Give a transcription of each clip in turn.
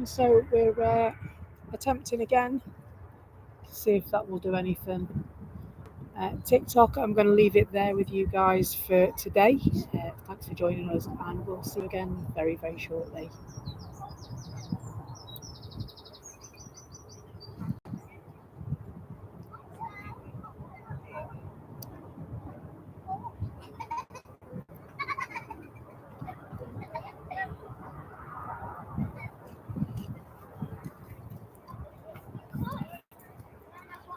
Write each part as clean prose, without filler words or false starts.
So we're attempting again to see if that will do anything. TikTok, I'm going to leave it there with you guys for today. Thanks for joining us, and we'll see you again very, very shortly.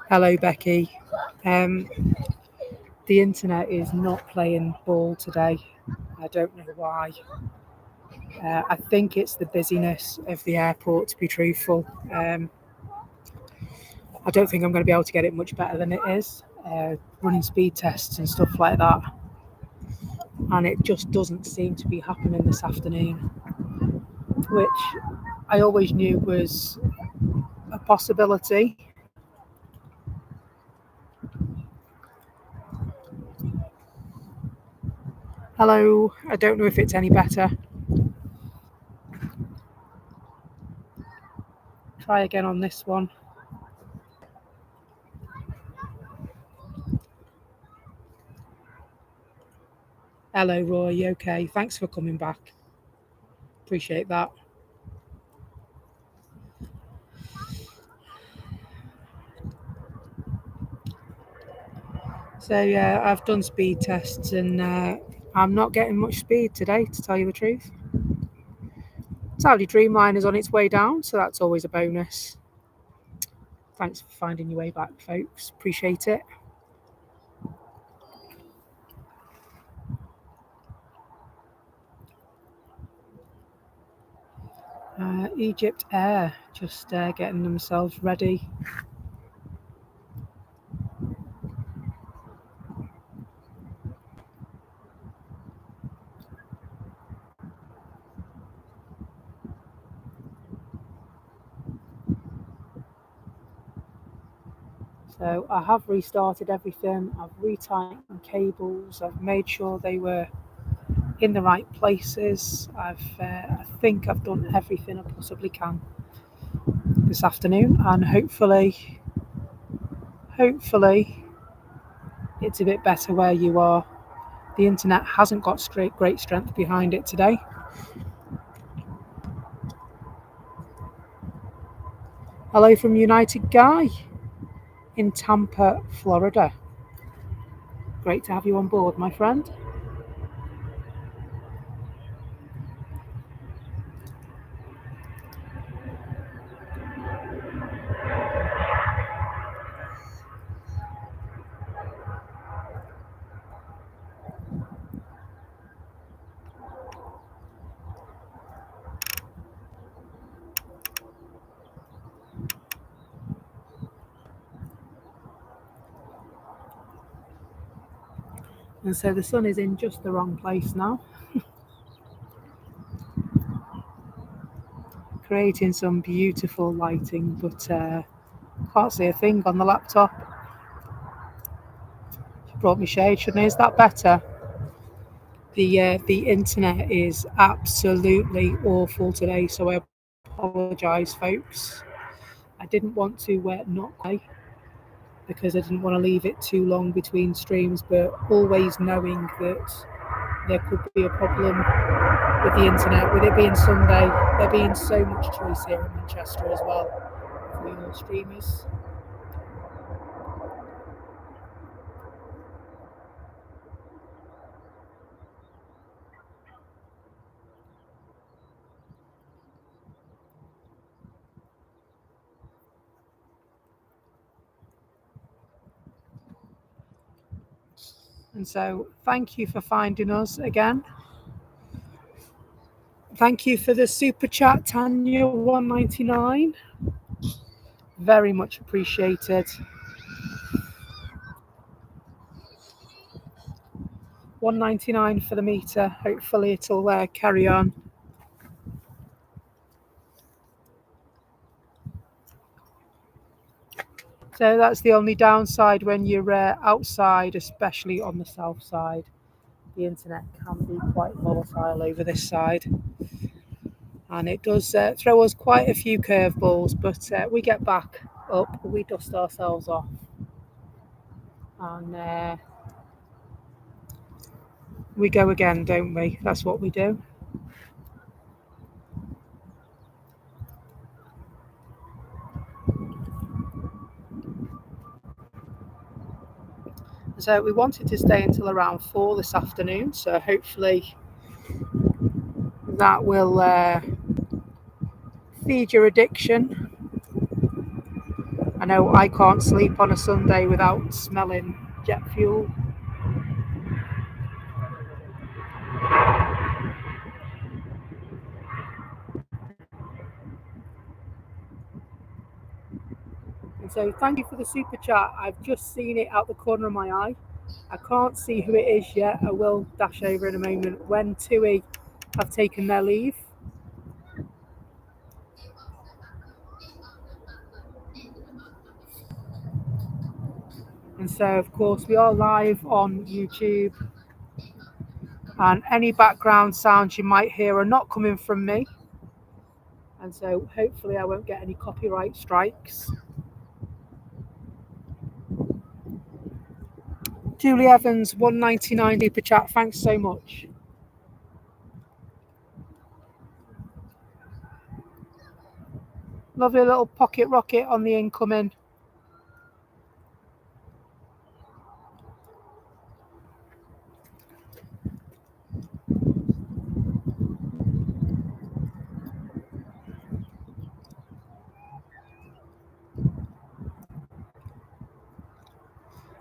Hello, Becky. The internet is not playing ball today. I don't know why. I think it's the busyness of the airport, to be truthful. I don't think I'm going to be able to get it much better than it is. Running speed tests and stuff like that. And it just doesn't seem to be happening this afternoon, which I always knew was a possibility. Hello, I don't know if it's any better. Try again on this one. Hello, Roy. Okay, thanks for coming back. Appreciate that. So yeah, I've done speed tests and I'm not getting much speed today, to tell you the truth. Saudi Dreamliner's on its way down, so that's always a bonus. Thanks for finding your way back, folks. Appreciate it. Egypt Air just getting themselves ready. So I have restarted everything. I've retightened cables. I've made sure they were in the right places. I think I've done everything I possibly can this afternoon, and hopefully it's a bit better where you are. The internet hasn't got great strength behind it today. Hello from United Guy in Tampa, Florida. Great to have you on board, my friend. And so the sun is in just the wrong place now, creating some beautiful lighting, but can't see a thing on the laptop. She brought me shade, shouldn't I? Is that better? The internet is absolutely awful today, so I apologise, folks. I didn't want to not play because I didn't want to leave it too long between streams, but always knowing that there could be a problem with the internet, with it being Sunday, there being so much choice here in Manchester as well for your streamers. And so thank you for finding us again. Thank you for the super chat, Tanya 199. Very much appreciated. 199 for the meter. Hopefully it'll carry on. So that's the only downside when you're outside, especially on the south side. The internet can be quite volatile over this side. And it does throw us quite a few curveballs, but we get back up, we dust ourselves off, and we go again, don't we? That's what we do. So we wanted to stay until around 4 this afternoon, so hopefully that will feed your addiction. I know I can't sleep on a Sunday without smelling jet fuel. And so thank you for the super chat. I've just seen it out the corner of my eye. I can't see who it is yet. I will dash over in a moment when TUI have taken their leave. And so, of course, we are live on YouTube. And any background sounds you might hear are not coming from me. And so hopefully I won't get any copyright strikes. Julie Evans, $1.99 super chat. Thanks so much. Lovely little pocket rocket on the incoming.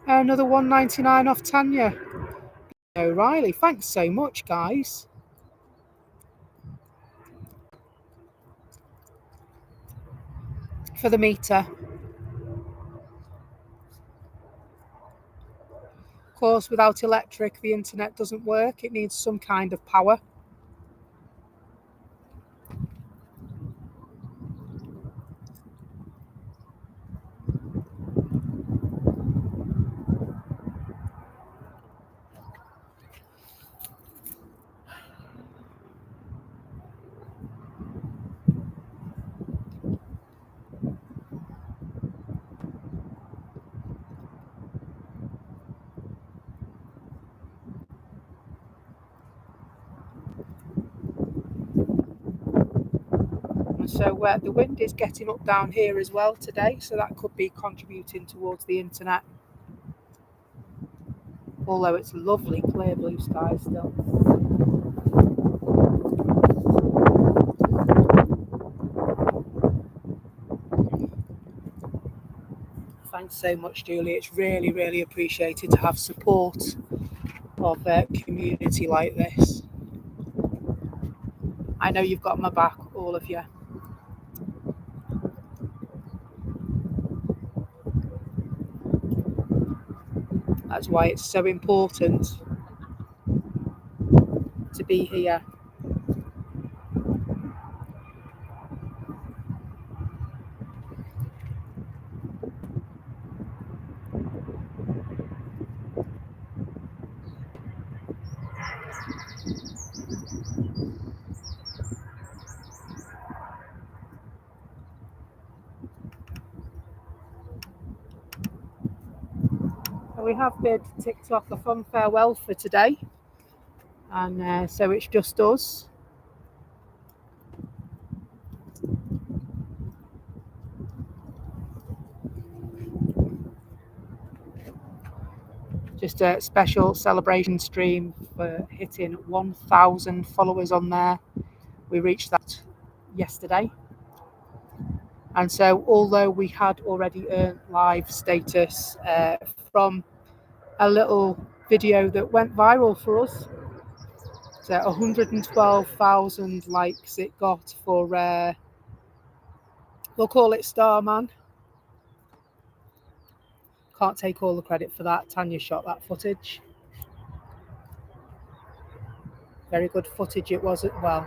Another $1.99 off Tanya O'Reilly. Thanks so much, guys. For the meter. Of course, without electric, the internet doesn't work. It needs some kind of power. So the wind is getting up down here as well today, so that could be contributing towards the internet. Although it's lovely clear blue sky still. Thanks so much, Julie. It's really, really appreciated to have support of a community like this. I know you've got my back, all of you. That's why it's so important to be here. We have bid TikTok a fun farewell for today, and so it's just us. Just a special celebration stream for hitting 1,000 followers on there. We reached that yesterday. And so although we had already earned live status from a little video that went viral for us, so 112,000 likes it got for, we'll call it Starman. Can't take all the credit for that. Tanya shot that footage. Very good footage it was as well.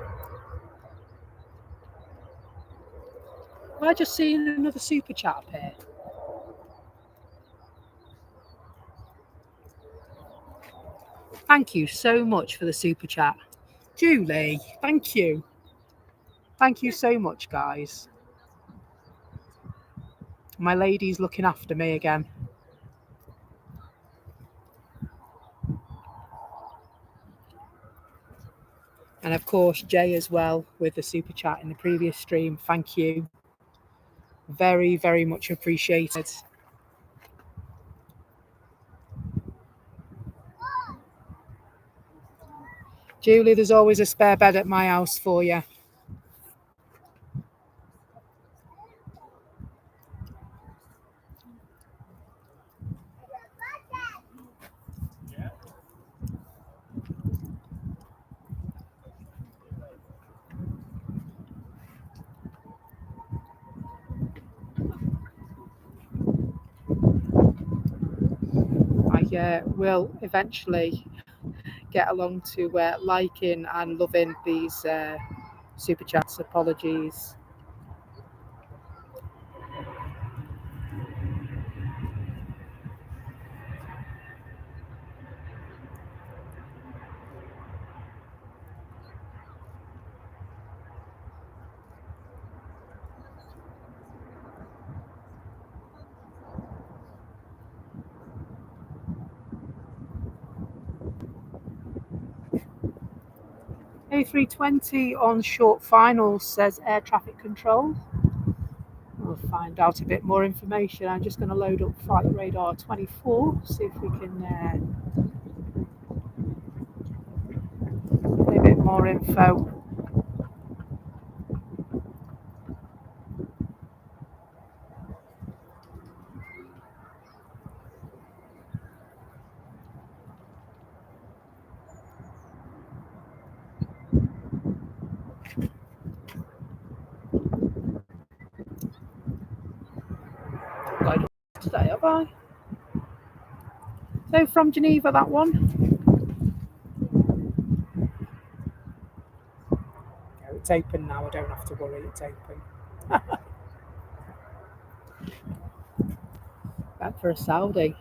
Have I just seen another super chat appear? Thank you so much for the super chat. Julie, thank you. Thank you so much, guys. My lady's looking after me again. And of course, Jay as well with the super chat in the previous stream. Thank you. Very, very much appreciated. Julie, there's always a spare bed at my house for you. I will eventually get along to liking and loving these super chats. Apologies. A320 on short finals, says air traffic control. We'll find out a bit more information. I'm just going to load up flight radar 24, see if we can get a bit more info. Today, have I? So from Geneva, that one. Oh, it's open now. I don't have to worry. It's open. Back for a Saudi.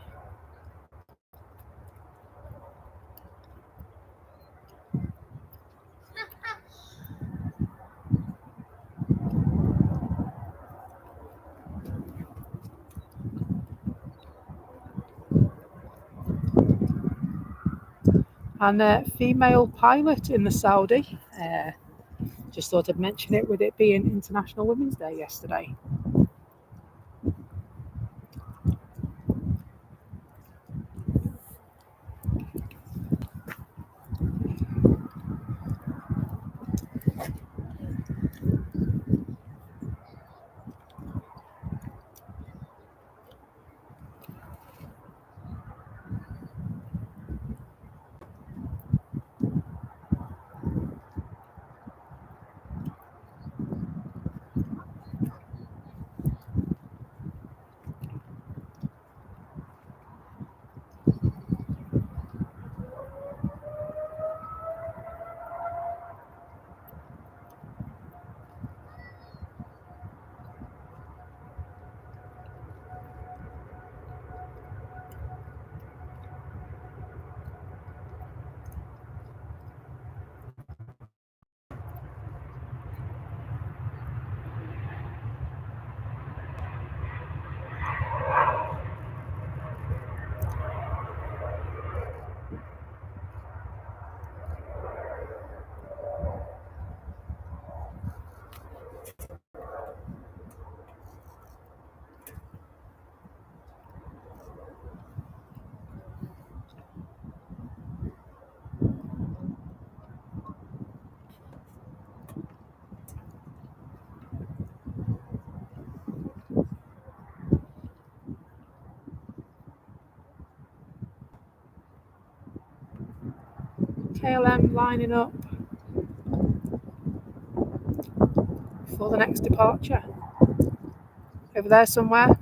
And a female pilot in the Saudi. Just thought I'd mention it with it being International Women's Day yesterday. KLM lining up for the next departure. Over there somewhere.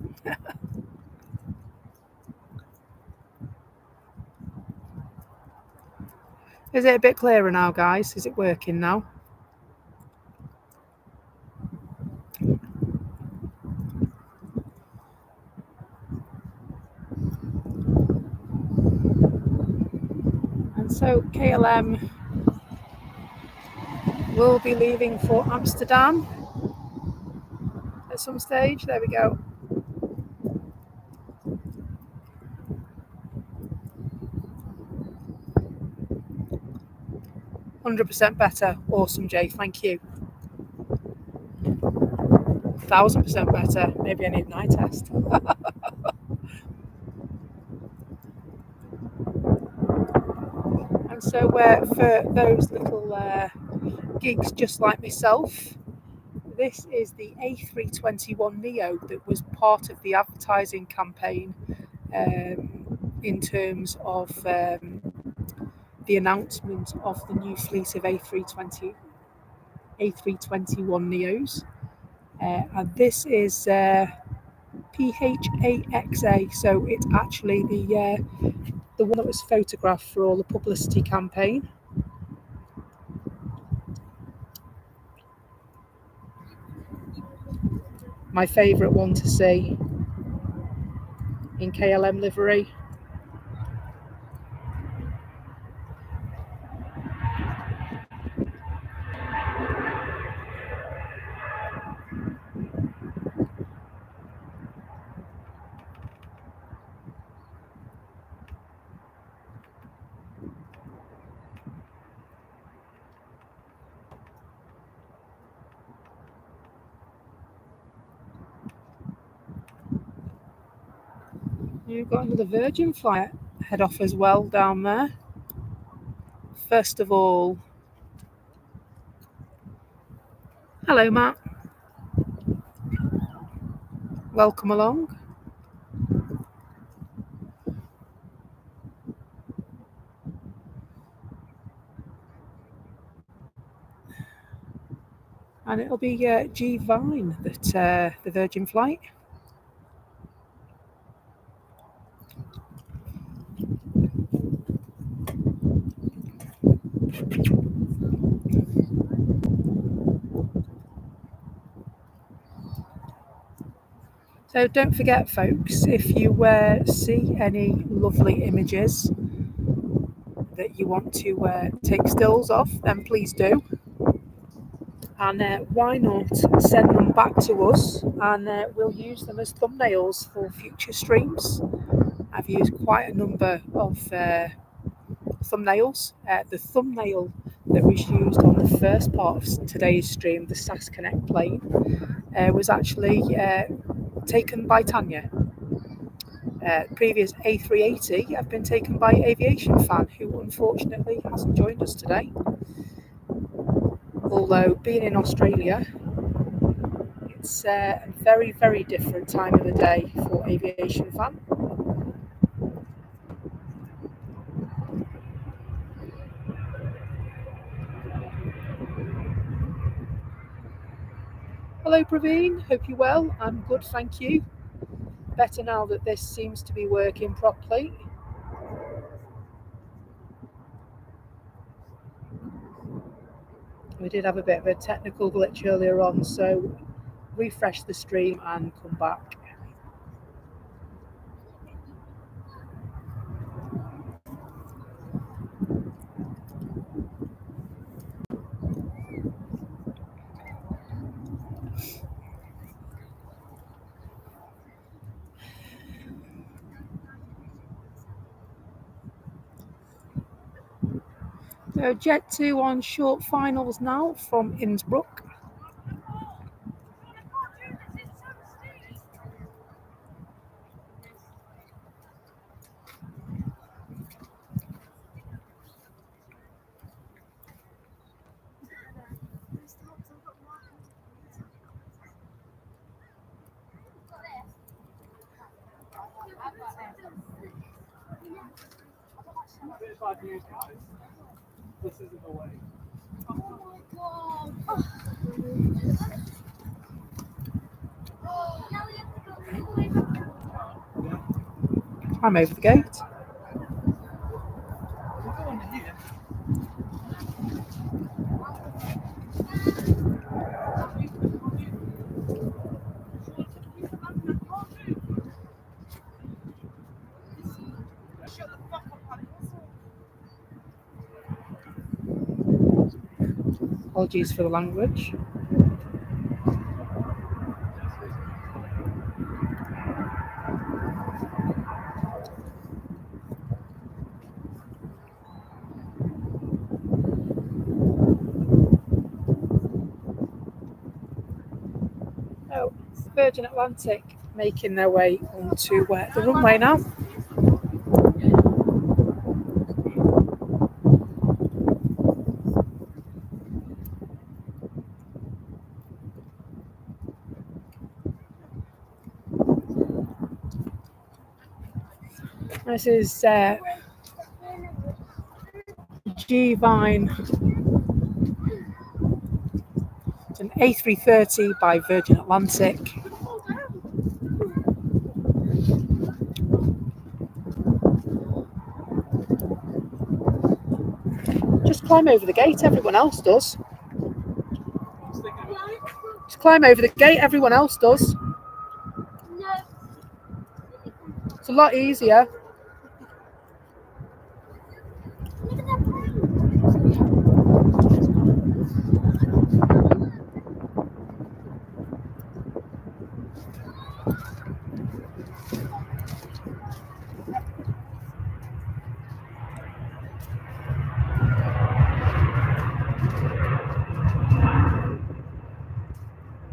Is it a bit clearer now, guys? Is it working now? And so KLM We'll be leaving for Amsterdam at some stage. There we go. "100% better." Awesome, Jay. Thank you. 1,000% better. Maybe I need an eye test. And so for those little geeks just like myself, this is the A321neo that was part of the advertising campaign in terms of the announcement of the new fleet of A321neos. And this is PHAXA, so it's actually the one that was photographed for all the publicity campaign. My favourite one to see in KLM livery. You've got another Virgin flight head off as well down there. First of all, hello Matt, welcome along. And it'll be G Vine that the Virgin flight. So don't forget, folks, if you see any lovely images that you want to take stills of, then please do. And why not send them back to us, and we'll use them as thumbnails for future streams. I've used quite a number of thumbnails. The thumbnail that was used on the first part of today's stream, the SAS Connect plane, was actually taken by Tanya. Previous A380 have been taken by Aviation fan, who unfortunately hasn't joined us today. Although being in Australia, it's a very, very different time of the day for Aviation fan. Hello Praveen, hope you're well. I'm good, thank you. Better now that this seems to be working properly. We did have a bit of a technical glitch earlier on, so refresh the stream and come back. So Jet 2 on short finals now from Innsbruck. This isn't the way. Oh my god. I'm over the gate. Apologies for the language. Oh, Virgin Atlantic making their way onto the runway now. This is G-Vine. It's an A330 by Virgin Atlantic. Just climb over the gate, everyone else does. Just climb over the gate, everyone else does. It's a lot easier.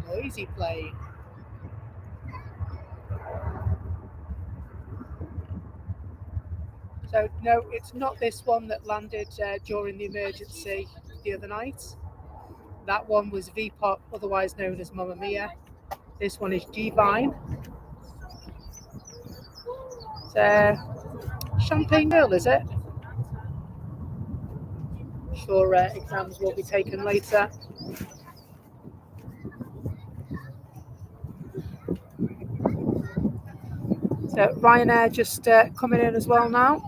Noisy plane. So no, it's not this one that landed during the emergency the other night. That one was VPOP, otherwise known as Mamma Mia. This one is G-Vine. It's Champagne Girl, is it? I'm sure exams will be taken later. So Ryanair just coming in as well now.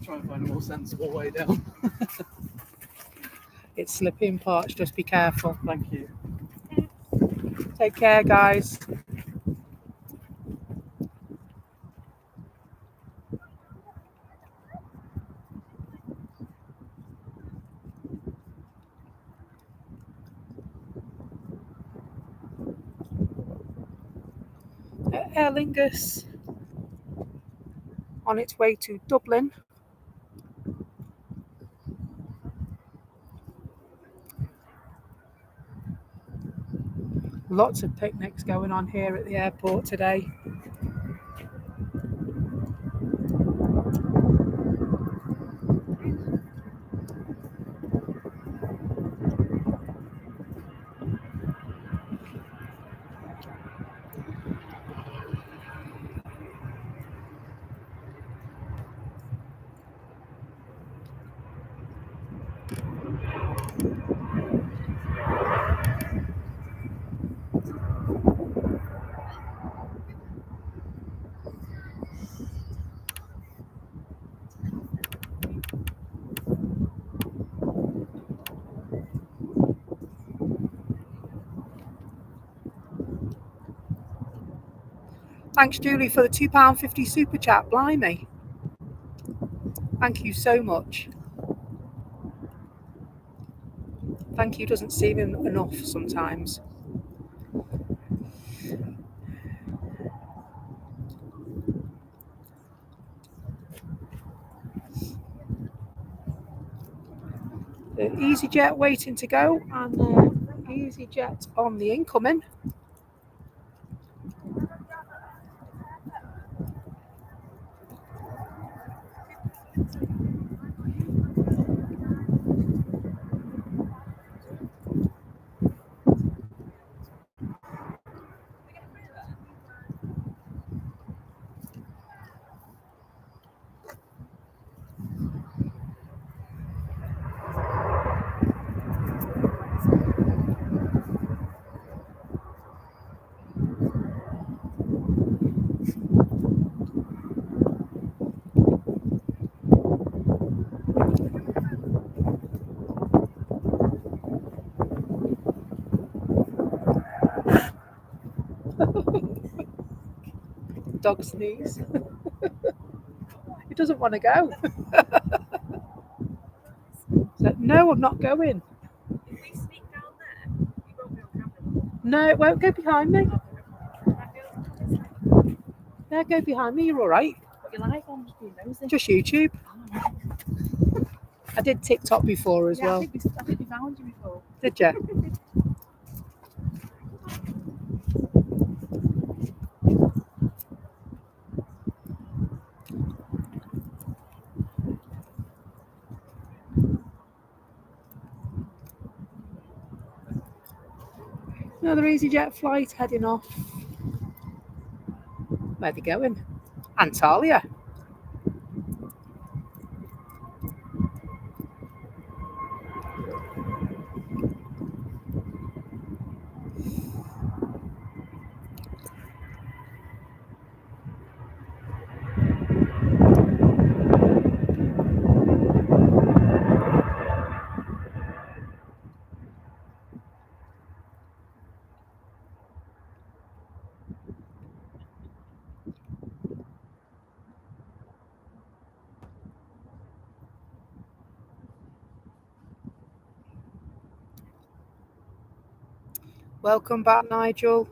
Try and find a more sensible way down. It's slippy and parched, just be careful. Thank you. Take care, guys. Aer Lingus on its way to Dublin. Lots of picnics going on here at the airport today. Thanks, Julie, for the £2.50 super chat. Blimey. Thank you so much. Thank you doesn't seem enough sometimes. The EasyJet waiting to go, and EasyJet on the incoming. Dog sneeze. He doesn't want to go. So, no, I'm not going. If we sneak down there, you won't be on camera. No, it won't go behind me. Yeah, go behind me. You're all right. But you're live on, just being nosy. Just YouTube. I did TikTok before as Yeah, well. I think we found you before. Did you? Another EasyJet flight heading off. Where are they going? Antalya. Welcome back, Nigel.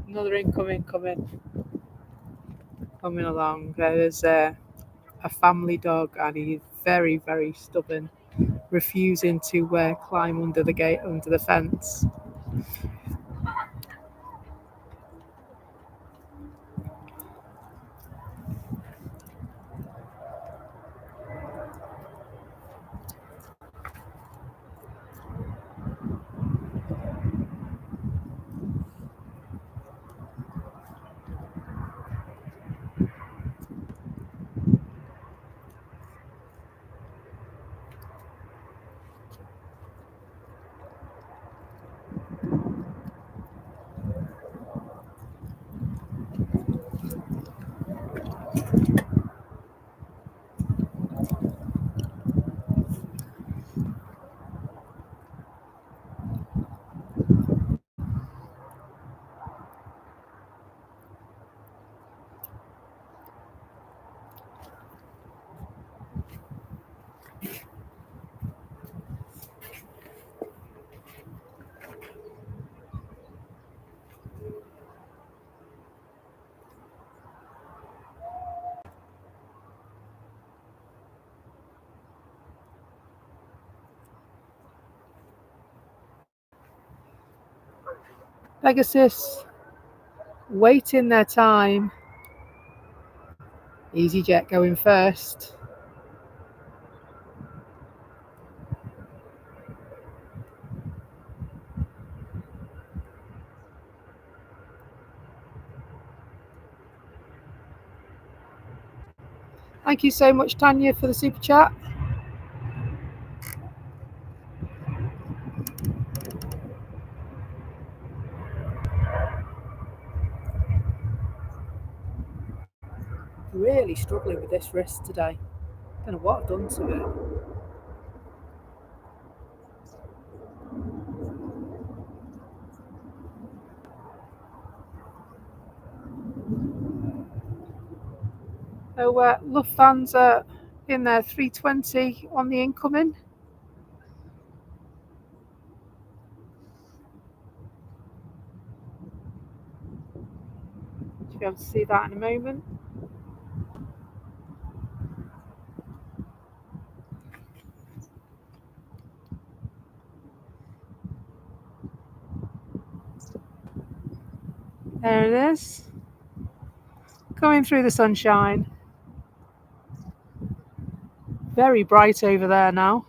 Another incoming coming along. There's a family dog, and he's very, very stubborn, refusing to climb under the gate, under the fence. Pegasus waiting their time. EasyJet going first. Thank you so much, Tanya, for the super chat. Really struggling with this wrist today. Don't know what I've done to it. So Lufthansa in their 320 on the incoming. You'll be able to see that in a moment. There it is, coming through the sunshine. Very bright over there now.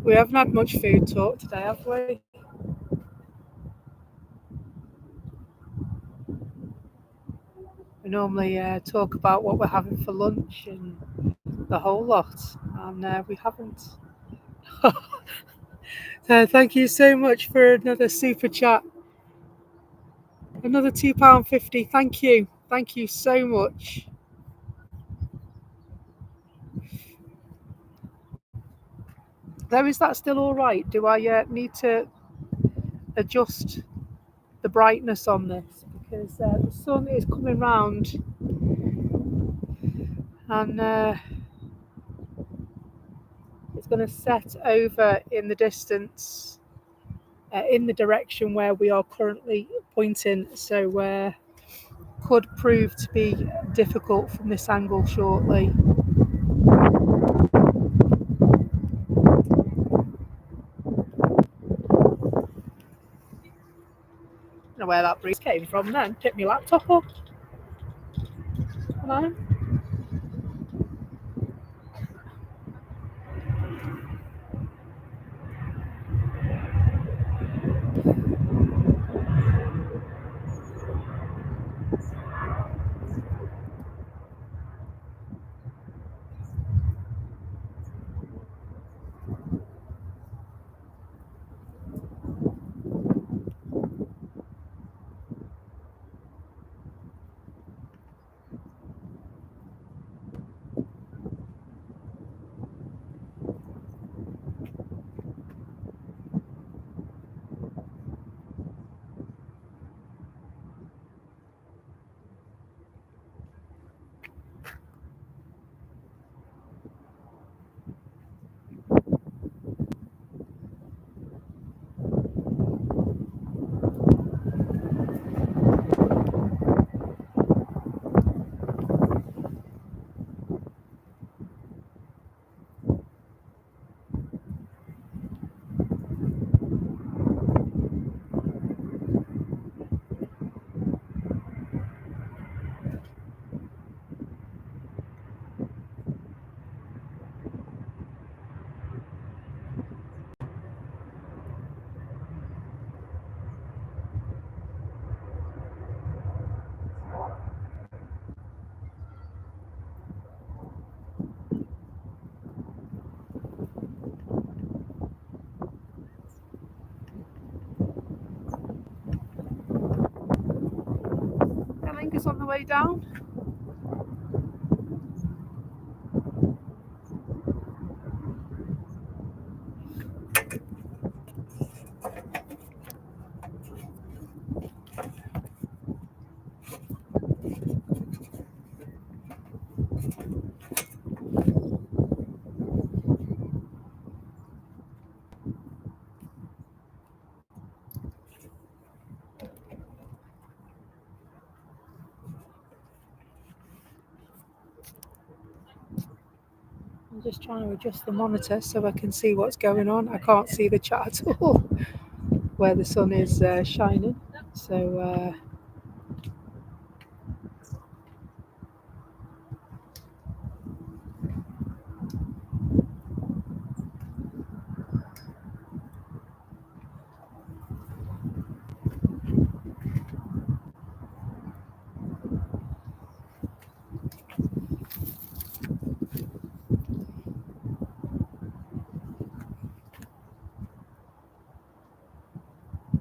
We haven't had much food talk today, have we? We normally talk about what we're having for lunch and the whole lot, and we haven't. Thank you so much for another super chat. Another £2.50. Thank you so much. Though, is that still all right? Do I need to adjust the brightness on this? Because the sun is coming round and it's going to set over in the distance in the direction where we are currently pointing, so could prove to be difficult from this angle shortly. I don't know where that breeze came from then. Pick my laptop up. Hello? I think it's on the way down. I'm just trying to adjust the monitor so I can see what's going on. I can't see the chat at all where the sun is shining. So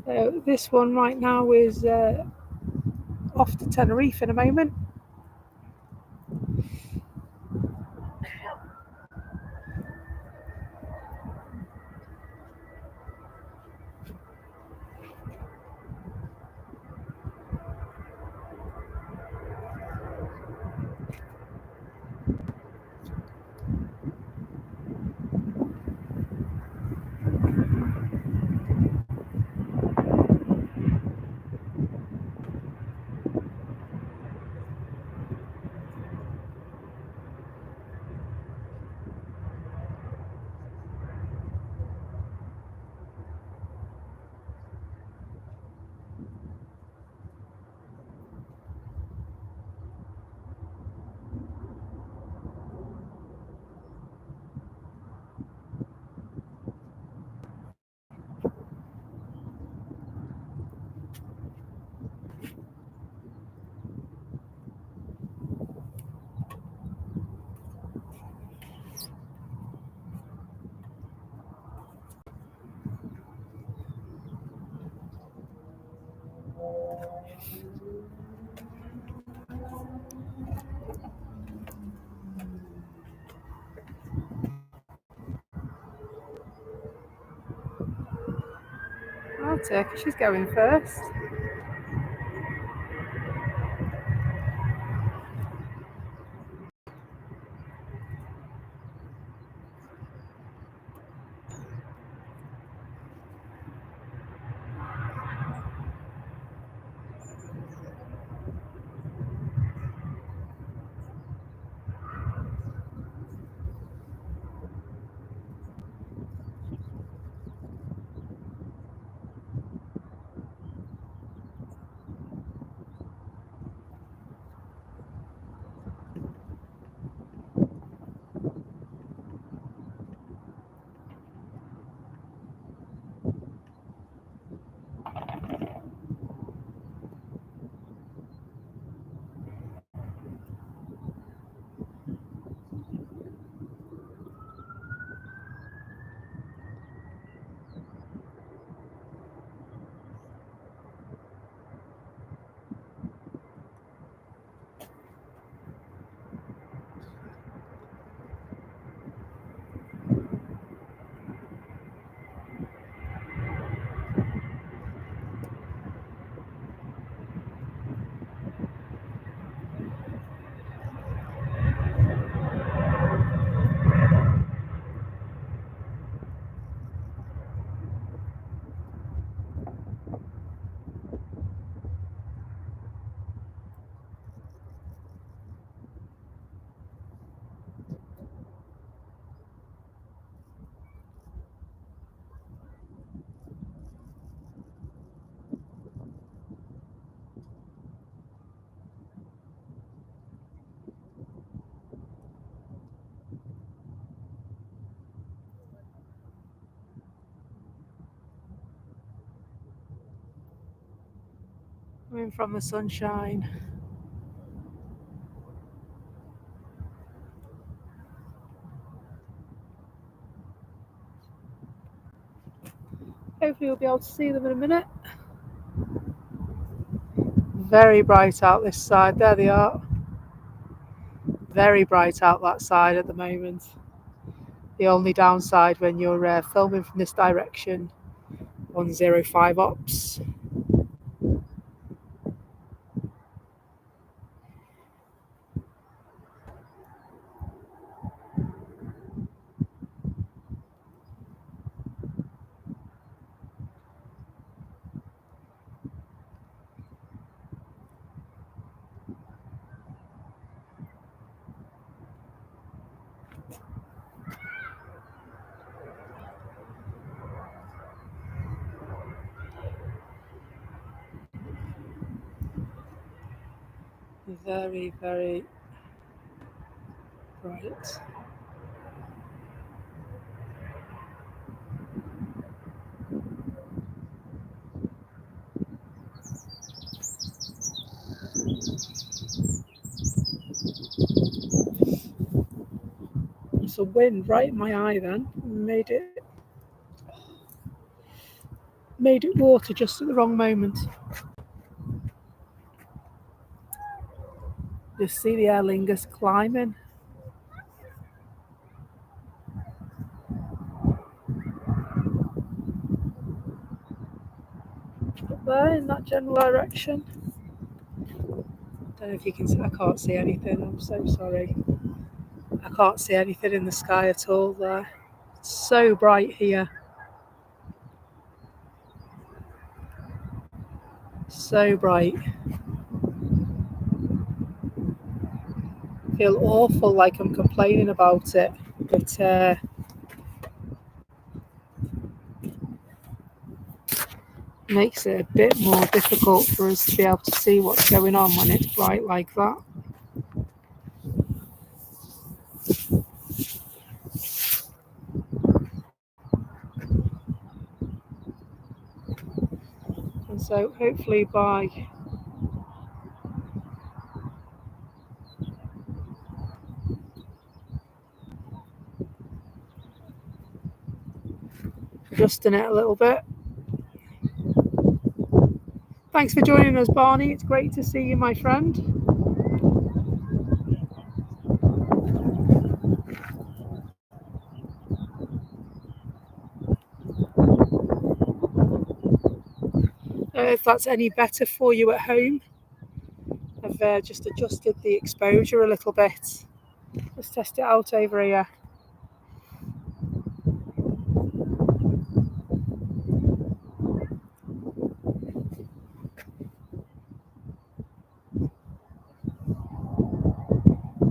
This one right now is off to Tenerife in a moment. Oh, Turkish is going first. Coming from the sunshine. Hopefully you'll be able to see them in a minute. Very bright out this side. There they are. Very bright out that side at the moment. The only downside when you're filming from this direction on 05 ops. Very, very bright. It's a wind right in my eye then. Made it. made it water just at the wrong moment. Just see the Aer Lingus climbing. Up there in that general direction. Don't know if you can see, I can't see anything, I'm so sorry. I can't see anything in the sky at all there. It's so bright here. So bright. I feel awful, like I'm complaining about it, but makes it a bit more difficult for us to be able to see what's going on when it's bright like that. And so hopefully by adjusting it a little bit. Thanks for joining us, Barney. It's great to see you, my friend. If that's any better for you at home, I've just adjusted the exposure a little bit. Let's test it out over here.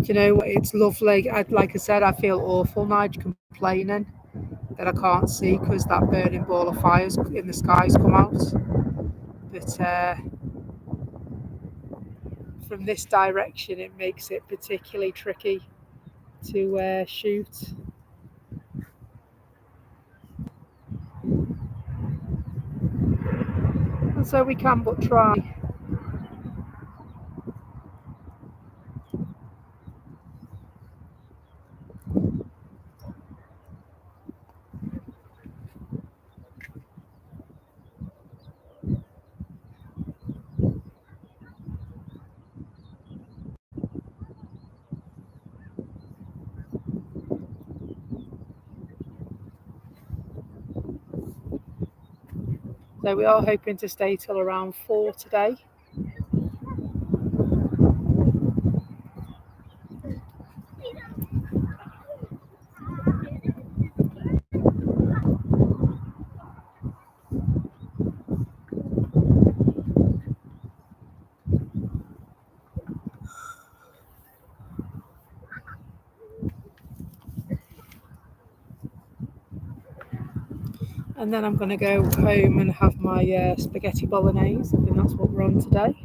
Do you know what? It's lovely. Like I said, I feel awful now complaining that I can't see because that burning ball of fire in the sky's come out. But from this direction, it makes it particularly tricky to shoot. And so we can but try. So we are hoping to stay till around 4 today. And then I'm going to go home and have my spaghetti bolognese. I think that's what we're on today.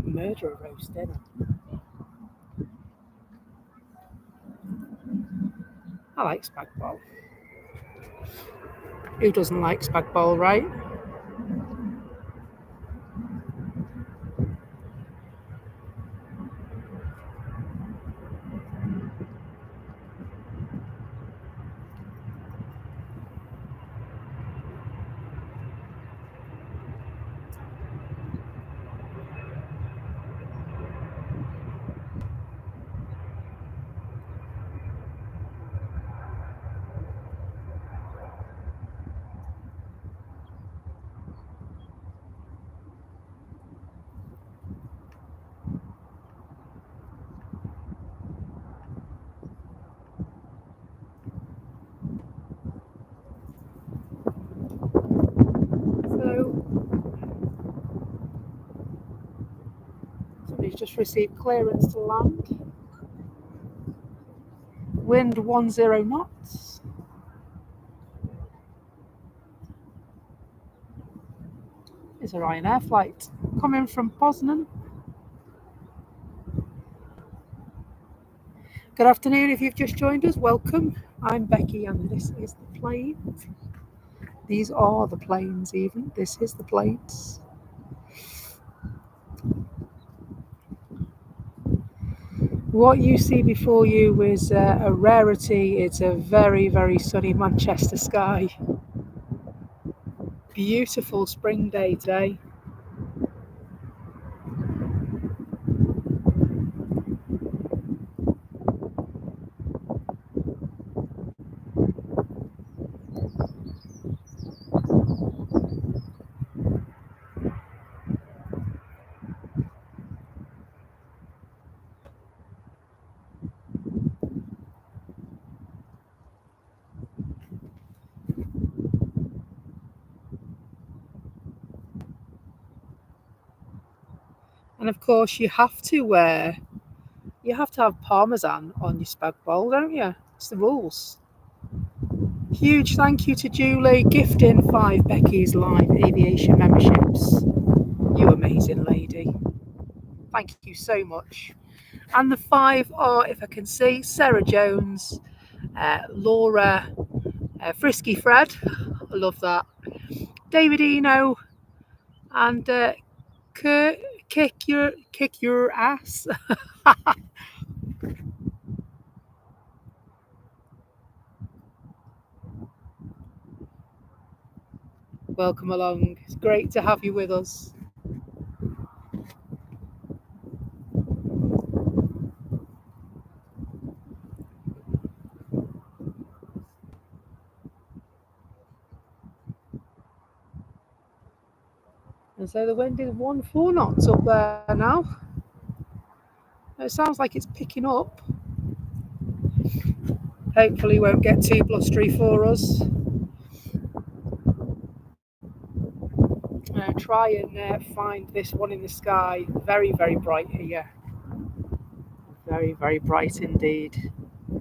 Murder roast dinner. I like spag bol. Who doesn't like spag bol, right? Somebody's just received clearance to land. Wind 10 knots. It's a Ryanair flight coming from Poznan. Good afternoon. If you've just joined us, welcome. I'm Becky and this is the plane. These are the planes even. This is the planes. What you see before you is a rarity. It's a very, very sunny Manchester sky. beautiful spring day today. And of course, you have to have parmesan on your spag bowl, don't you? It's the rules. Huge thank you to Julie, gifting 5 Becky's Live Aviation memberships. You amazing lady. Thank you so much. And the 5 are, if I can see, Sarah Jones, Laura, Frisky Fred, I love that, David Eno, and kick your ass. Welcome along. It's great to have you with us. And so the wind is 1-4 knots up there now. It sounds like it's picking up. Hopefully won't get too blustery for us. Try and find this one in the sky. Very, very bright here. Very, very bright indeed.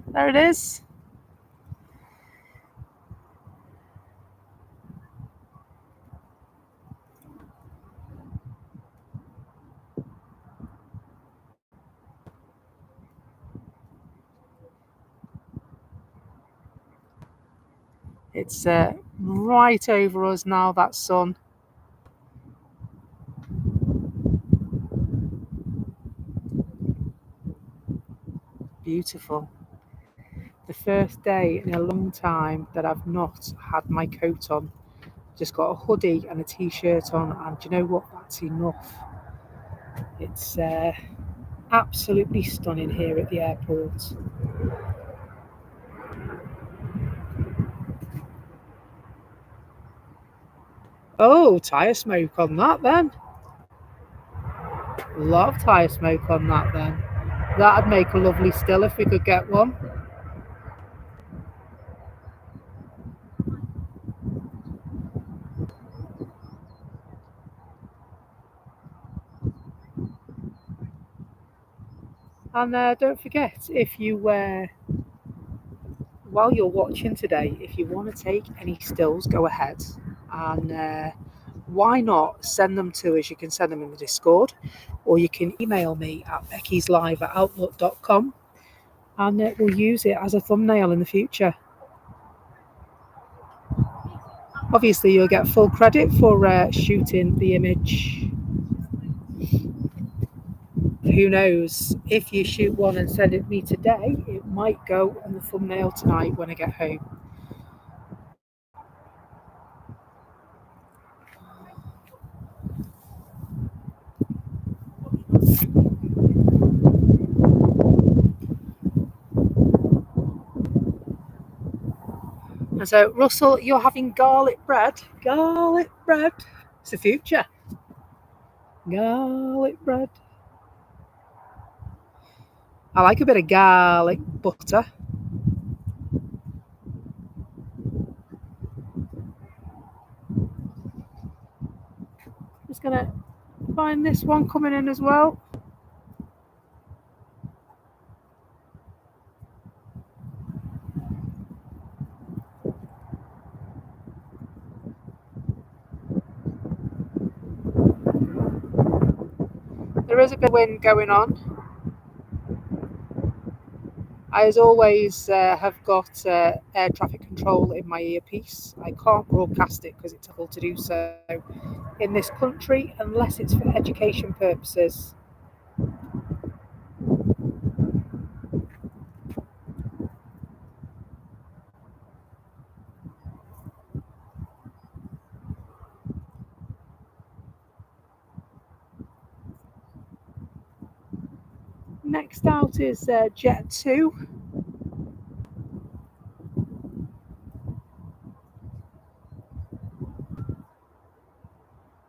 There it is. It's right over us now, that sun. Beautiful. The first day in a long time that I've not had my coat on. Just got a hoodie and a t-shirt on, and do you know what? That's enough. It's absolutely stunning here at the airport. Oh, tyre smoke on that then. A lot of tyre smoke on that then. That'd make a lovely still if we could get one. And don't forget, if you while you're watching today, if you want to take any stills, go ahead. And why not send them to us? You can send them in the Discord, or you can email me at beckyslive@outlook.com, and we'll use it as a thumbnail in the future. Obviously, you'll get full credit for shooting the image. Who knows? If you shoot one and send it me today, it might go on the thumbnail tonight when I get home. And so, Russell, you're having garlic bread. Garlic bread. It's the future. Garlic bread. I like a bit of garlic butter. Just gonna find this one coming in as well. There is a bit of wind going on. I, as always, have got air traffic control in my earpiece. I can't broadcast it because it's illegal to do so in this country unless it's for education purposes. Next out is Jet 2.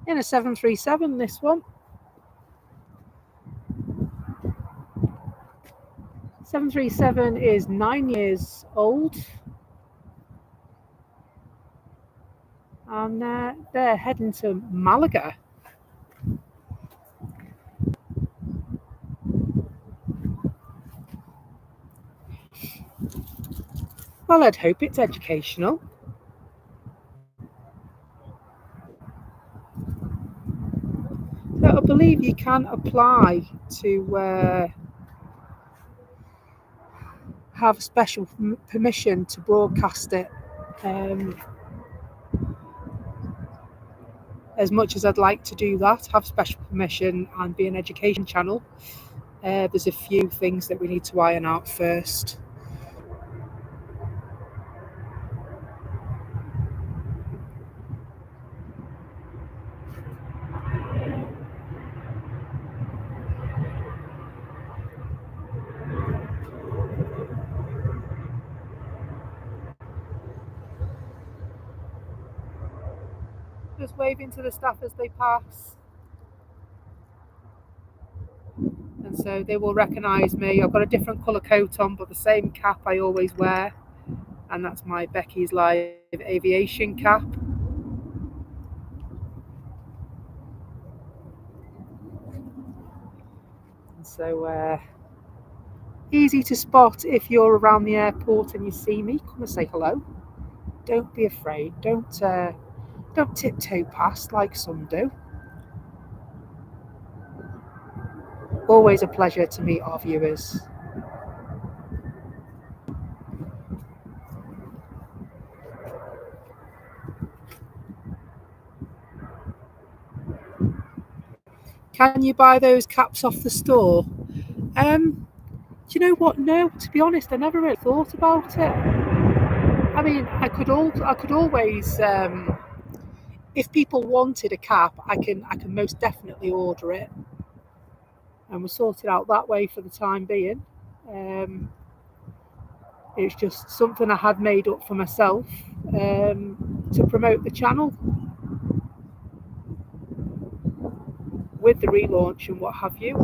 In a 737, this one. 737 is 9 years old. And they're heading to Malaga. Well, I'd hope it's educational. So I believe you can apply to have special permission to broadcast it. As much as I'd like to do that, have special permission and be an education channel, there's a few things that we need to iron out first. Just waving to the staff as they pass. And so they will recognise me. I've got a different colour coat on, but the same cap I always wear. And that's my Becky's Live Aviation cap. And so easy to spot if you're around the airport and you see me. Come and say hello. Don't be afraid. Don't tiptoe past like some do. Always a pleasure to meet our viewers. Can you buy those caps off the store? Do you know what? No, to be honest, I never really thought about it. I mean, I could always, if people wanted a cap, I can most definitely order it, and we'll sort it out that way for the time being. It's just something I had made up for myself to promote the channel with the relaunch and what have you.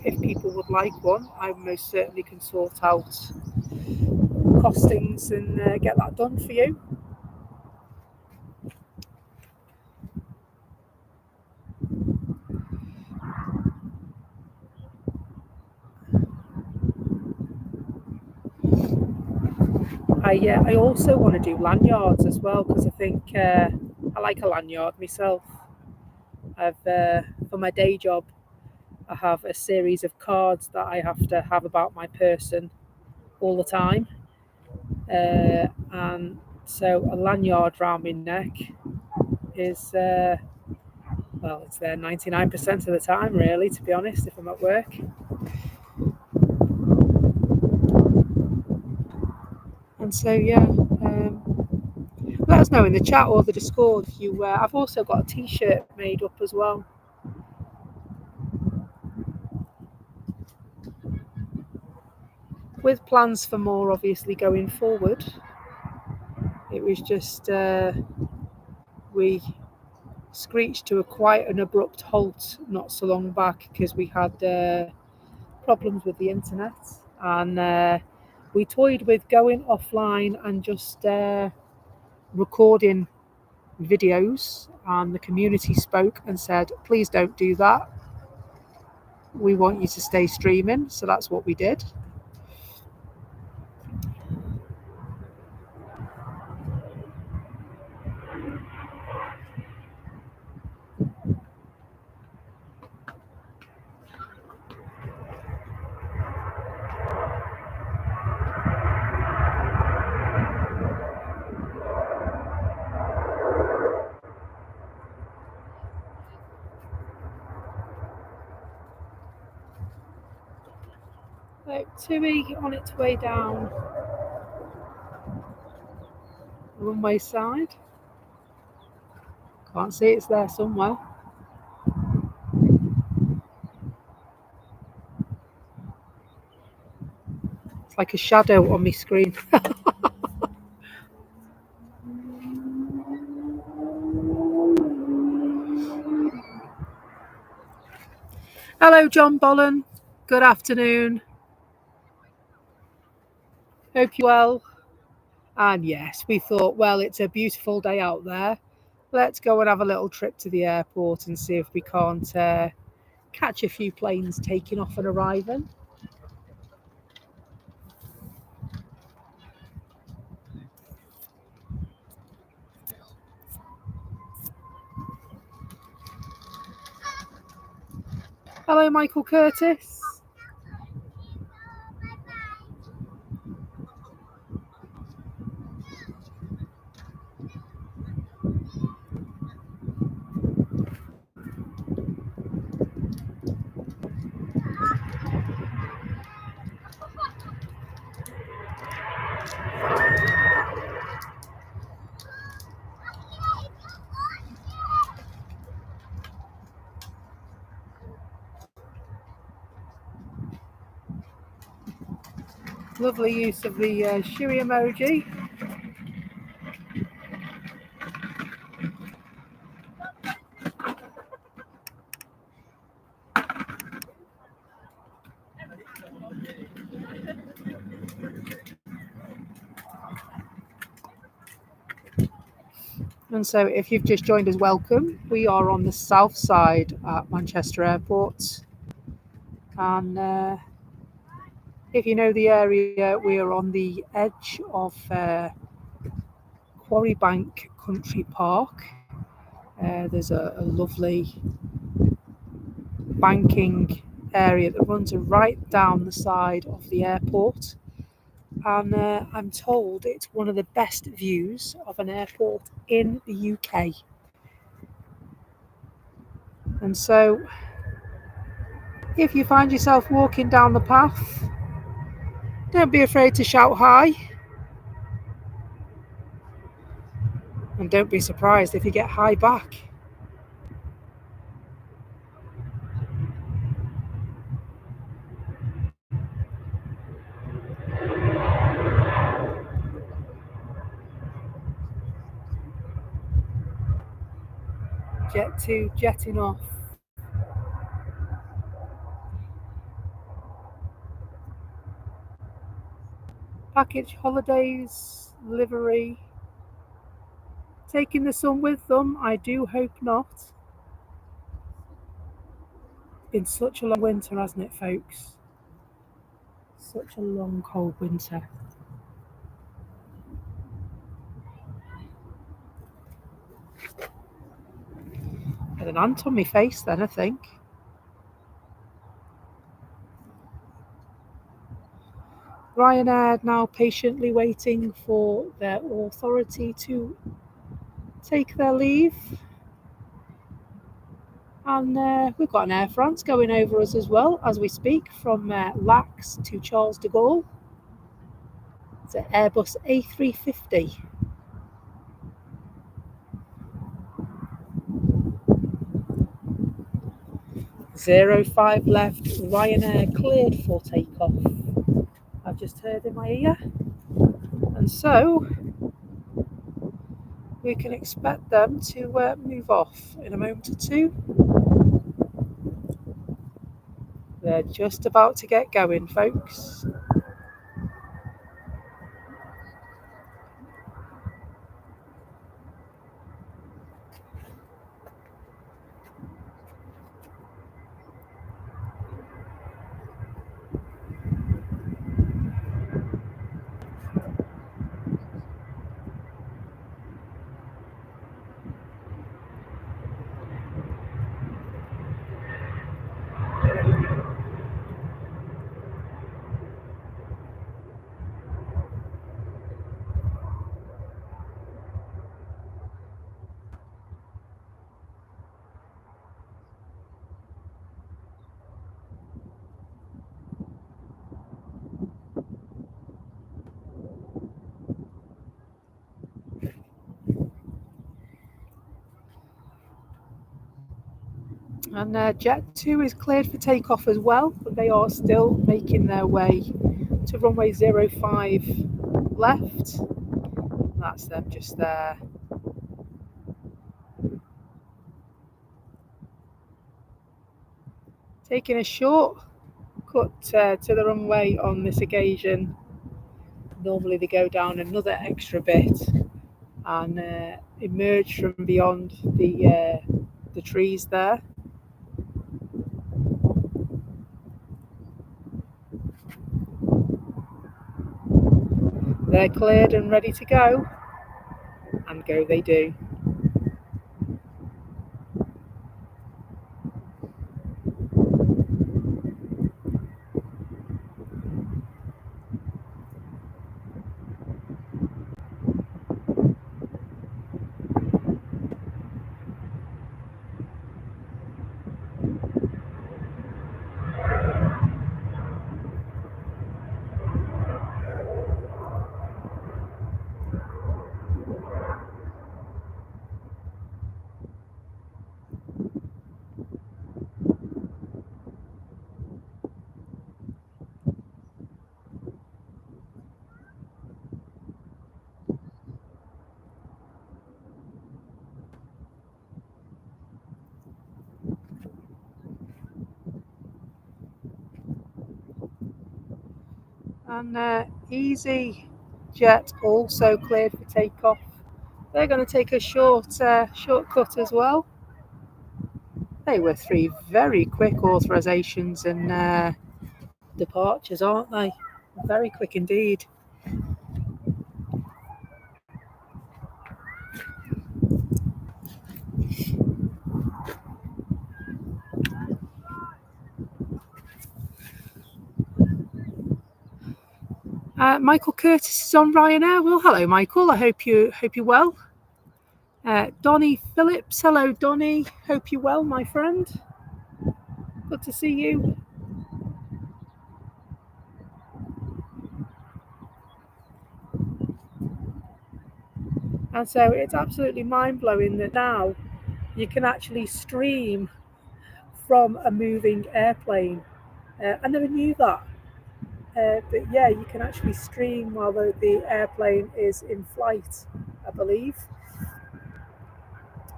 If people would like one, I most certainly can sort out costings and get that done for you. I also want to do lanyards as well, because I think I like a lanyard myself. For my day job, I have a series of cards that I have to have about my person all the time, and so a lanyard round my neck is well, it's there 99% of the time, really, to be honest, if I'm at work. And so yeah, let us know in the chat or the Discord if you I've also got a t-shirt made up as well. With plans for more, obviously, going forward. It was just we screeched to quite an abrupt halt not so long back because we had problems with the internet, and we toyed with going offline and just recording videos, and the community spoke and said, please don't do that, we want you to stay streaming. So that's what we did. So TUI on its way down the runway side. Can't see, it's there somewhere. It's like a shadow on my screen. Hello, John Bollen. Good afternoon. Hope you're well. And yes, we thought, well, it's a beautiful day out there. Let's go and have a little trip to the airport and see if we can't catch a few planes taking off and arriving. Hello, Michael Curtis. Lovely use of the shoey emoji. And so if you've just joined us, welcome. We are on the south side at Manchester Airport. And if you know the area, we are on the edge of Quarry Bank Country Park. There's a lovely banking area that runs right down the side of the airport. And I'm told it's one of the best views of an airport in the UK. And so if you find yourself walking down the path, don't be afraid to shout hi. And don't be surprised if you get hi back. Jet 2 jetting off. Package holidays, livery. Taking the sun with them? I do hope not. It's been such a long winter, hasn't it, folks? Such a long, cold winter. Had an ant on my face then, I think. Ryanair now patiently waiting for their authority to take their leave. And we've got an Air France going over us as well as we speak, from Lax to Charles de Gaulle. It's an Airbus A350. .05 left, Ryanair cleared for takeoff. I've just heard in my ear. And so we can expect them to move off in a moment or two. They're just about to get going, folks. And Jet 2 is cleared for takeoff as well, but they are still making their way to runway 05 left. That's them just there. Taking a short cut to the runway on this occasion. Normally they go down another extra bit and emerge from beyond the trees there. They're cleared and ready to go, and go they do. And Easy Jet also cleared for takeoff. They're going to take a shortcut as well. They were 3 very quick authorizations and departures, aren't they? Very quick indeed. Michael Curtis is on Ryanair. Well, hello, Michael. I hope you're well. Donnie Phillips, hello, Donnie. Hope you're well, my friend. Good to see you. And so it's absolutely mind-blowing that now you can actually stream from a moving airplane. I never knew that. But yeah, you can actually stream while the airplane is in flight, I believe.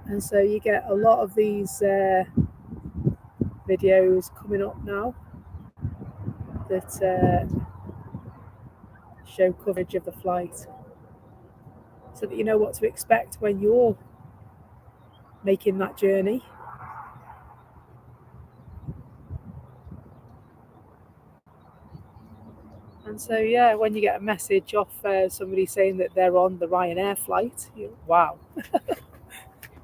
And so you get a lot of these videos coming up now that show coverage of the flight, so that you know what to expect when you're making that journey. And so, yeah, when you get a message off somebody saying that they're on the Ryanair flight, wow.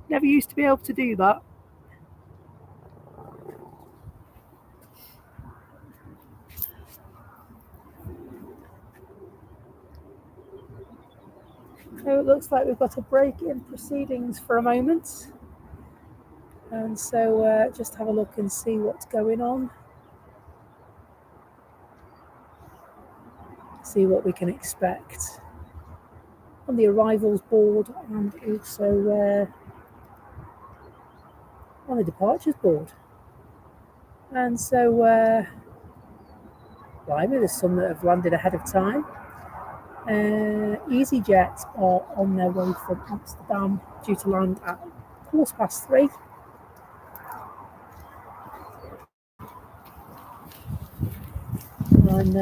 Never used to be able to do that. So it looks like we've got a break in proceedings for a moment. And so just have a look and see what's going on. See what we can expect on the arrivals board and also on the departures board. And so, blimey, there's some that have landed ahead of time. EasyJet are on their way from Amsterdam, due to land at 3:15. And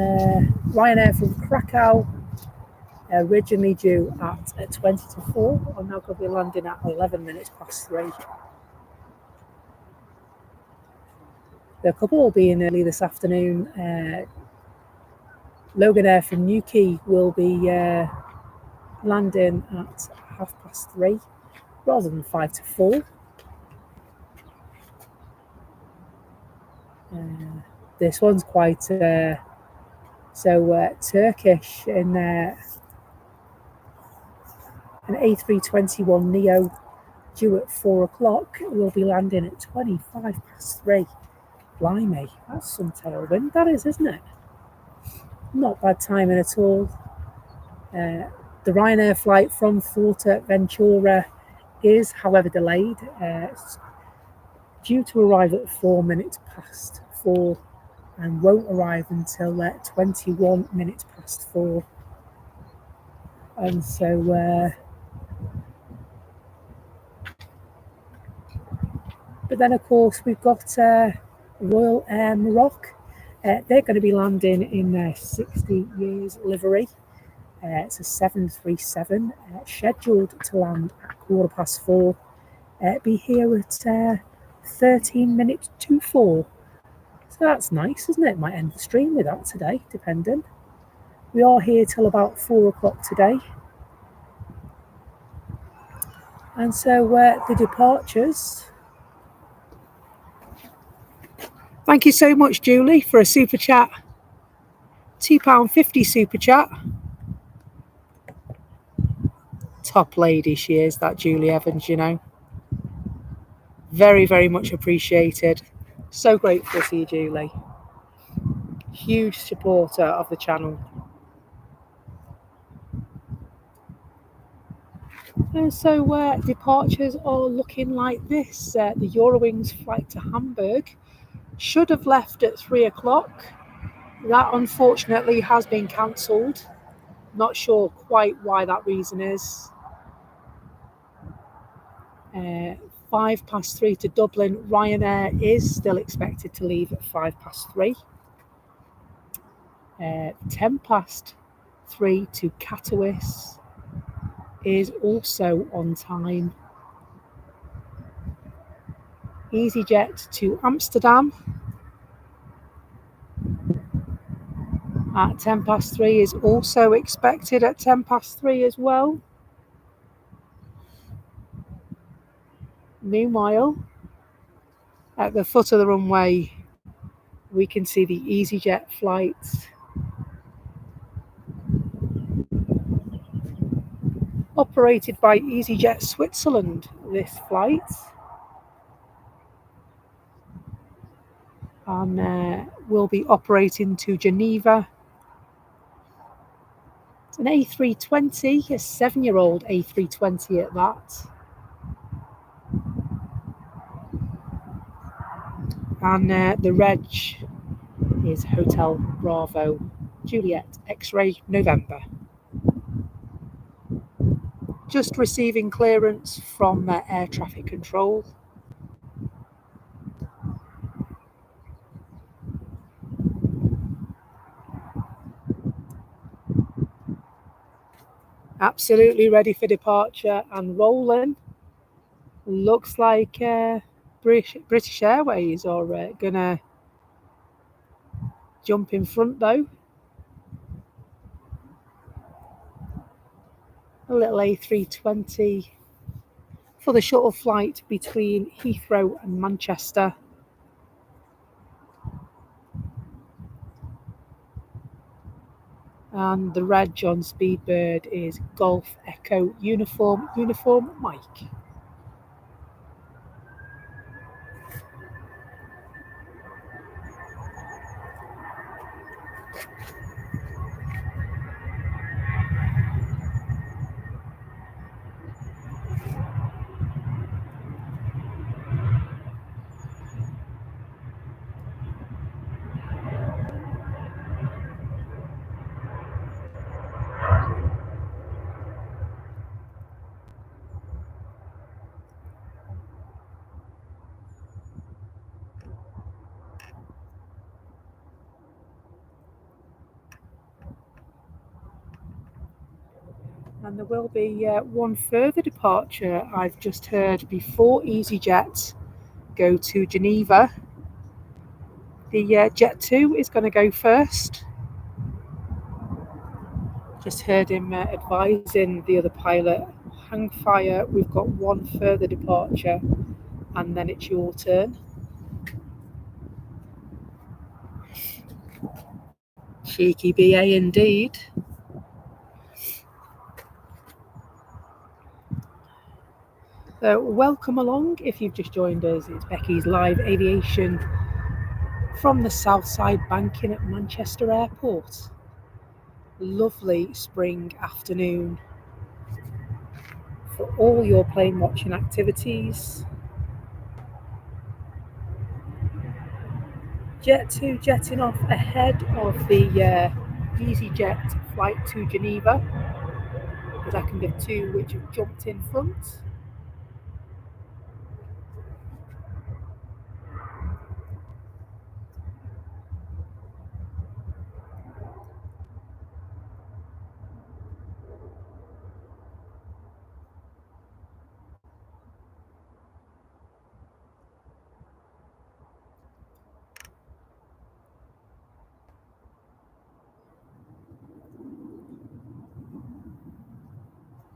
Ryanair from Krakow, originally due at 20 to 4, are now going to be landing at 3:11. There are a couple will be in early this afternoon. Loganair from Newquay will be landing at 3:30 rather than 5 to 4. This one's quite Turkish in an A321neo due at 4 o'clock. Will be landing at 3:25. Blimey, that's some tailwind, that is, isn't it? Not bad timing at all. The Ryanair flight from Fuerteventura is, however, delayed. It's due to arrive at 4 minutes past 4 and won't arrive until 21 minutes past 4. And so, but then of course we've got Royal Air Maroc. They're going to be landing in their 60 years livery. It's a 737 scheduled to land at 4:15. Be here at 13 minutes to 4. So that's nice, isn't it? Might end the stream with that today, depending. We are here till about 4 o'clock today. And so the departures. Thank you so much, Julie, for a super chat. £2.50 super chat. Top lady she is, that Julie Evans, you know. Very, very much appreciated. So grateful to you, Julie. Huge supporter of the channel. And so departures are looking like this. The Eurowings flight to Hamburg should have left at 3 o'clock. That unfortunately has been cancelled. Not sure quite why that reason is. 3:05 to Dublin. Ryanair is still expected to leave at 3:05. 3:10 to Katowice is also on time. EasyJet to Amsterdam at 3:10 is also expected at 3:10 as well. Meanwhile, at the foot of the runway, we can see the EasyJet flight operated by EasyJet Switzerland, this flight. And will be operating to Geneva. It's an A320, a 7-year-old A320 at that. And the reg is Hotel Bravo Juliet X-Ray November. Just receiving clearance from air traffic control. Absolutely ready for departure and rolling. Looks like British Airways are gonna jump in front though. A little A320 for the shuttle flight between Heathrow and Manchester. And the reg on Speedbird is Golf Echo Uniform Mike. And there will be one further departure I've just heard before EasyJet go to Geneva. The Jet 2 is going to go first. Just heard him advising the other pilot, hang fire, we've got one further departure and then it's your turn. Cheeky BA indeed. So welcome along if you've just joined us. It's Becky's live aviation from the Southside banking at Manchester Airport. Lovely spring afternoon for all your plane watching activities. Jet 2 jetting off ahead of the EasyJet flight to Geneva, because I can give two which have jumped in front.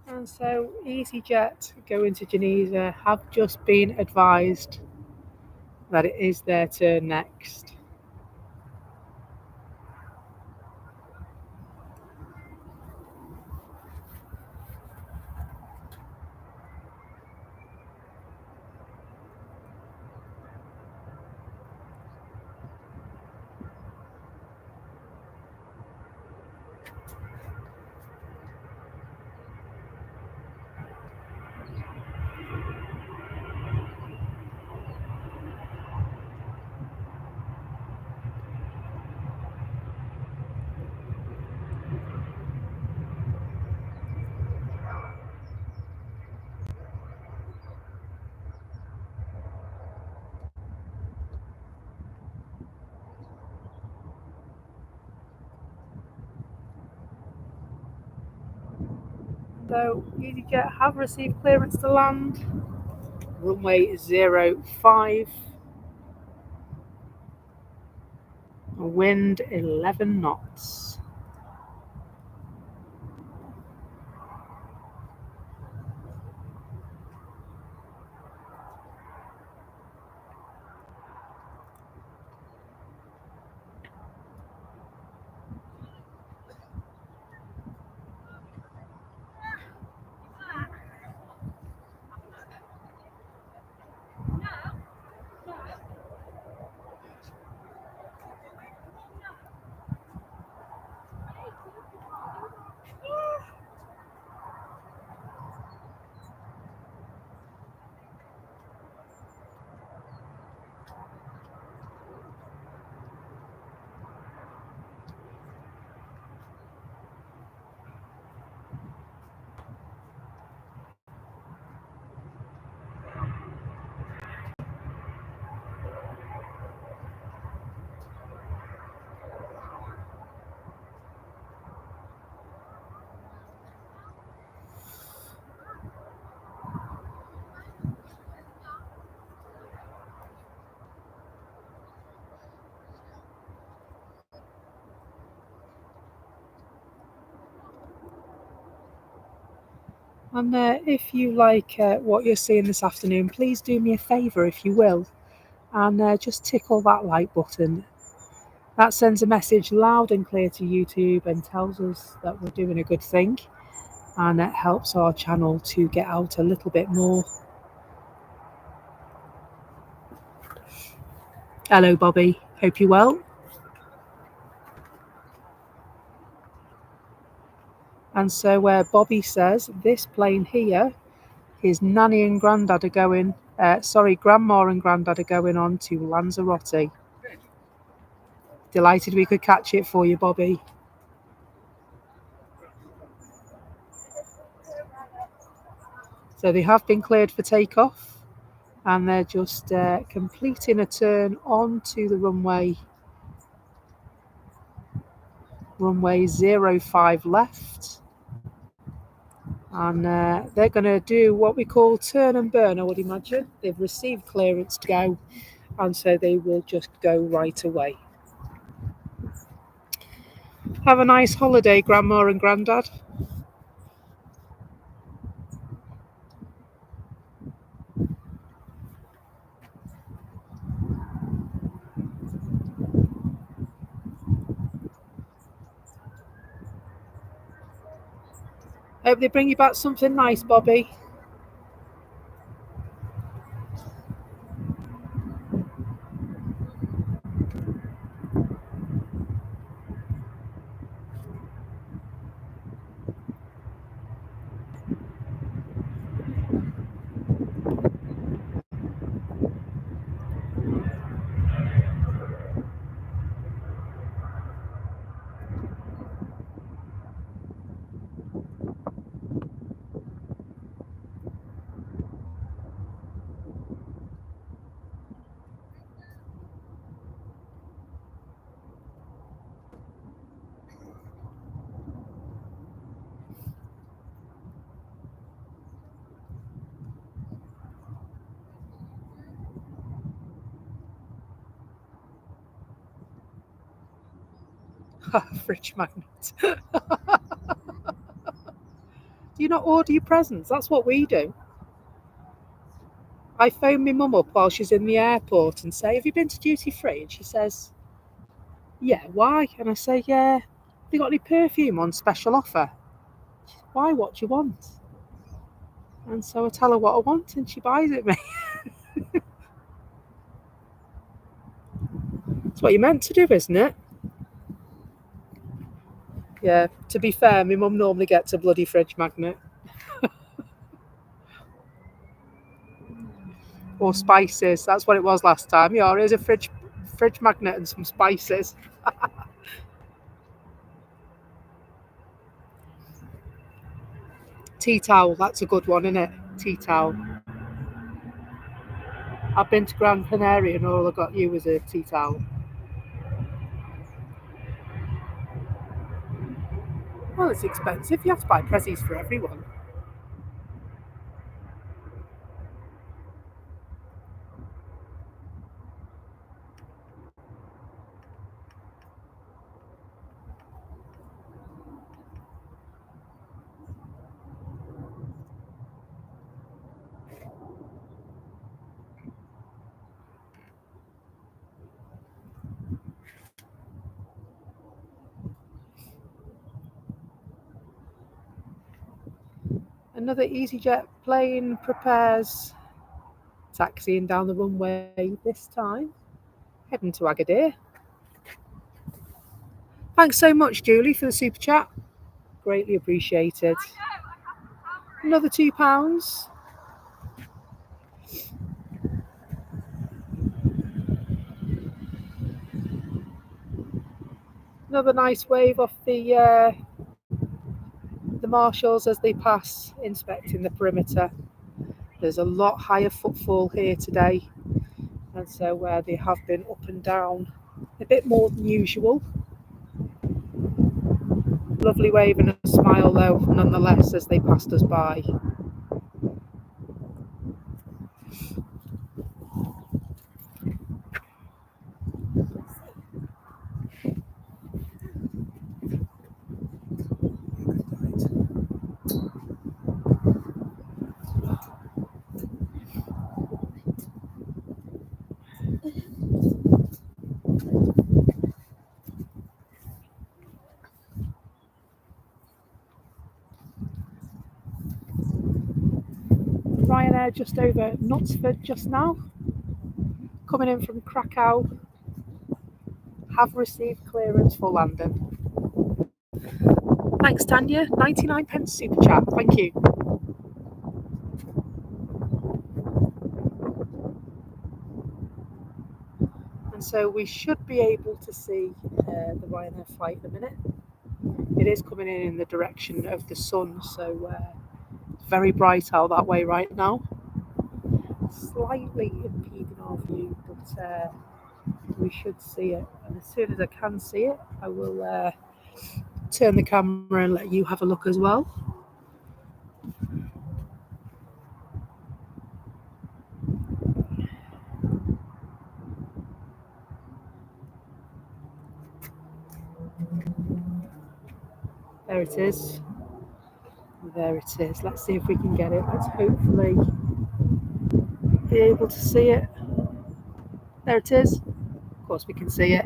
And so EasyJet going to Geneva have just been advised that it is their turn next. So EasyJet have received clearance to land. Runway 05. Wind 11 knots. And if you like what you're seeing this afternoon, please do me a favour if you will, and just tickle that like button. That sends a message loud and clear to YouTube and tells us that we're doing a good thing, and it helps our channel to get out a little bit more. Hello Bobby, hope you're well. And so Bobby says this plane here, his nanny and granddad are going, grandma and granddad are going on to Lanzarote. Delighted we could catch it for you, Bobby. So they have been cleared for takeoff, and they're just completing a turn onto the runway 05 left. And they're going to do what we call turn and burn, I would imagine. They've received clearance to go, and so they will just go right away. Have a nice holiday, Grandma and Grandad. Hope they bring you back something nice, Bobby. Fridge magnet. Do you not order your presents? That's what we do. I phone my mum up while she's in the airport and say, have you been to duty free? And she says, yeah, why? And I say, yeah, have you got any perfume on special offer? Why? What do you want? And so I tell her what I want and she buys it me. It's what you're meant to do, isn't it? Yeah, to be fair, my mum normally gets a bloody fridge magnet. Or spices. That's what it was last time. Yeah, here's a fridge magnet and some spices. Tea towel, that's a good one, isn't it? Tea towel. I've been to Gran Canaria and all I got you was a tea towel. Well, it's expensive. You have to buy prezzies for everyone. Another EasyJet plane prepares, taxiing down the runway this time, heading to Agadir. Thanks so much, Julie, for the super chat. Greatly appreciated. Another £2. Another nice wave off the marshals as they pass, inspecting the perimeter. There's a lot higher footfall here today, and so they have been up and down a bit more than usual. Lovely wave and a smile though, nonetheless, as they passed us by. Ryanair just over Knutsford just now, coming in from Krakow, have received clearance for landing. Thanks, Tanya. 99p super chat. Thank you. And so we should be able to see the Ryanair flight in a minute. It is coming in the direction of the sun, so it's very bright out that way right now. Slightly impeding our view, but we should see it. And as soon as I can see it, I will turn the camera and let you have a look as well. There it is. There it is. Let's see if we can get it. Let's hopefully be able to see it. There it is. Of course we can see it.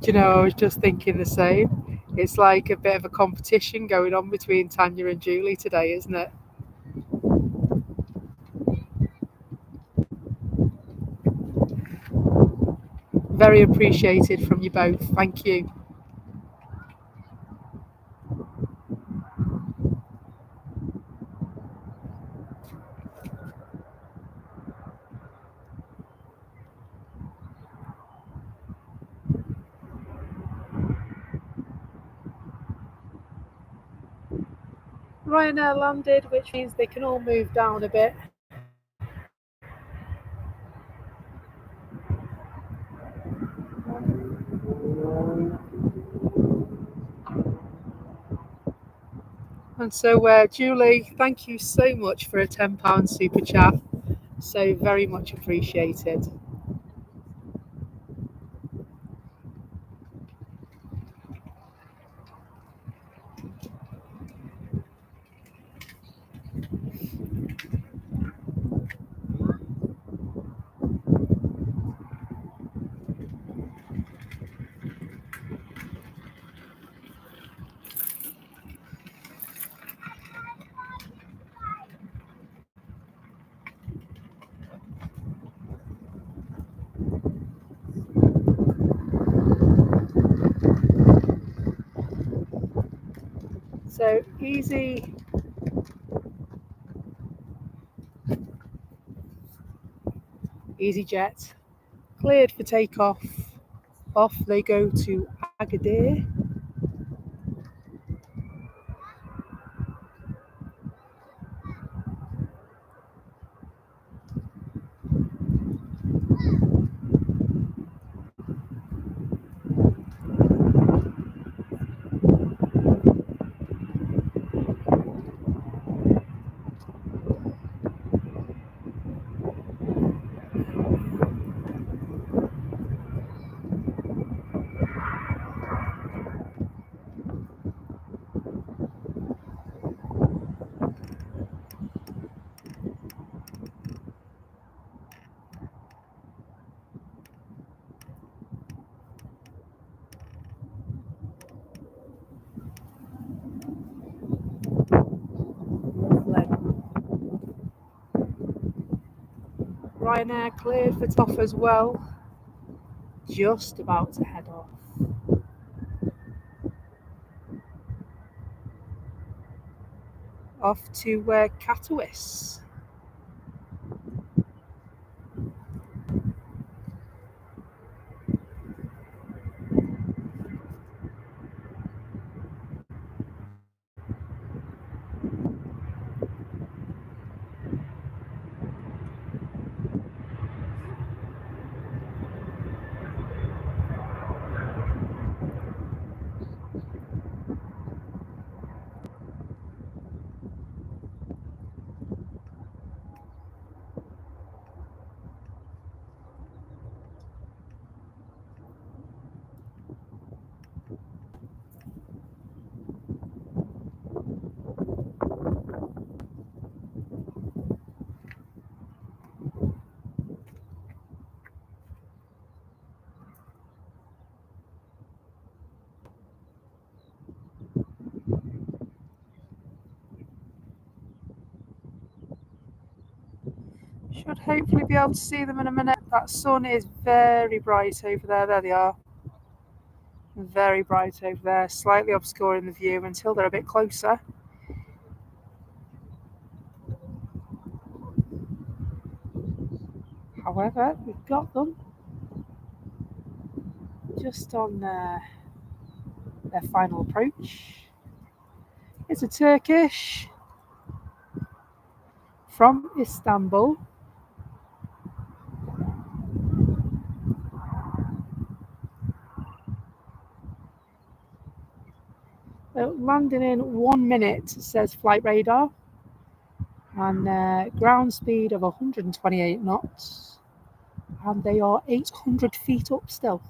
Do you know, I was just thinking the same. It's like a bit of a competition going on between Tanya and Julie today, isn't it? Very appreciated from you both. Thank you. Ryanair landed, which means they can all move down a bit. And so, Julie, thank you so much for a £10 super chat. So very much appreciated. So EasyJet cleared for takeoff. Off they go to Agadir. Ryanair cleared for takeoff as well. Just about to head off. Off to Katowice. Should hopefully be able to see them in a minute. That sun is very bright over there. There they are. Very bright over there, slightly obscuring the view until they're a bit closer. However, we've got them just on their final approach. It's a Turkish from Istanbul. Landing in 1 minute, says flight radar, and ground speed of 128 knots, and they are 800 feet up still.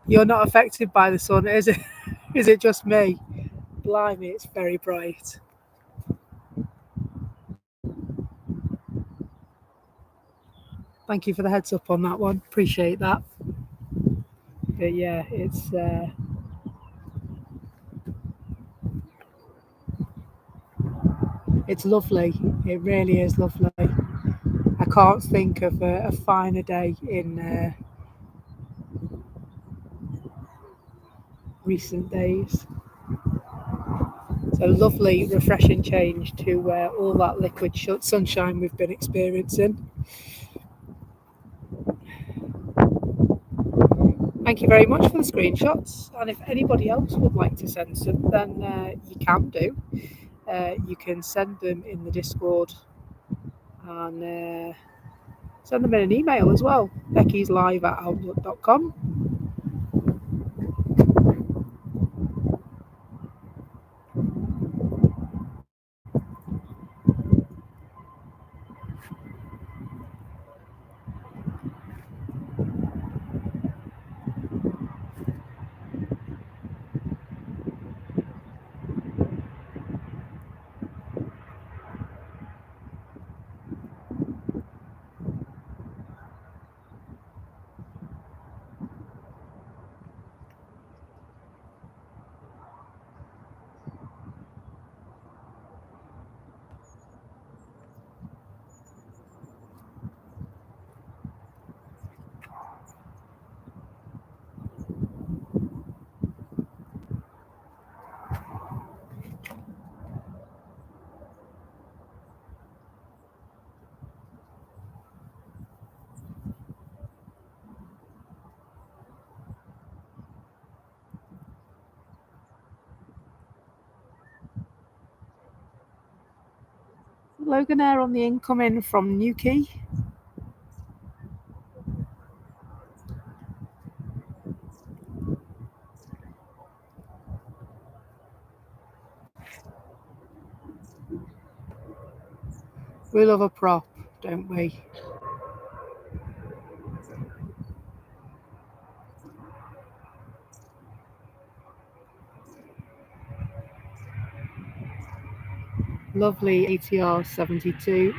You're not affected by the sun, is it? Is it just me? Blimey, it's very bright. Thank you for the heads up on that one. Appreciate that. But yeah, it's lovely. It really is lovely. I can't think of a finer day in recent days. So lovely, refreshing change to all that liquid sunshine we've been experiencing. Thank you very much for the screenshots. And if anybody else would like to send some, then you can do. You can send them in the Discord and send them in an email as well. beckyslive@outlook.com. Logan Air on the incoming from Newquay. We love a prop, don't we? Lovely ATR 72.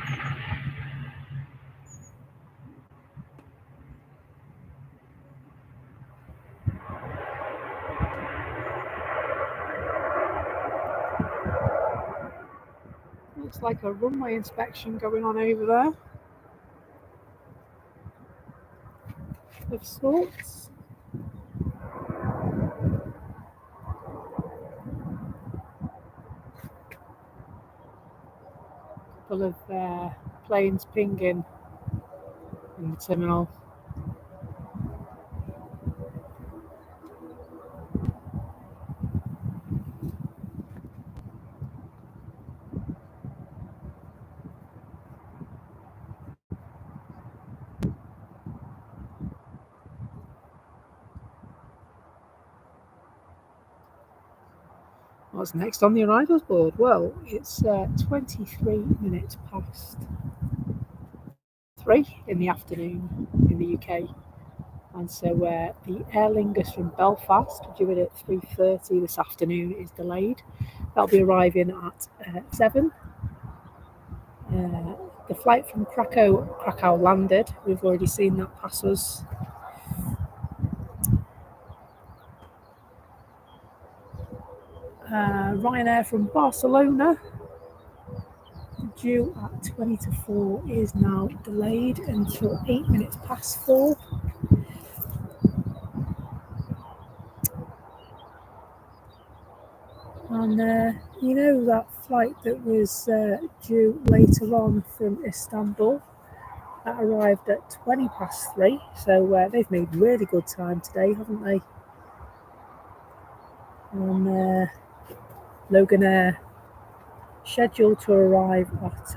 Looks like a runway inspection going on over there. Of sorts. Couple of planes pinging in the terminal. What's next on the arrivals board? Well, it's 23 minutes past 3 in the afternoon in the UK. And so the Aer Lingus from Belfast, due in at 3:30 this afternoon, is delayed. That'll be arriving at 7. The flight from Krakow landed. We've already seen that pass us. Ryanair from Barcelona, due at 20 to 4, is now delayed until 8 minutes past 4. And that flight that was due later on from Istanbul, that arrived at 20 past 3. So they've made really good time today, haven't they? And Logan Air scheduled to arrive at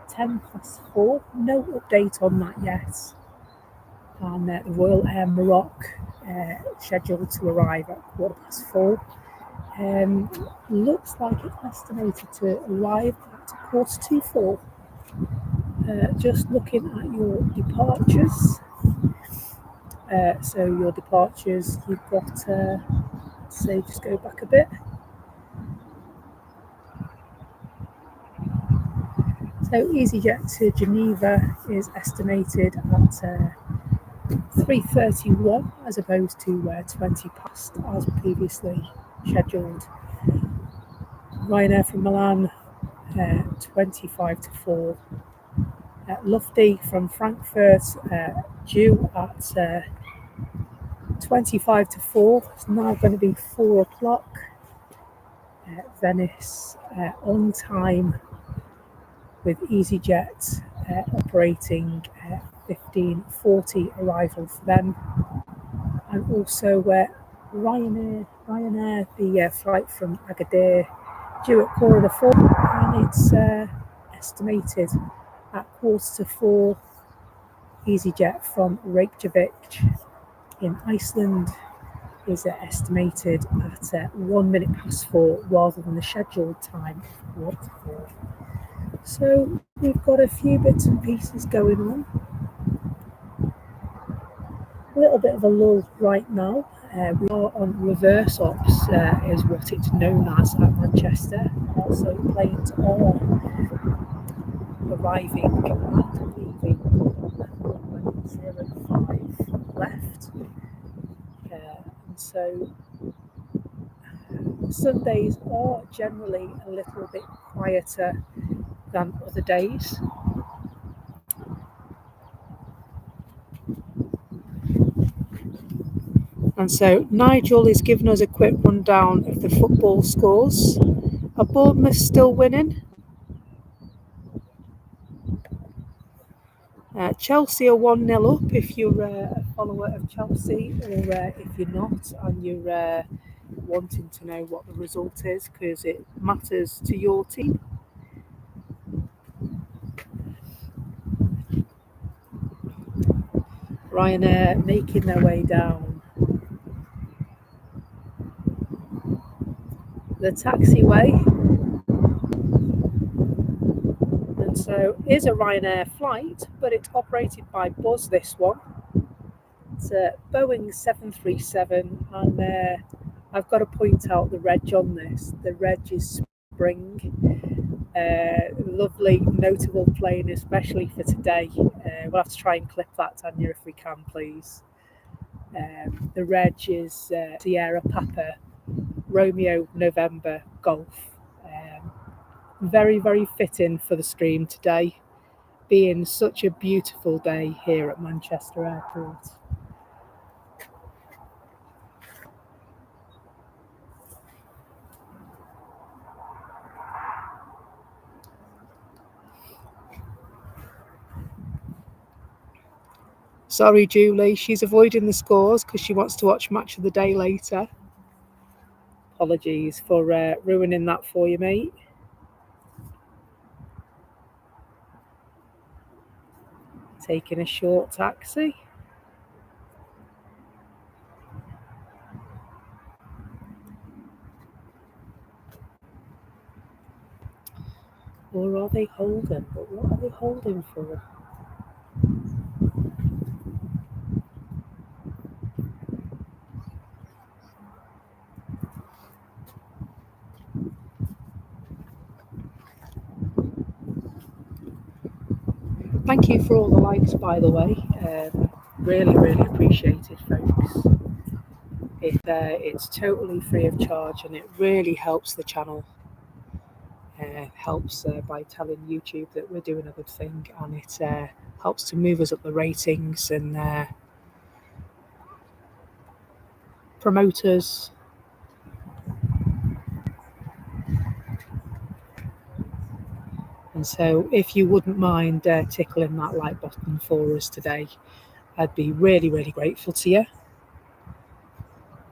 10 past 4. No update on that yet. And the Royal Air Maroc scheduled to arrive at 4:15. Looks like it's estimated to arrive at 4:45. Just looking at your departures. So your departures, you've got, say, just go back a bit. So EasyJet to Geneva is estimated at 3:31 as opposed to 20 past as previously scheduled. Ryanair from Milan 25 to 4. Lufty from Frankfurt due at 25 to 4. It's now going to be 4 o'clock. Venice on time with EasyJet operating 15:40 arrival for them. And also Ryanair, the flight from Agadir due at 4:45, and it's estimated at 3:45. EasyJet from Reykjavik in Iceland is estimated at 1 minute past 4 rather than the scheduled time of 4:45. So we've got a few bits and pieces going on. A little bit of a lull right now. We are on reverse ops, is what it's known as at Manchester. So planes are arriving and leaving on 05 left. And so Sundays are generally a little bit quieter than other days. And so Nigel is giving us a quick rundown of the football scores. Are Bournemouth still winning? Chelsea are 1-0 up if you're a follower of Chelsea, or if you're not and you're wanting to know what the result is because it matters to your team. Ryanair making their way down the taxiway. And so it is a Ryanair flight, but it's operated by Buzz, this one. It's a Boeing 737, and I've got to point out the reg on this. The reg is Spring. Lovely, notable plane, especially for today. We'll have to try and clip that, Tanya, if we can, please. The reg is Sierra Papa Romeo November Golf. Very, very fitting for the stream today, being such a beautiful day here at Manchester Airport. Sorry, Julie, she's avoiding the scores because she wants to watch Match of the Day later. Apologies for ruining that for you, mate. Taking a short taxi. Or are they holding? But what are they holding for? Thank you for all the likes, by the way. Really, really appreciated, folks. It's totally free of charge, and it really helps the channel. Helps by telling YouTube that we're doing a good thing, and it helps to move us up the ratings and promote us. And so if you wouldn't mind tickling that like button for us today, I'd be really, really grateful to you.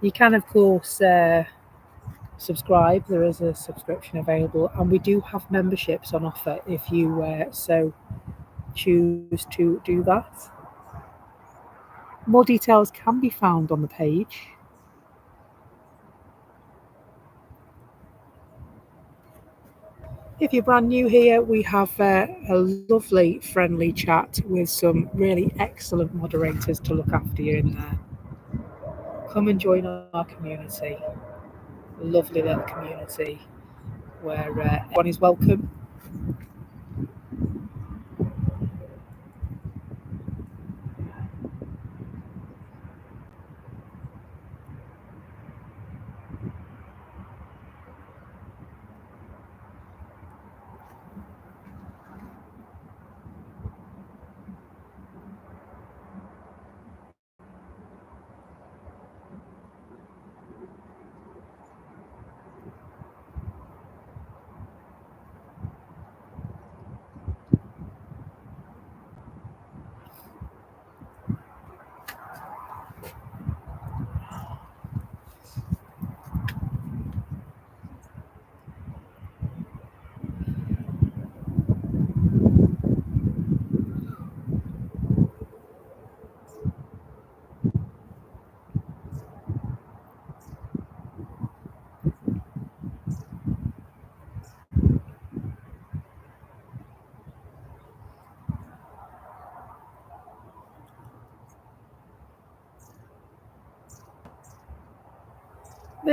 You can, of course, subscribe. There is a subscription available, and we do have memberships on offer if you so choose to do that. More details can be found on the page. If you're brand new here, we have a lovely, friendly chat with some really excellent moderators to look after you in there. Come and join our community. A lovely little community where everyone is welcome.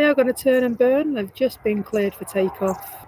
are going to turn and burn. They've just been cleared for takeoff.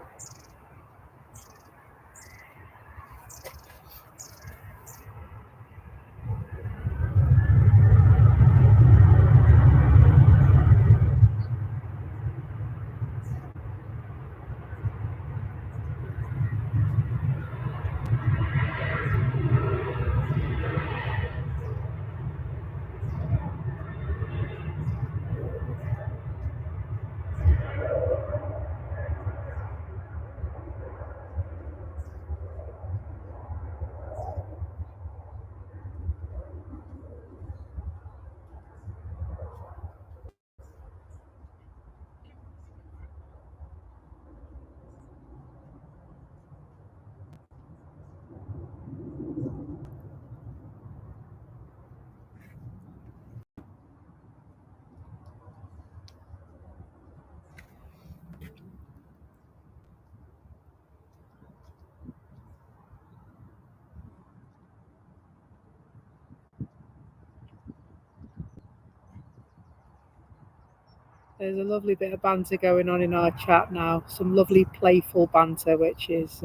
There's a lovely bit of banter going on in our chat now. Some lovely playful banter, which is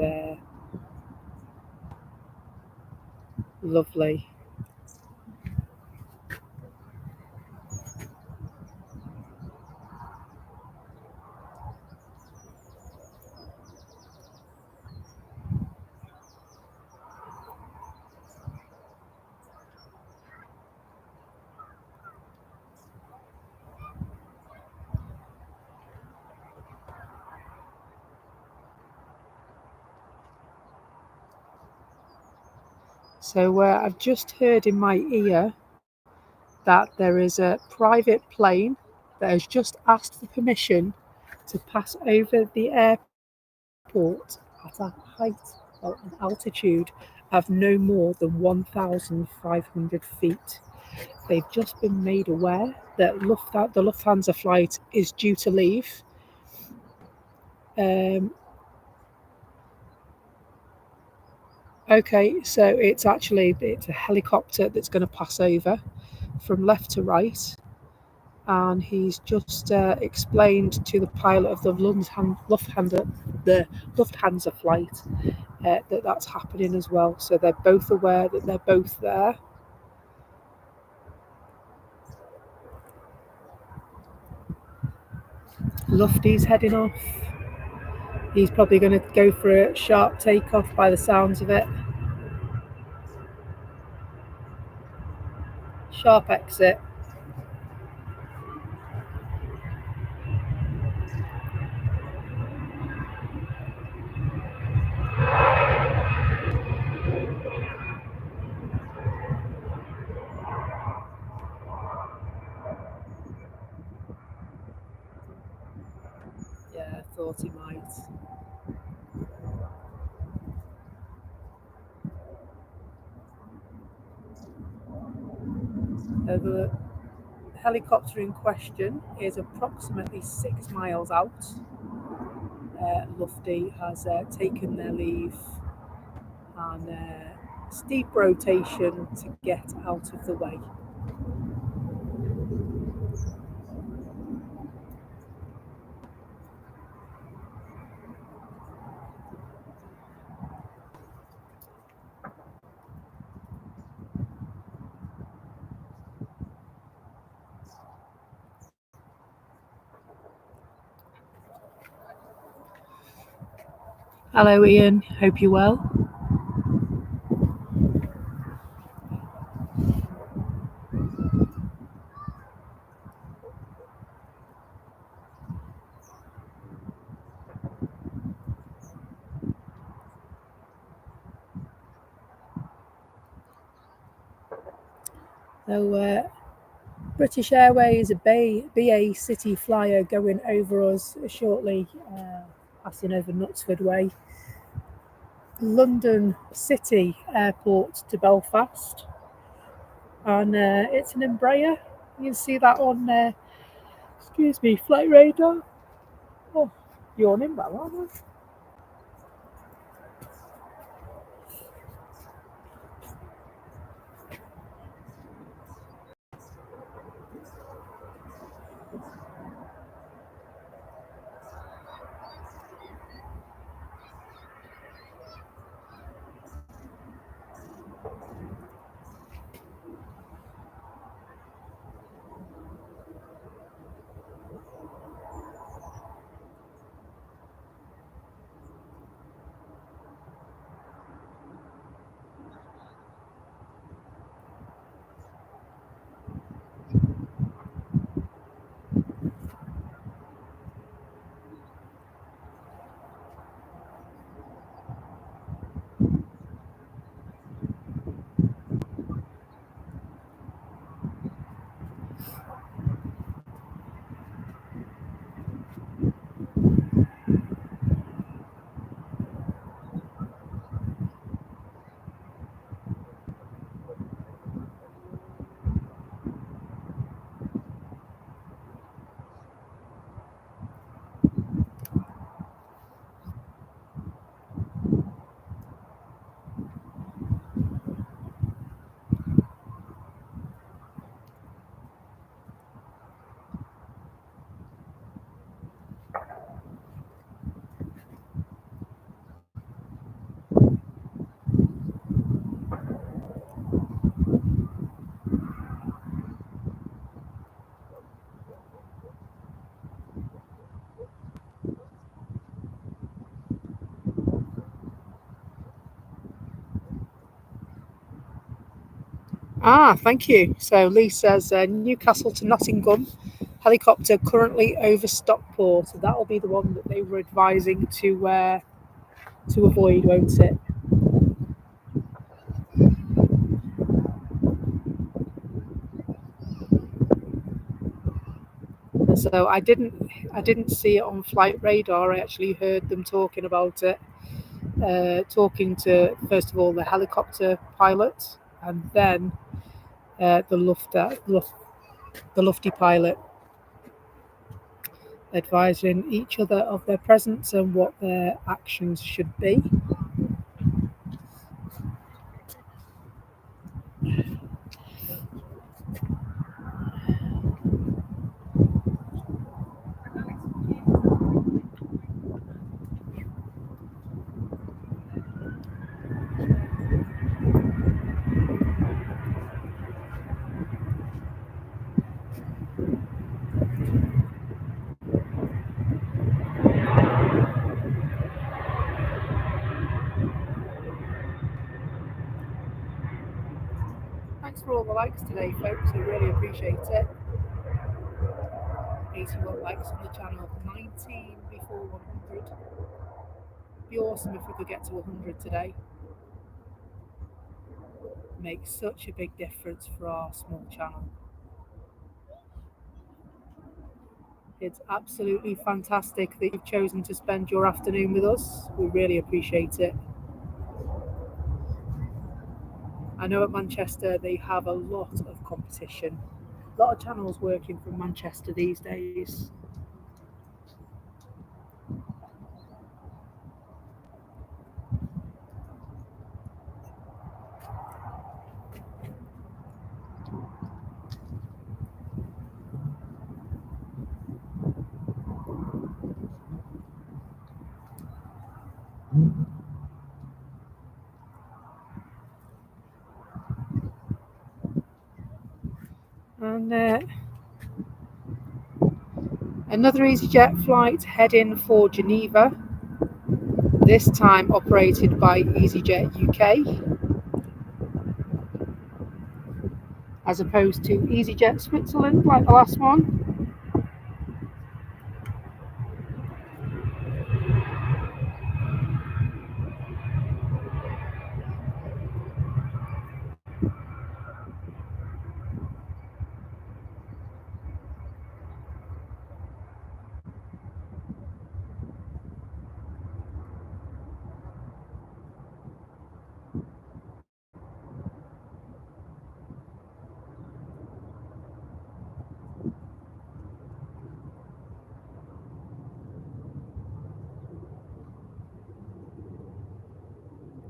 lovely. So I've just heard in my ear that there is a private plane that has just asked for permission to pass over the airport at a height or an altitude of no more than 1,500 feet. They've just been made aware that the Lufthansa flight is due to leave. Okay, so it's a helicopter that's going to pass over from left to right, and he's just explained to the pilot of the Lufthansa flight that that's happening as well. So they're both aware that they're both there. Lufty's heading off. He's probably going to go for a sharp takeoff by the sounds of it. Sharp exit. Yeah, I thought he might. The helicopter in question is approximately 6 miles out. Lufty has taken their leave and steep rotation to get out of the way. Hello Ian, hope you're well. So British Airways, a BA City flyer going over us shortly, passing over Knutsford Way. London City Airport to Belfast, and it's an Embraer. You can see that on flight radar. Oh, yawning well, aren't I? Thank you. So Lee says Newcastle to Nottingham, helicopter currently over Stockport. So that'll be the one that they were advising to avoid, won't it? So I didn't see it on flight radar. I actually heard them talking about it, talking to first of all the helicopter pilot and then the Lufty pilot, advising each other of their presence and what their actions should be. Thanks for all the likes today, folks. I really appreciate it. 81 likes on the channel, 19 before 100. Be awesome if we could get to 100 today. Makes such a big difference for our small channel. It's absolutely fantastic that you've chosen to spend your afternoon with us. We really appreciate it. I know at Manchester they have a lot of competition. A lot of channels working from Manchester these days. And another EasyJet flight heading for Geneva, this time operated by EasyJet UK, as opposed to EasyJet Switzerland like the last one.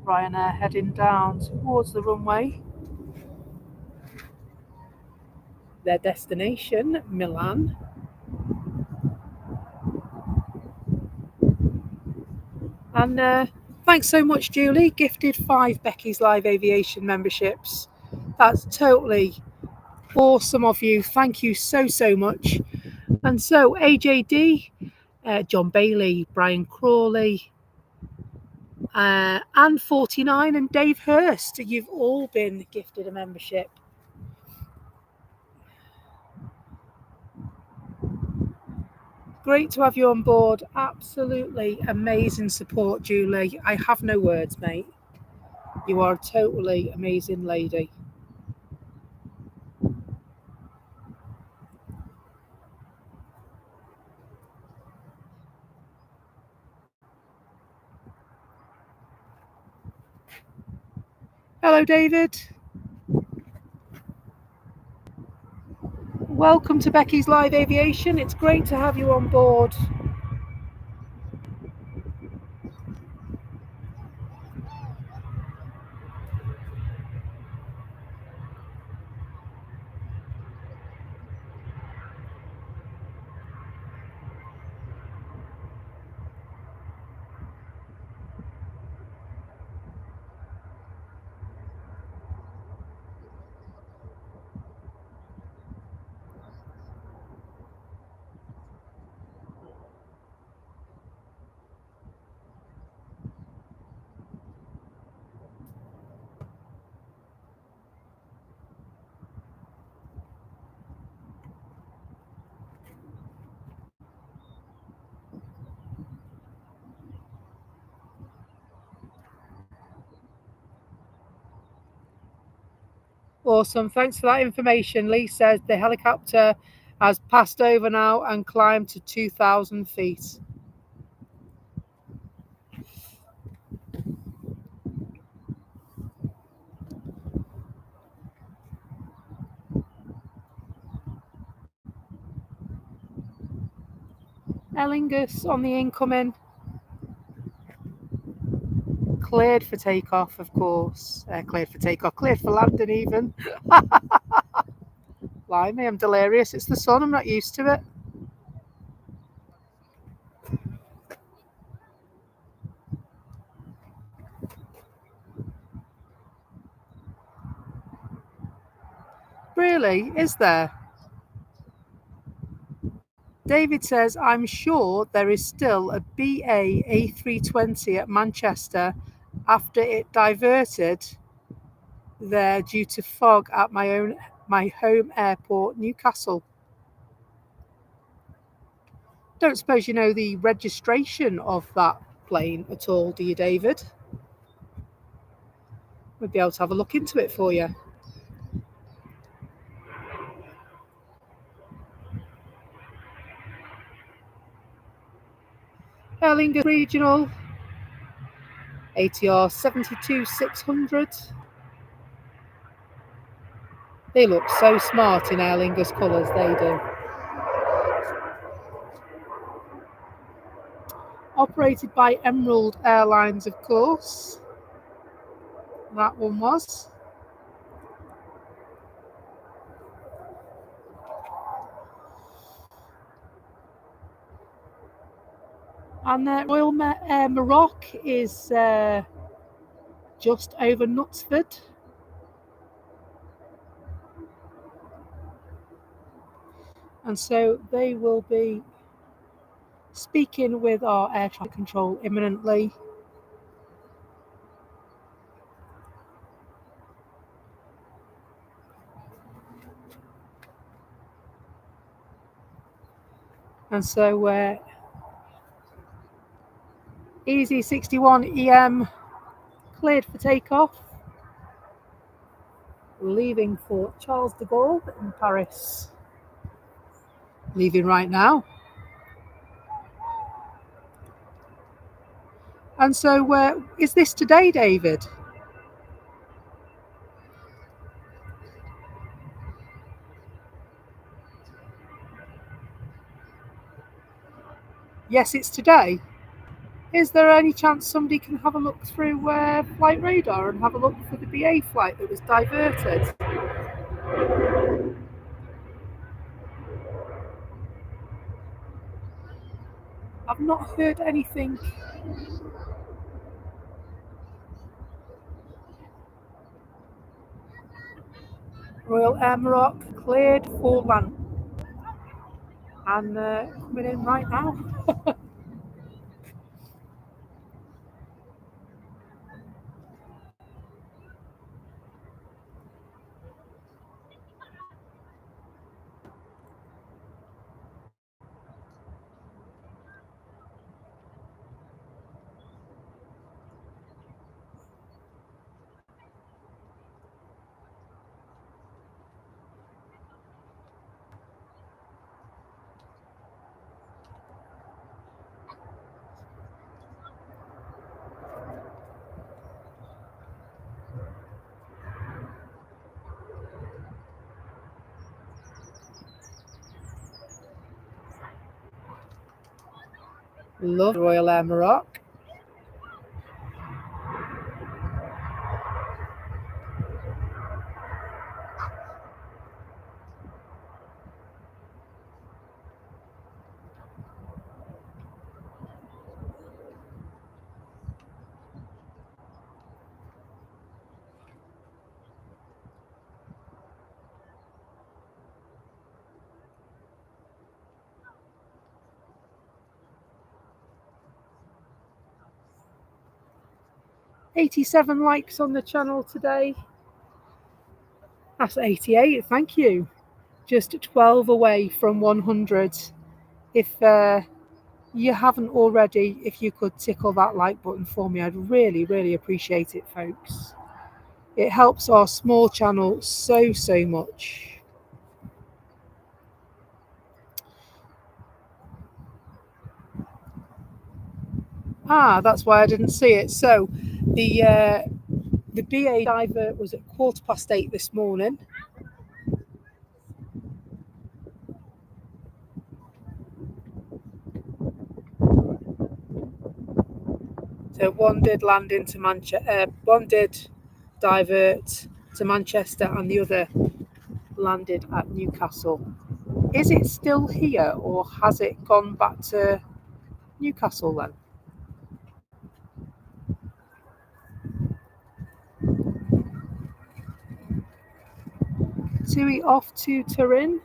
Ryanair heading down towards the runway. Their destination, Milan. And thanks so much, Julie. Gifted 5 Becky's Live Aviation memberships. That's totally awesome of you. Thank you so much. And so AJD, John Bailey, Brian Crawley, Anne 49 and Dave Hurst, you've all been gifted a membership. Great to have you on board. Absolutely amazing support, Julie. I have no words, mate. You are a totally amazing lady. Hello, David. Welcome to Becky's Live Aviation. It's great to have you on board. Awesome. Thanks for that information. Lee says the helicopter has passed over now and climbed to 2,000 feet. Aer Lingus on the incoming. Cleared for takeoff, of course. Cleared for takeoff, cleared for landing even. Blimey, I'm delirious. It's the sun, I'm not used to it. Really? Is there? David says, I'm sure there is still a BA A320 at Manchester after it diverted there due to fog at my home airport, Newcastle. Don't suppose you know the registration of that plane at all, do you, David? We'll be able to have a look into it for you. Aer Lingus Regional ATR 72600. They look so smart in Aer Lingus colours, they do. Operated by Emerald Airlines, of course. That one was. And Royal Air Maroc is just over Knutsford. And so they will be speaking with our air traffic control imminently. And so Easy 61 EM cleared for takeoff, leaving for Charles de Gaulle in Paris. Leaving right now. And so is this today, David? Yes, it's today. Is there any chance somebody can have a look through Flight Radar and have a look for the BA flight that was diverted? I've not heard anything. Royal Air Maroc cleared for land. And coming in right now. Love Royal Air Maroc. '87 likes on the channel today. That's 88, thank you. Just 12 away from 100. If you haven't already, if you could tickle that like button for me, I'd really, really appreciate it, folks. It helps our small channel so much. That's why I didn't see it. So the BA divert was at 8:15 this morning. So one did land into Manchester, one did divert to Manchester, and the other landed at Newcastle. Is it still here, or has it gone back to Newcastle then? Tui off to Turin.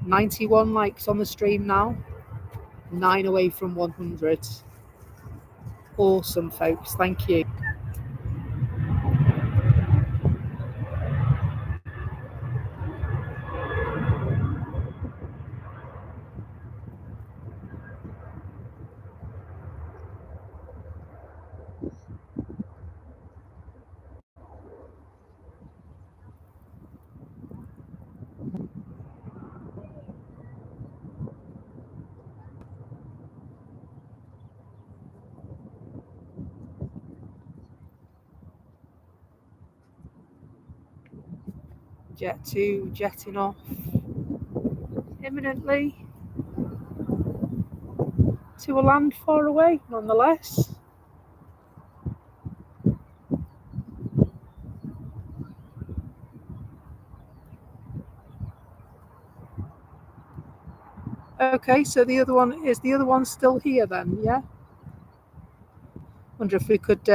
91 likes on the stream now. 9 away from 100. Awesome, folks. Thank you. Jet 2 jetting off imminently to a land far away, nonetheless. Okay, so the other one still here then? Yeah. Wonder if we could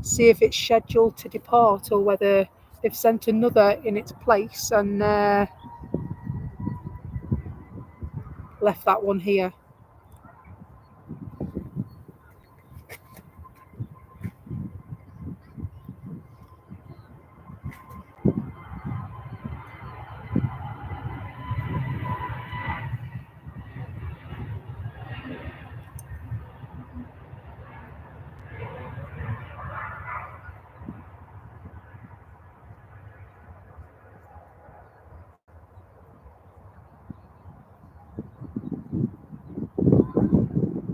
see if it's scheduled to depart or whether they've sent another in its place and left that one here.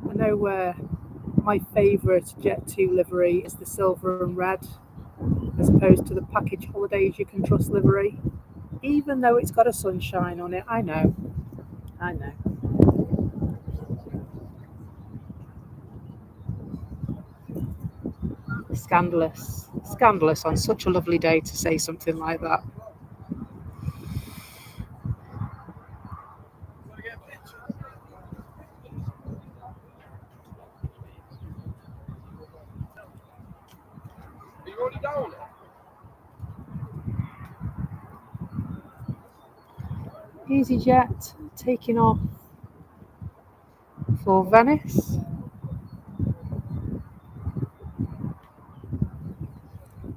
I know my favourite Jet 2 livery is the silver and red, as opposed to the package holidays you can trust livery. Even though it's got a sunshine on it, I know. Scandalous on such a lovely day to say something like that. Are you already down there? EasyJet taking off for Venice.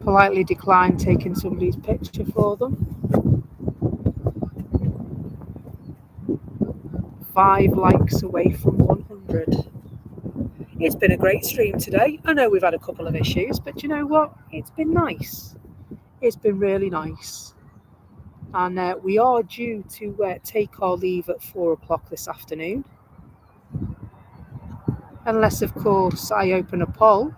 Politely declined taking somebody's picture for them. 5 likes away from 100. It's been a great stream today. I know we've had a couple of issues, but you know what? It's been nice. It's been really nice. And we are due to take our leave at 4 o'clock this afternoon. Unless, of course, I open a poll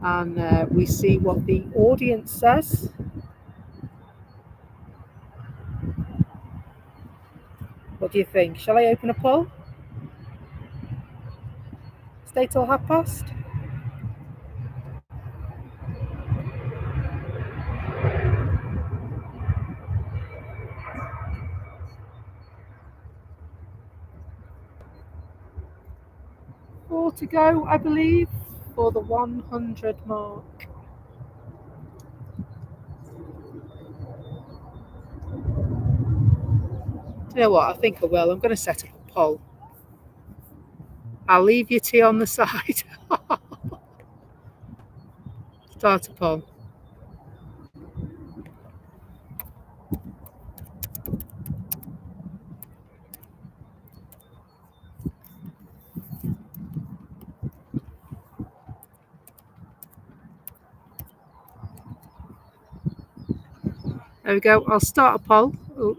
and we see what the audience says. What do you think? Shall I open a poll? Stay till past? Four to go, I believe, for the 100 mark. You know what? I think I will. I'm going to set up a poll. I'll leave your tea on the side. Start a poll. There we go. I'll start a poll. Oh.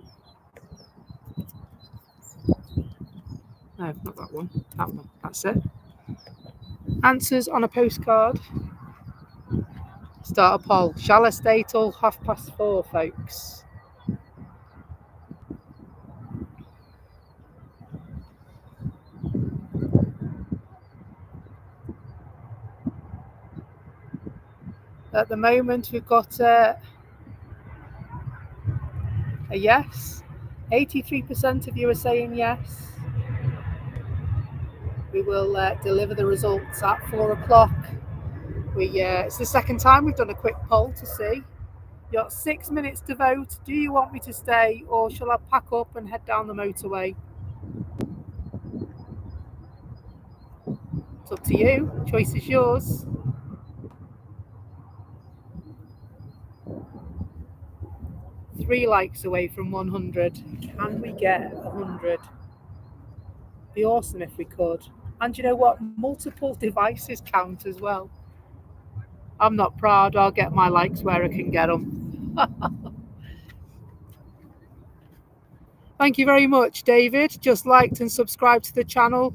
No, not that one. That one. That's it. Answers on a postcard. Start a poll. Shall I stay till 4:30, folks? At the moment, we've got a yes. 83% of you are saying yes. We will deliver the results at 4 o'clock. It's the second time we've done a quick poll to see. You've got 6 minutes to vote. Do you want me to stay, or shall I pack up and head down the motorway? It's up to you. Choice is yours. Three likes away from 100. Can we get 100? Be awesome if we could. And you know what? Multiple devices count as well. I'm not proud. I'll get my likes where I can get them. Thank you very much, David. Just liked and subscribed to the channel.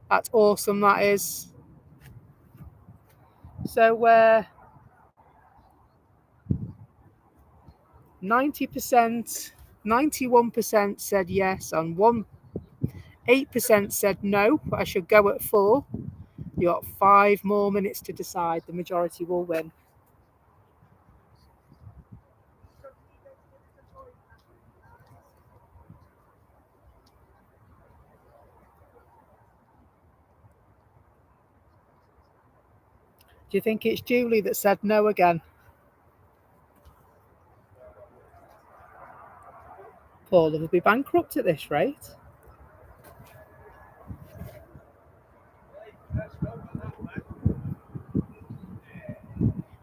That's awesome, that is. So 90%, 91% said yes, and 8% said no. I should go at 4. You got 5 more minutes to decide. The majority will win. Do you think it's Julie that said no again? Paula will be bankrupt at this rate.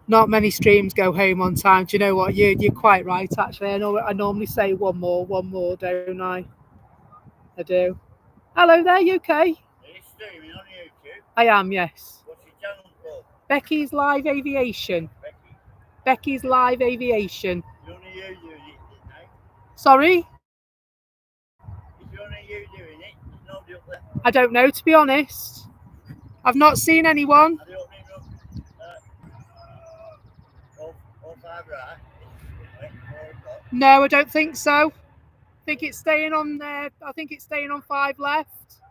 Not many streams go home on time. Do you know what? You're quite right, actually. I normally say one more, don't I? I do. Hello there, UK. Are you streaming on YouTube? I am, yes. What's your channel called? Becky's Live Aviation. Becky? Becky's Live Aviation. It's only you doing it, right? Sorry? It's only you doing it. There's nobody up there. I don't know, to be honest. I've not seen anyone. Are they opening up? All 5 right? Wait, 4 o'clock. No, I don't think so. I think it's staying on there. I think it's staying on 5 left.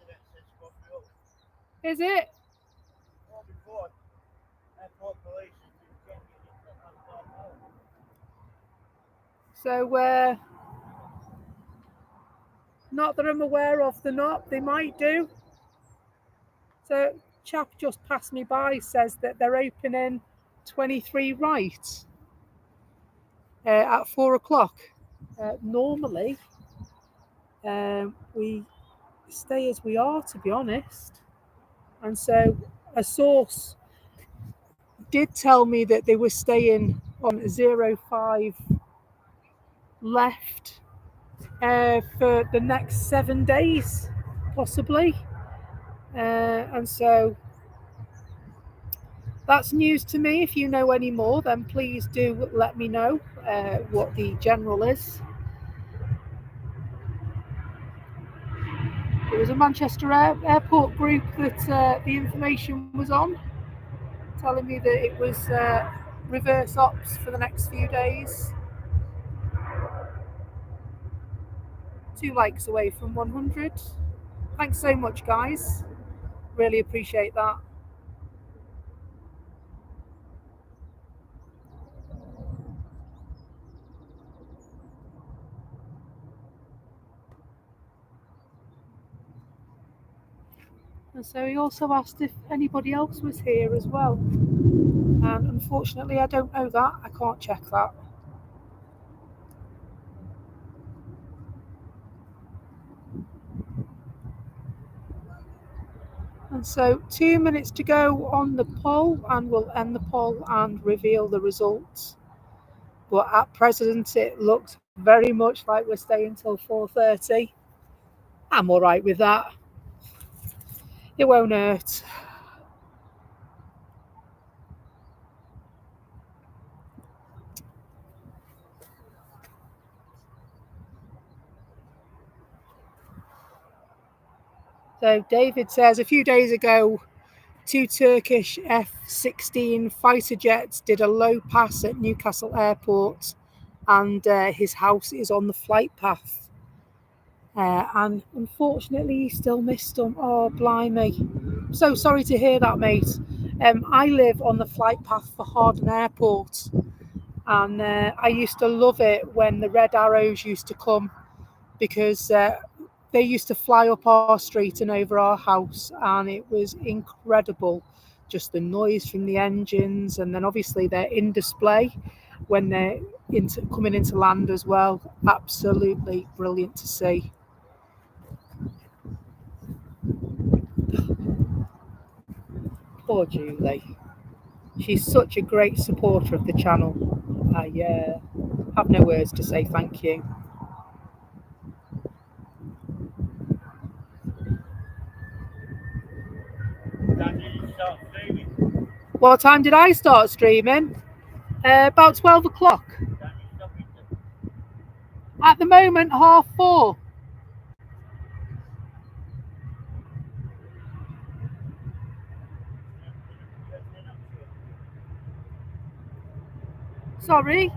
Internet says coffee up. Is it? Well, before, airport police has been checking it for the past half hour. So, not that I'm aware of, they're not. They might do. So, chap just passed me by, says that they're opening 23 right at 4 o'clock. Normally, we stay as we are, to be honest. And so, a source did tell me that they were staying on 05 left for the next 7 days, possibly. And so that's news to me. If you know any more, then please do let me know what the general is. It was a Manchester airport group that the information was on, telling me that it was reverse ops for the next few days. 2 likes away from 100. Thanks so much, guys. Really appreciate that. And so he also asked if anybody else was here as well. And unfortunately, I don't know that. I can't check that. And so 2 minutes to go on the poll, and we'll end the poll and reveal the results. But at present, it looks very much like we're staying till 4:30. I'm all right with that. It won't hurt. So David says a few days ago, 2 Turkish F-16 fighter jets did a low pass at Newcastle Airport, and his house is on the flight path. And unfortunately, he still missed them. Oh, blimey. I'm so sorry to hear that, mate. I live on the flight path for Harden Airport, and I used to love it when the red arrows used to come, because they used to fly up our street and over our house, and it was incredible. Just the noise from the engines, and then obviously they're in display when they're coming into land as well. Absolutely brilliant to see. Poor Julie. She's such a great supporter of the channel. I have no words to say thank you. What time did I start streaming? About 12 o'clock. At the moment, 4:30. Sorry.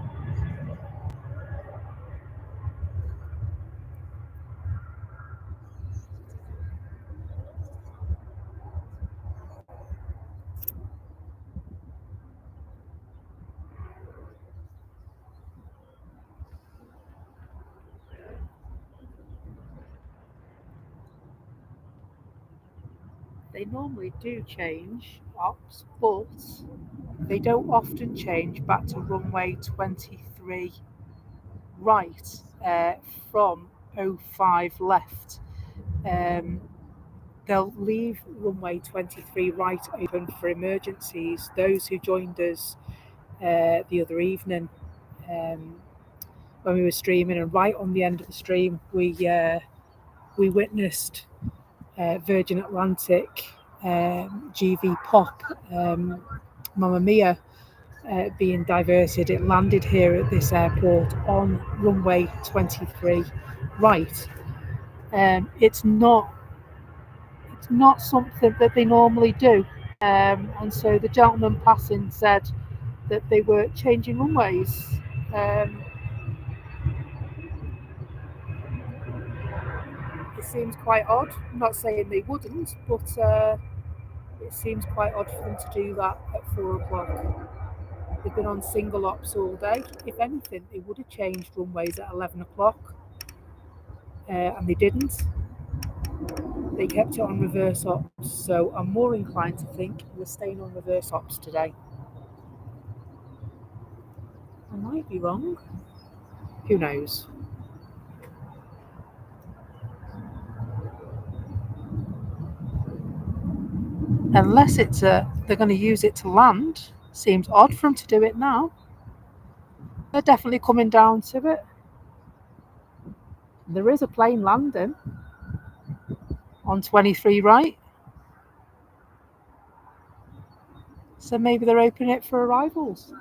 They normally do change ops, but they don't often change back to runway 23 right from 05 left. They'll leave runway 23 right open for emergencies. Those who joined us the other evening when we were streaming, and right on the end of the stream, we witnessed Virgin Atlantic GV Pop Mamma Mia being diverted. It landed here at this airport on runway 23 right. It's not something that they normally do, and so the gentleman passing said that they were changing runways. It seems quite odd. I'm not saying they wouldn't, but it seems quite odd for them to do that at 4 o'clock. They've been on single ops all day. If anything, they would have changed runways at 11 o'clock, and they didn't. They kept it on reverse ops, so I'm more inclined to think we're staying on reverse ops today. I might be wrong. Who knows? Unless it's they're going to use it to land. Seems odd for them to do it now. They're definitely coming down to it. There is a plane landing on 23 right. So maybe they're opening it for arrivals.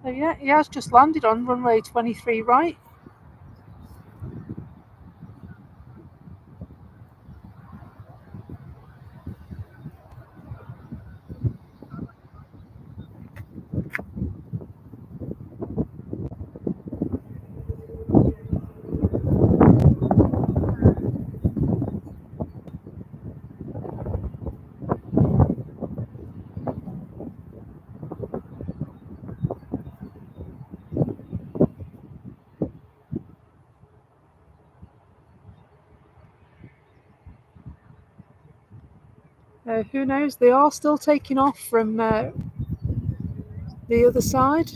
So yeah, he has just landed on runway 23 right. Who knows? They are still taking off from the other side.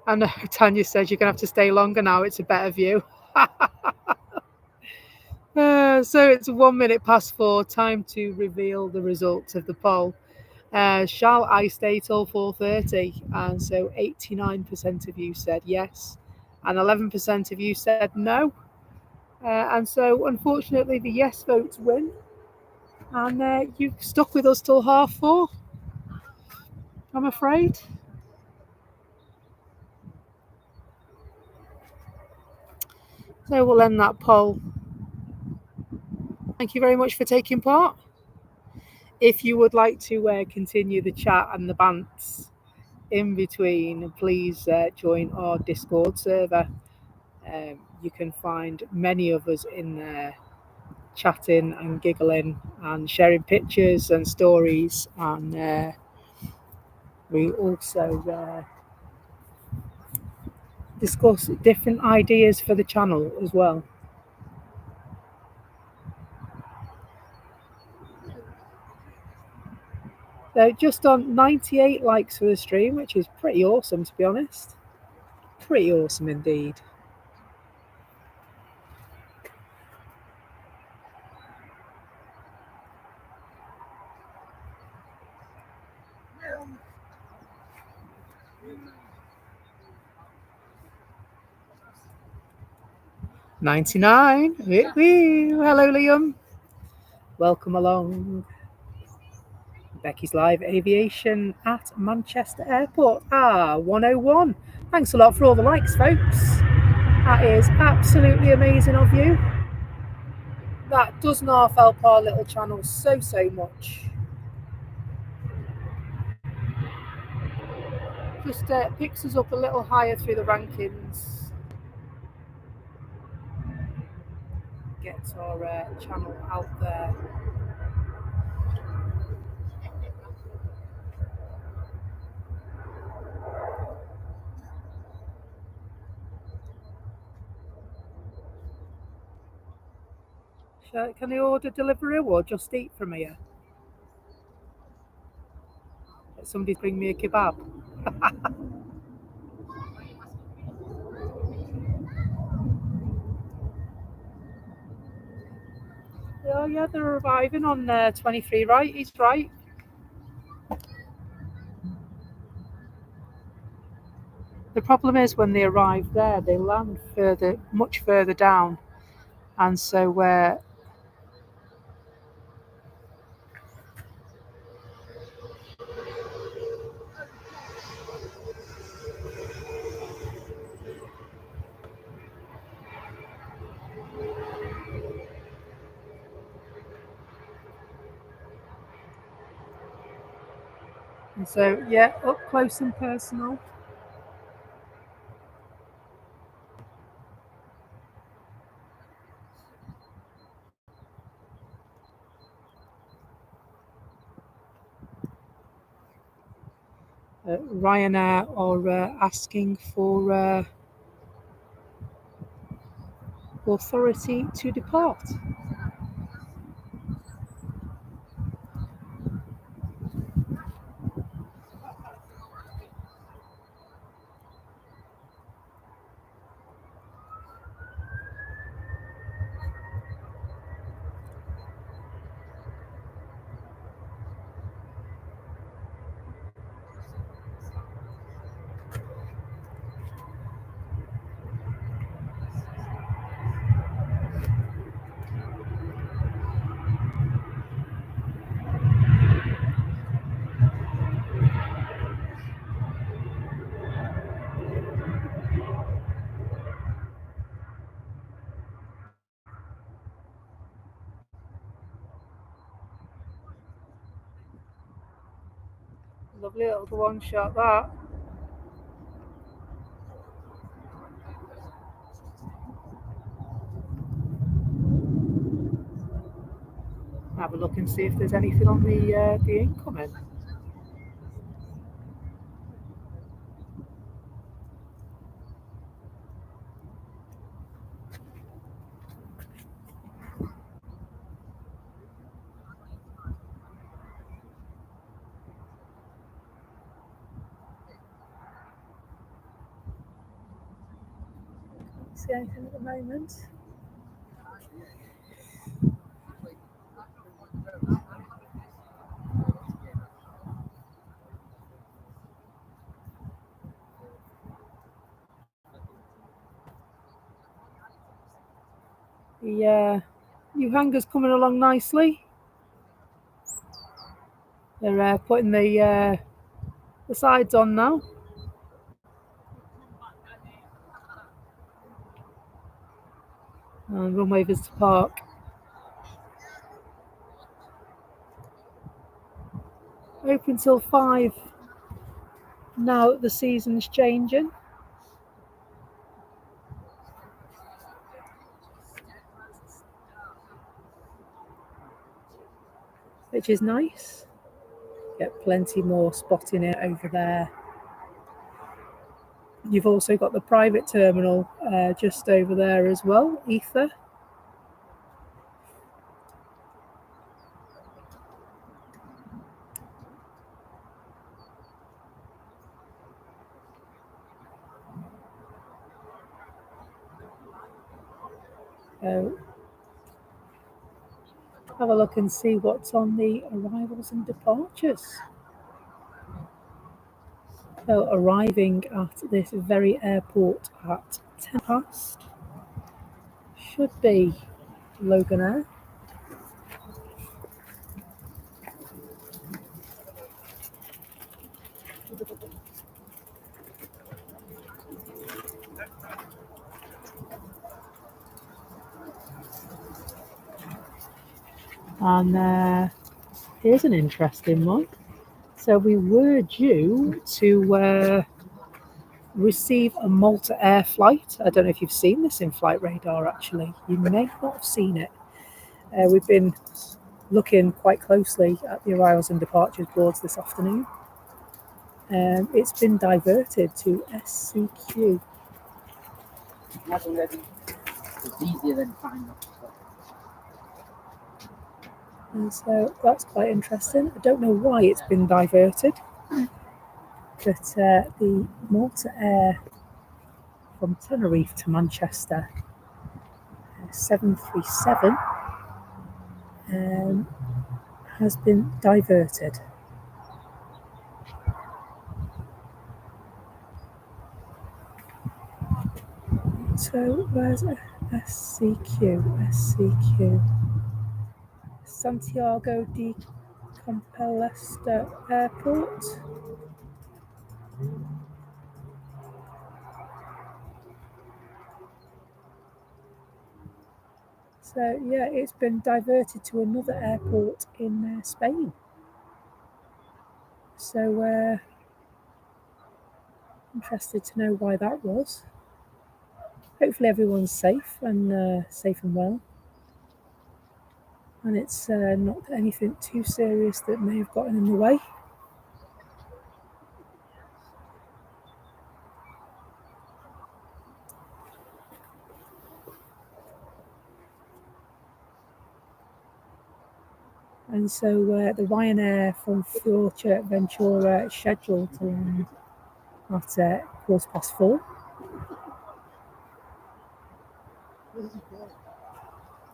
I know Tanya says you're going to have to stay longer now. It's a better view. So it's 1 minute past 4. Time to reveal the results of the poll. Shall I stay till 4:30? And so 89% of you said yes, and 11% of you said no. And so unfortunately, the yes votes win, and you've stuck with us till 4:30. I'm afraid. So we'll end that poll. Thank you very much for taking part. If you would like to continue the chat and the bants in between, please join our Discord server. You can find many of us in there chatting and giggling and sharing pictures and stories, and we also discuss different ideas for the channel as well. So just on 98 likes for the stream, which is pretty awesome, to be honest. Pretty awesome indeed. $99. Hello, Liam. Welcome along. Becky's live aviation at Manchester Airport. 101. Thanks a lot for all the likes, folks. That is absolutely amazing of you. That does not help our little channel so much. Just picks us up a little higher through the rankings. Gets our channel out there. Can I order delivery or just eat from here? Somebody bring me a kebab. Oh yeah, they're arriving on 23, right? He's right. The problem is when they arrive there, they land much further down, and so yeah, up close and personal. Ryanair are asking for authority to depart. Lovely little one shot that. Have a look and see if there's anything on the incoming. See anything at the moment? The new hangars coming along nicely. They're putting the sides on now. And runway visitor park. Open till 5. Now the season's changing. Which is nice. Get plenty more spotting it over there. You've also got the private terminal just over there as well, Ether. Have a look and see what's on the arrivals and departures. So arriving at this very airport at 10 past should be Logan Air. And here's an interesting one. So we were due to receive a Malta Air flight. I don't know if you've seen this in Flight Radar, actually. You may not have seen it. We've been looking quite closely at the arrivals and departures boards this afternoon. It's been diverted to SCQ. That's already it's easier than finding up. And so that's quite interesting. I don't know why it's been diverted, but the Malta Air from Tenerife to Manchester 737 has been diverted. So where's SCQ? SCQ. Santiago de Compostela Airport. So yeah, it's been diverted to another airport in Spain. So interested to know why that was. Hopefully everyone's safe and well, and it's not anything too serious that may have gotten in the way. And so the Ryanair from Fuerteventura is scheduled to land at 4:15.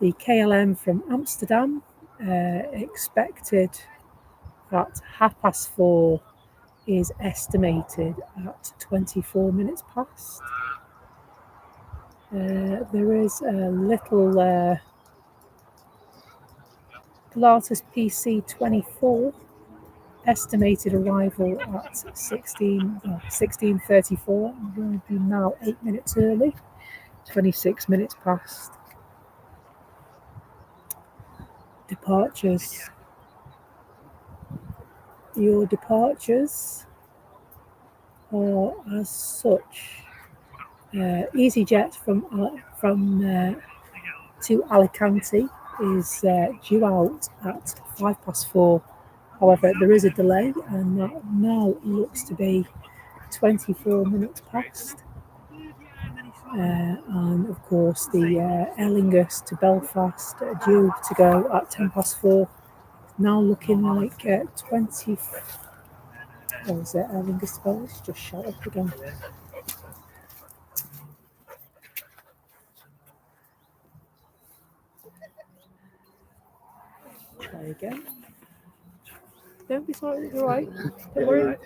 The KLM from Amsterdam expected at 4:30 is estimated at 24 minutes past. There is a little Pilatus PC-24 estimated arrival at 16:34. Will be now 8 minutes early, 26 minutes past. Departures. Your departures are as such. EasyJet from to Alicante is due out at 4:05. However, there is a delay, and that now looks to be 24 minutes past. And of course, the Aer Lingus to Belfast due to go at 4:10. Now looking like 20. What was it? Aer Lingus to Belfast? Just shut up again. Try again. Don't be sorry, you're right. Don't worry. Right.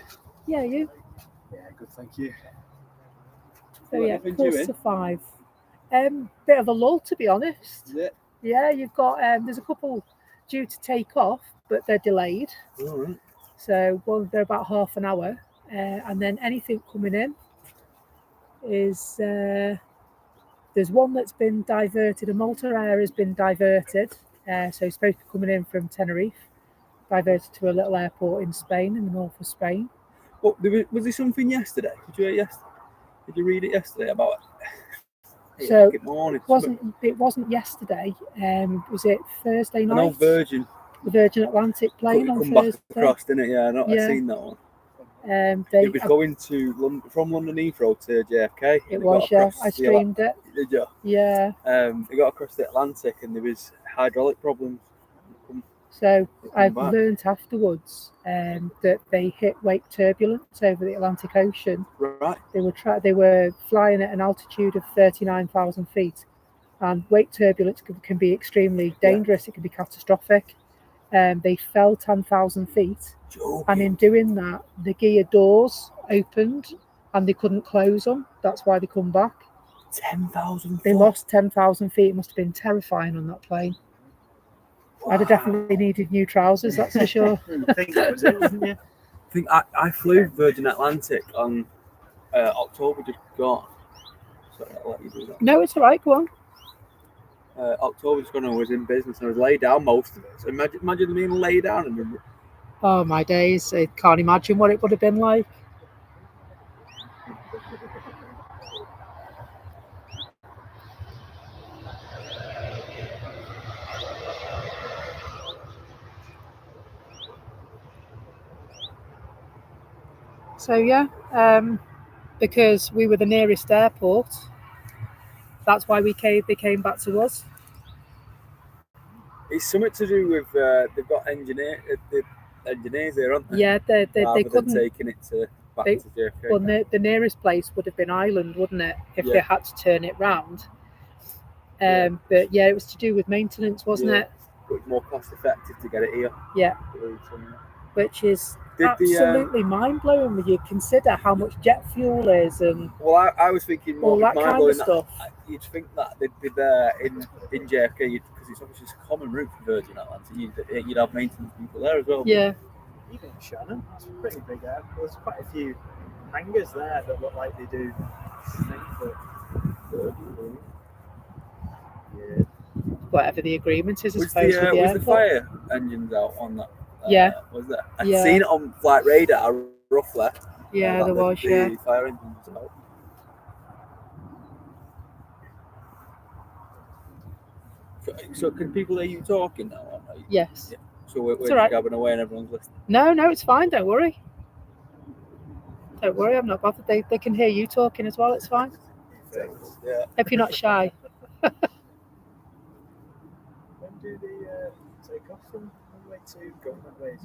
Yeah, you. Yeah, good, thank you. So What yeah, have you been doing? 4:05. Bit of a lull, to be honest. Yeah. Yeah, you've got there's a couple due to take off, but they're delayed. All right. So they're about half an hour, and then anything coming in is there's one that's been diverted. A Malta Air has been diverted, so it's supposed to be coming in from Tenerife, diverted to a little airport in Spain, in the north of Spain. Well, was there something yesterday? Did you hear yesterday? Did you read it yesterday about it? So Morning. it wasn't yesterday. Was it Thursday night? I know Virgin. The Virgin Atlantic plane on come back Thursday. across, didn't it? Yeah, I Yeah. seen that one. It was going to from London Heathrow to JFK. It was, yeah. I streamed it. Did you? Yeah. They got across the Atlantic and there was hydraulic problems. So I've learned afterwards that they hit wake turbulence over the Atlantic Ocean. Right. They were flying at an altitude of 39,000 feet, and wake turbulence can be extremely dangerous. It can be catastrophic. They fell 10,000 feet, and in doing that, the gear doors opened and they couldn't close them. That's why they come back. 10,000. They lost 10,000 feet. It must have been terrifying on that plane. Wow. I'd have definitely needed new trousers, that's for sure. I think that was it, wasn't it? I think I flew Virgin Atlantic on October just gone. Sorry, I'll let you do that. No, it's all right. Go on. October just gone. I was in business and I was laid down most of it. So imagine being laid down. And oh my days! I can't imagine what it would have been like. So yeah, because we were the nearest airport, that's why they came back to us. It's something to do with they've got engineers there, aren't they? Yeah, they couldn't taking it back to JFK. Well, the nearest place would have been Ireland, wouldn't it, if they had to turn it round? But yeah, it was to do with maintenance, wasn't it? It was more cost effective to get it here. Yeah. Which is absolutely mind-blowing when you consider how much jet fuel is and I was thinking more all that kind of stuff. You'd think that they'd be there in JFK because it's obviously a common route for Virgin Atlantic. You'd have maintenance people there as well. Yeah. Even Shannon, that's a pretty big airport. There's quite a few hangars there that look like they do. Yeah. Whatever the agreement is, was the fire engines out on that? Yeah. Was there? I'd seen it on flight radar roughly. Yeah, there was. The fire engines out. So can people hear you talking now? Yes. Yeah. So we're just gabbing away and everyone's listening. No, it's fine. Don't worry. Don't worry, I'm not bothered. They can hear you talking as well. It's fine. Yeah. Hope you're not shy. When do they take off from Runway to go that way?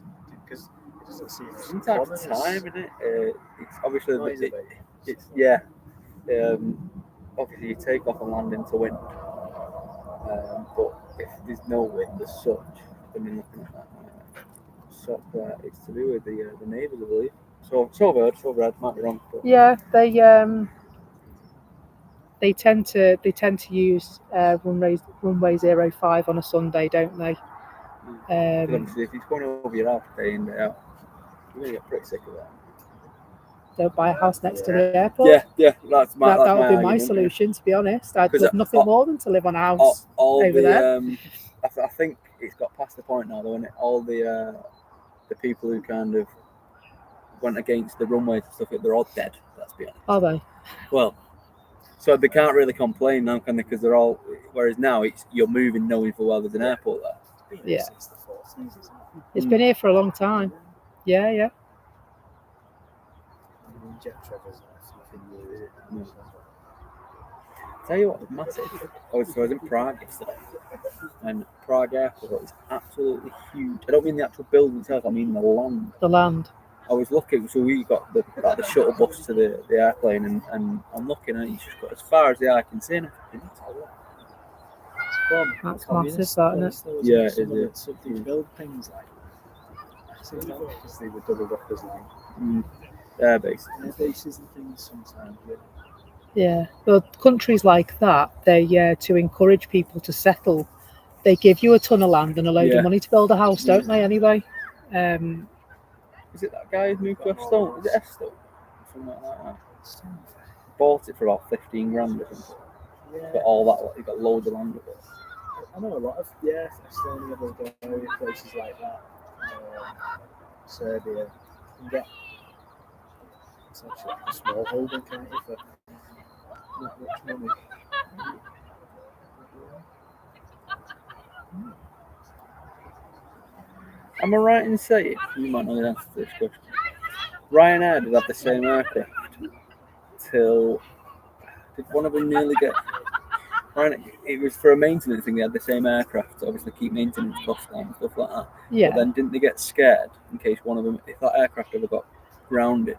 Because it doesn't seem time, isn't it? It's obviously obviously you take off and land into wind. But if there's no wind as such, when you're looking at that it's to do with the neighbours, I believe. So I've might be wrong. But. Yeah, they tend to use runway 05 on a Sunday, don't they? Obviously, if it's going over your house day in day out, you're gonna get pretty sick of that. Don't buy a house next to the airport. Yeah, that would be my solution. To be honest, I'd love nothing more than to live on a house over there. I think it's got past the point now, though, isn't it? All the people who kind of went against the runways and stuff, they're all dead. Let's be honest. Are they? Well, so they can't really complain now, can they? Because they're all. Whereas now, you're moving knowing full well there's an airport there. Yeah. Since the 40s, it's been here for a long time. Yeah. Jet Trevor's nothing new, is it? Tell you what, massive. I was in Prague yesterday, and Prague Airport is absolutely huge. I don't mean the actual building itself, I mean the land. The land. I was looking, so we got the shuttle bus to the airplane, and I'm looking at it, it's just got as far as the eye can see. And that's massive, isn't it? Yeah, it is. Something build things like that. Because they were double dockers, I think. Air bases and things sometimes. Yeah, well, countries like that, they to encourage people to settle, they give you a ton of land and a load Yeah. of money to build a house, don't they? Anyway, um, Is it that guy who moved to Estone? Is it Estone? Something like that. Bought it for about 15 grand or something. Yeah. Got all that. He got loads of land with it. I know a lot of Estonia, Bulgaria, places like that. Serbia. You can get essentially a small holding, can't you, for not much money. Am I right in saying, you might know the answer to this question, Ryanair did have the same aircraft till, did one of them nearly get, it was for a maintenance thing, they had the same aircraft to obviously keep maintenance costs down and stuff like that. yeah, But then didn't they get scared in case one of them, if that aircraft ever got grounded,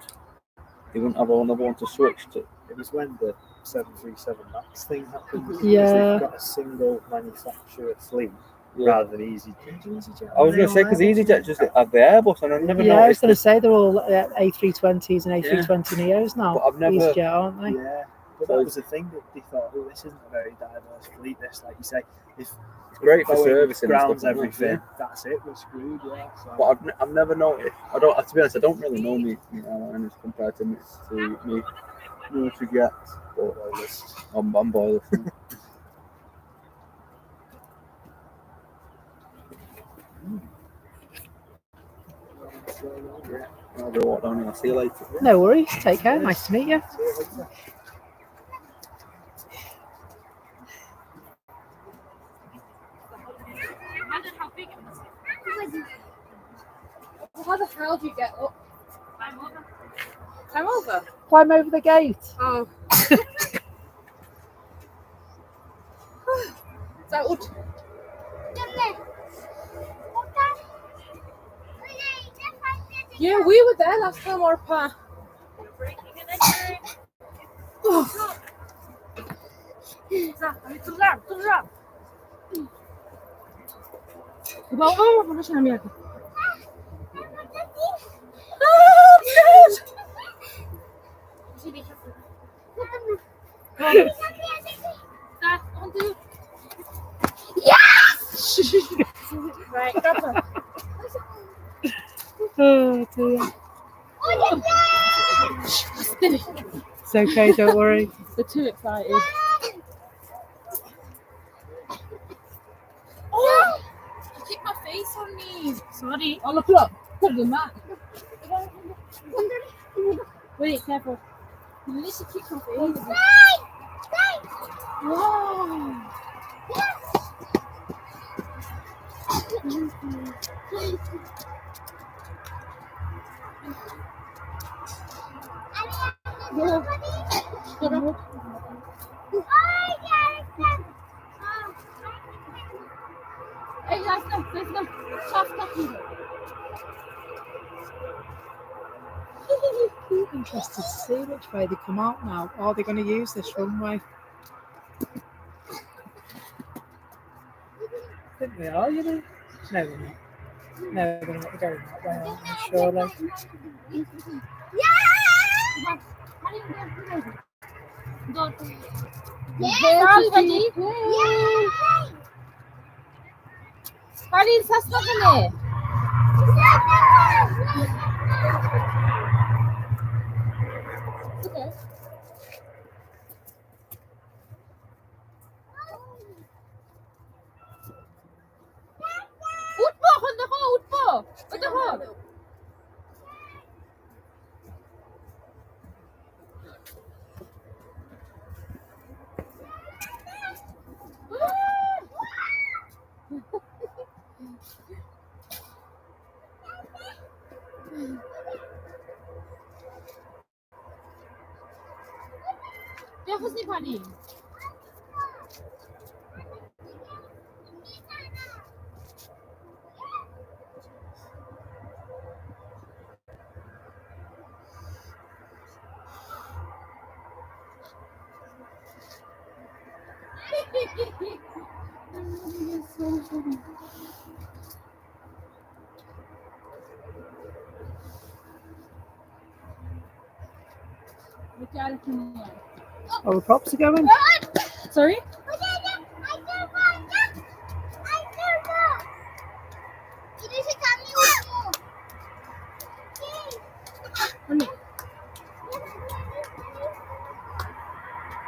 they wouldn't have another one to switch to? It was when the 737 MAX thing happened. because Yeah. They've got a single manufacturer fleet Yeah. rather than EasyJet. I was going to say, because EasyJet just had the Airbus, and I've never yeah. I was noticed going to it. say they're all A320s and A320 Neos now. But I've never- EasyJet, aren't they? Yeah, but So- that was the thing that they thought, oh, this isn't a very diverse fleet. This, like you say, if It's great for Boeing servicing and grounds stuff like that, everything, yeah. that's it. We're screwed. Yeah. So. But I've never noticed. I don't. To be honest, I don't really know me airliners compared to me military jets. But I'm boilers. Yeah. I'll go walk down here. I'll see you later. No worries. Take care. Nice to meet you. Imagine how big it must be. How the hell do you get up? Climb over. Climb over? Climb over the gate. Oh. That would. Yeah, we were there last time, our pa. Breaking and entering. Turun. Bawa apa macam ni aku? Sini. Right, dapat. Oh dear. It's okay. Don't worry. They're too excited. Oh! You kicked my face on me. Sorry. Oh, look. Put the mat. Wait, careful. You literally kicked my face. Wow. Yeah. Shut up. Hey, let's go. Soft copy. Interested to see which way they come out now. Are they going to use this runway? I think they are, you know. No, they're not. No, they're not. They're going that way, aren't they? Surely. Parin, sasma ka na eh. Okay. Utpo! Kanda ko! Utpo! Kanda ko! Tapos ni Parin. Betul kan? Oh, the props are going. Sorry? Ano?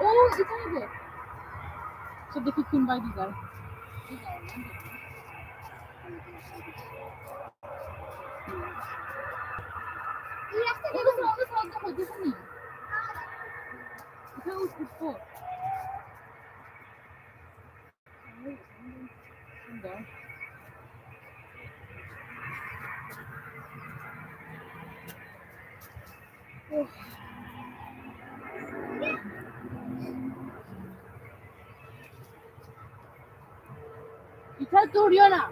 Oh, ito na ba? So they could come by these guys. İthal ਤੋੜਿਓ ਨਾ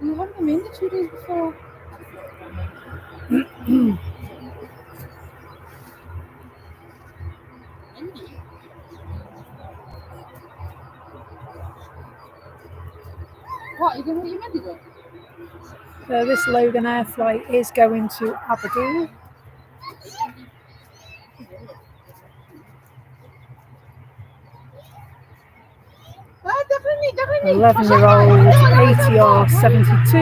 We haven't been in the 2 days before. What? You what you meant to go? So this Logan Air flight is going to Abu Dhabi. Definitely. 11-year-old ATR 72.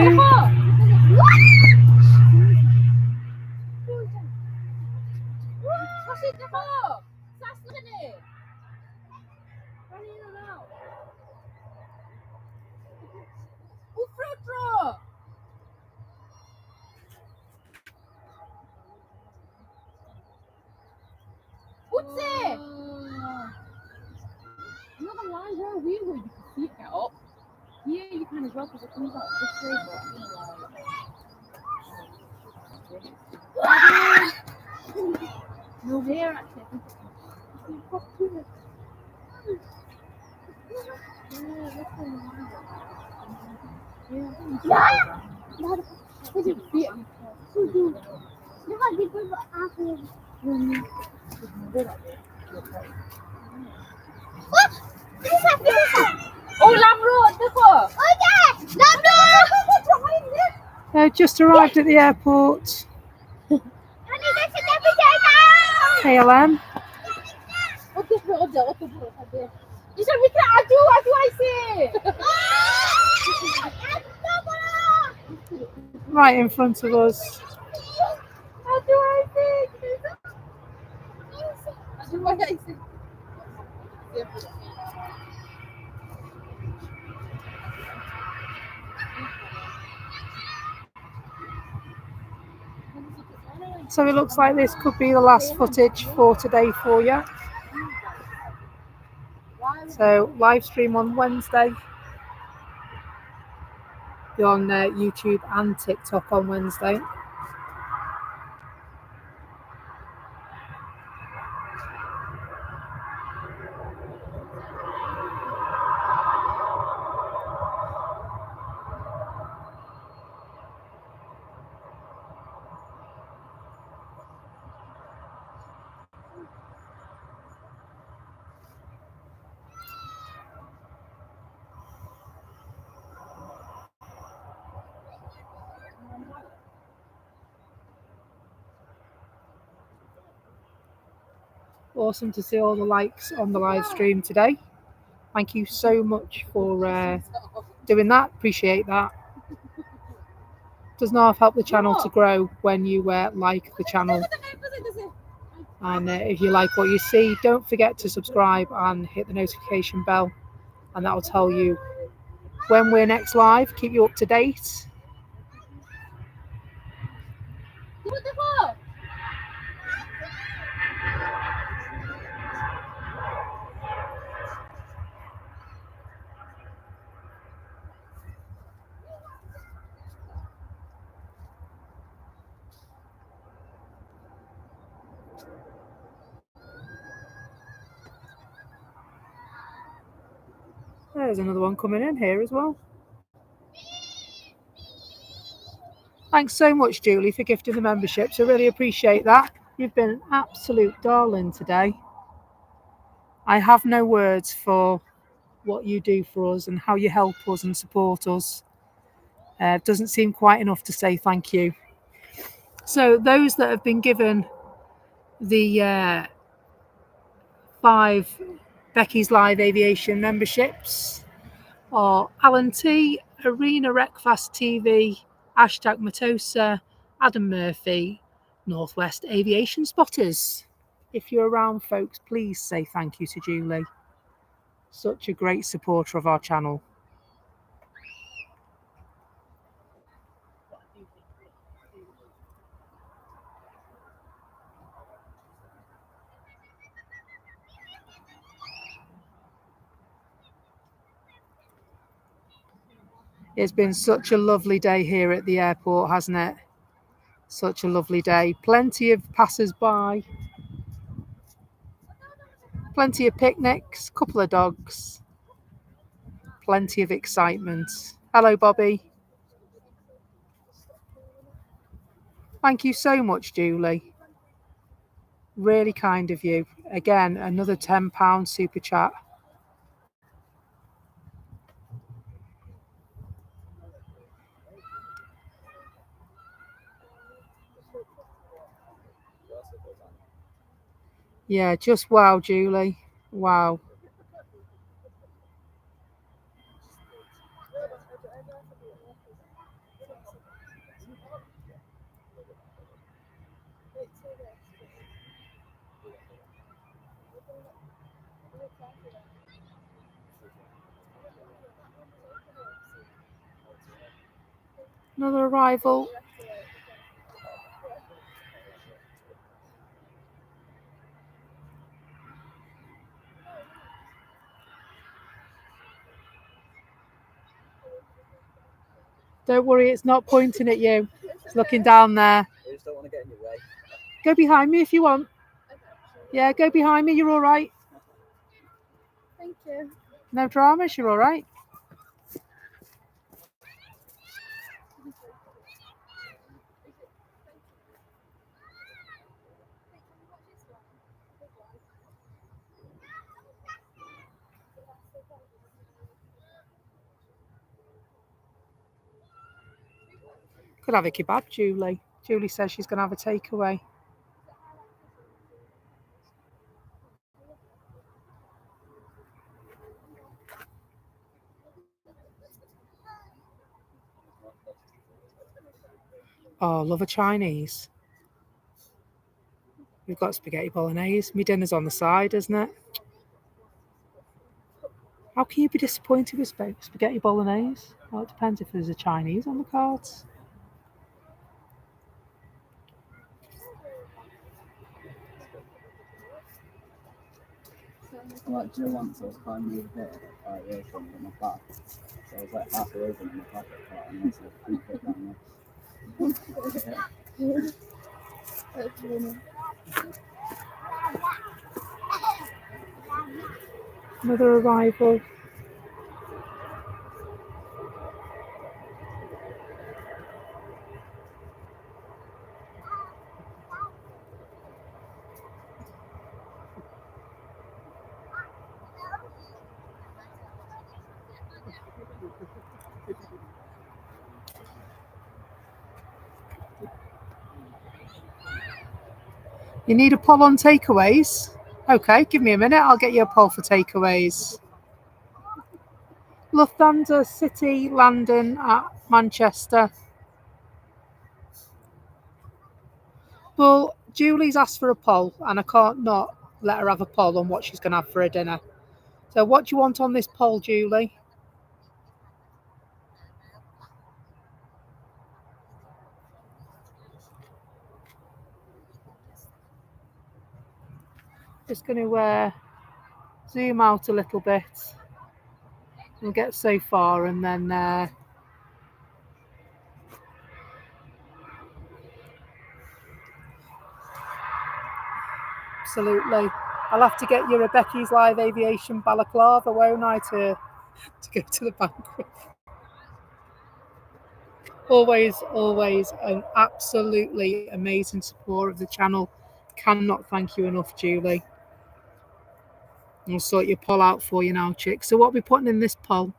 You know the lines are weird where you can see it get up. Yeah, you can as well because it comes out this way, but you know why. No, there actually. Oh, Lamro, देखो. Just arrived at the airport. KLM. You said we can adu, I say. Right in front of us. Adu, I say. Adu, I say. So it looks like this could be the last footage for today for you. So live stream on Wednesday. Be on YouTube and TikTok on Wednesday. Awesome to see all the likes on the live stream today. Thank you so much for doing that. Appreciate that. Does not help the channel to grow when you like the channel. And if you like what you see, don't forget to subscribe and hit the notification bell, and that will tell you when we're next live. Keep you up to date. There's another one coming in here as well. Thanks so much, Julie, for gifting the memberships. I really appreciate that. You've been an absolute darling today. I have no words for what you do for us and how you help us and support us. It doesn't seem quite enough to say thank you. So those that have been given the 5 Becky's Live Aviation memberships are Alan T, Arena Recfast TV, hashtag Matosa, Adam Murphy, Northwest Aviation Spotters. If you're around, folks, please say thank you to Julie. Such a great supporter of our channel. It's been such a lovely day here at the airport, hasn't it? Such a lovely day. Plenty of passers-by. Plenty of picnics, couple of dogs. Plenty of excitement. Hello, Bobby. Thank you so much, Julie. Really kind of you. Again, another £10 super chat. Yeah, just wow, Julie. Wow. Another arrival. Don't worry, it's not pointing at you. It's looking down there. I just don't want to get in your way. Go behind me if you want. Yeah, go behind me. You're all right. Thank you. No dramas. You're all right. Could have a kebab, Julie. Julie says she's going to have a takeaway. Oh, love a Chinese. We've got spaghetti bolognese. My dinner's on the side, isn't it? How can you be disappointed with spaghetti bolognese? Well, it depends if there's a Chinese on the cards. Like, Jill once I was climbing over here at Aviation with my bag. So I was like halfway over in my pocket, and I said, 3 foot down there. That's funny. Another arrival. You need a poll on takeaways? Okay, give me a minute. I'll get you a poll for takeaways. Lufthansa City landing at Manchester. Well, Julie's asked for a poll, and I can't not let her have a poll on what she's going to have for her dinner. So what do you want on this poll, Julie? Just going to zoom out a little bit. We'll get so far and then absolutely. I'll have to get you a Becky's Live Aviation balaclava, won't I, to to go to the bank with. Always an absolutely amazing support of the channel. Cannot thank you enough, Julie. I'll sort your poll out for you now, chick. So what are we putting in this poll?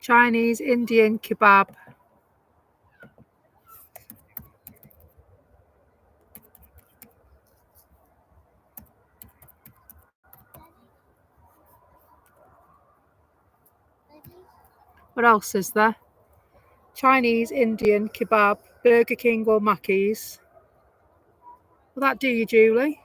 Chinese, Indian, kebab. What else is there? Chinese, Indian, kebab, Burger King or Mackey's. Will that do you, Julie?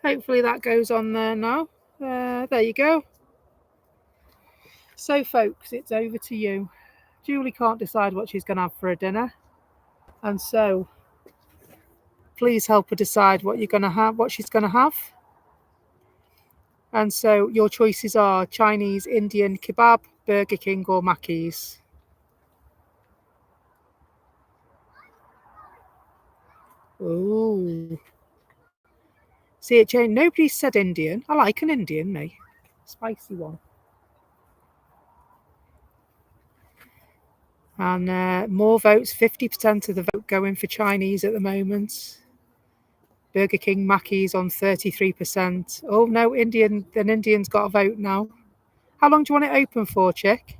Hopefully that goes on there now. There you go. So, folks, it's over to you. Julie can't decide what she's going to have for a dinner. And so, please help her decide what you're going to have, what she's going to have. And so, your choices are Chinese, Indian, kebab, Burger King or Mackey's. Ooh. See it, Jane? Nobody said Indian. I like an Indian, me. Spicy one. And more votes, 50% of the vote going for Chinese at the moment. Burger King, Mackey's on 33%. Oh, no, an Indian's got a vote now. How long do you want it open for, chick?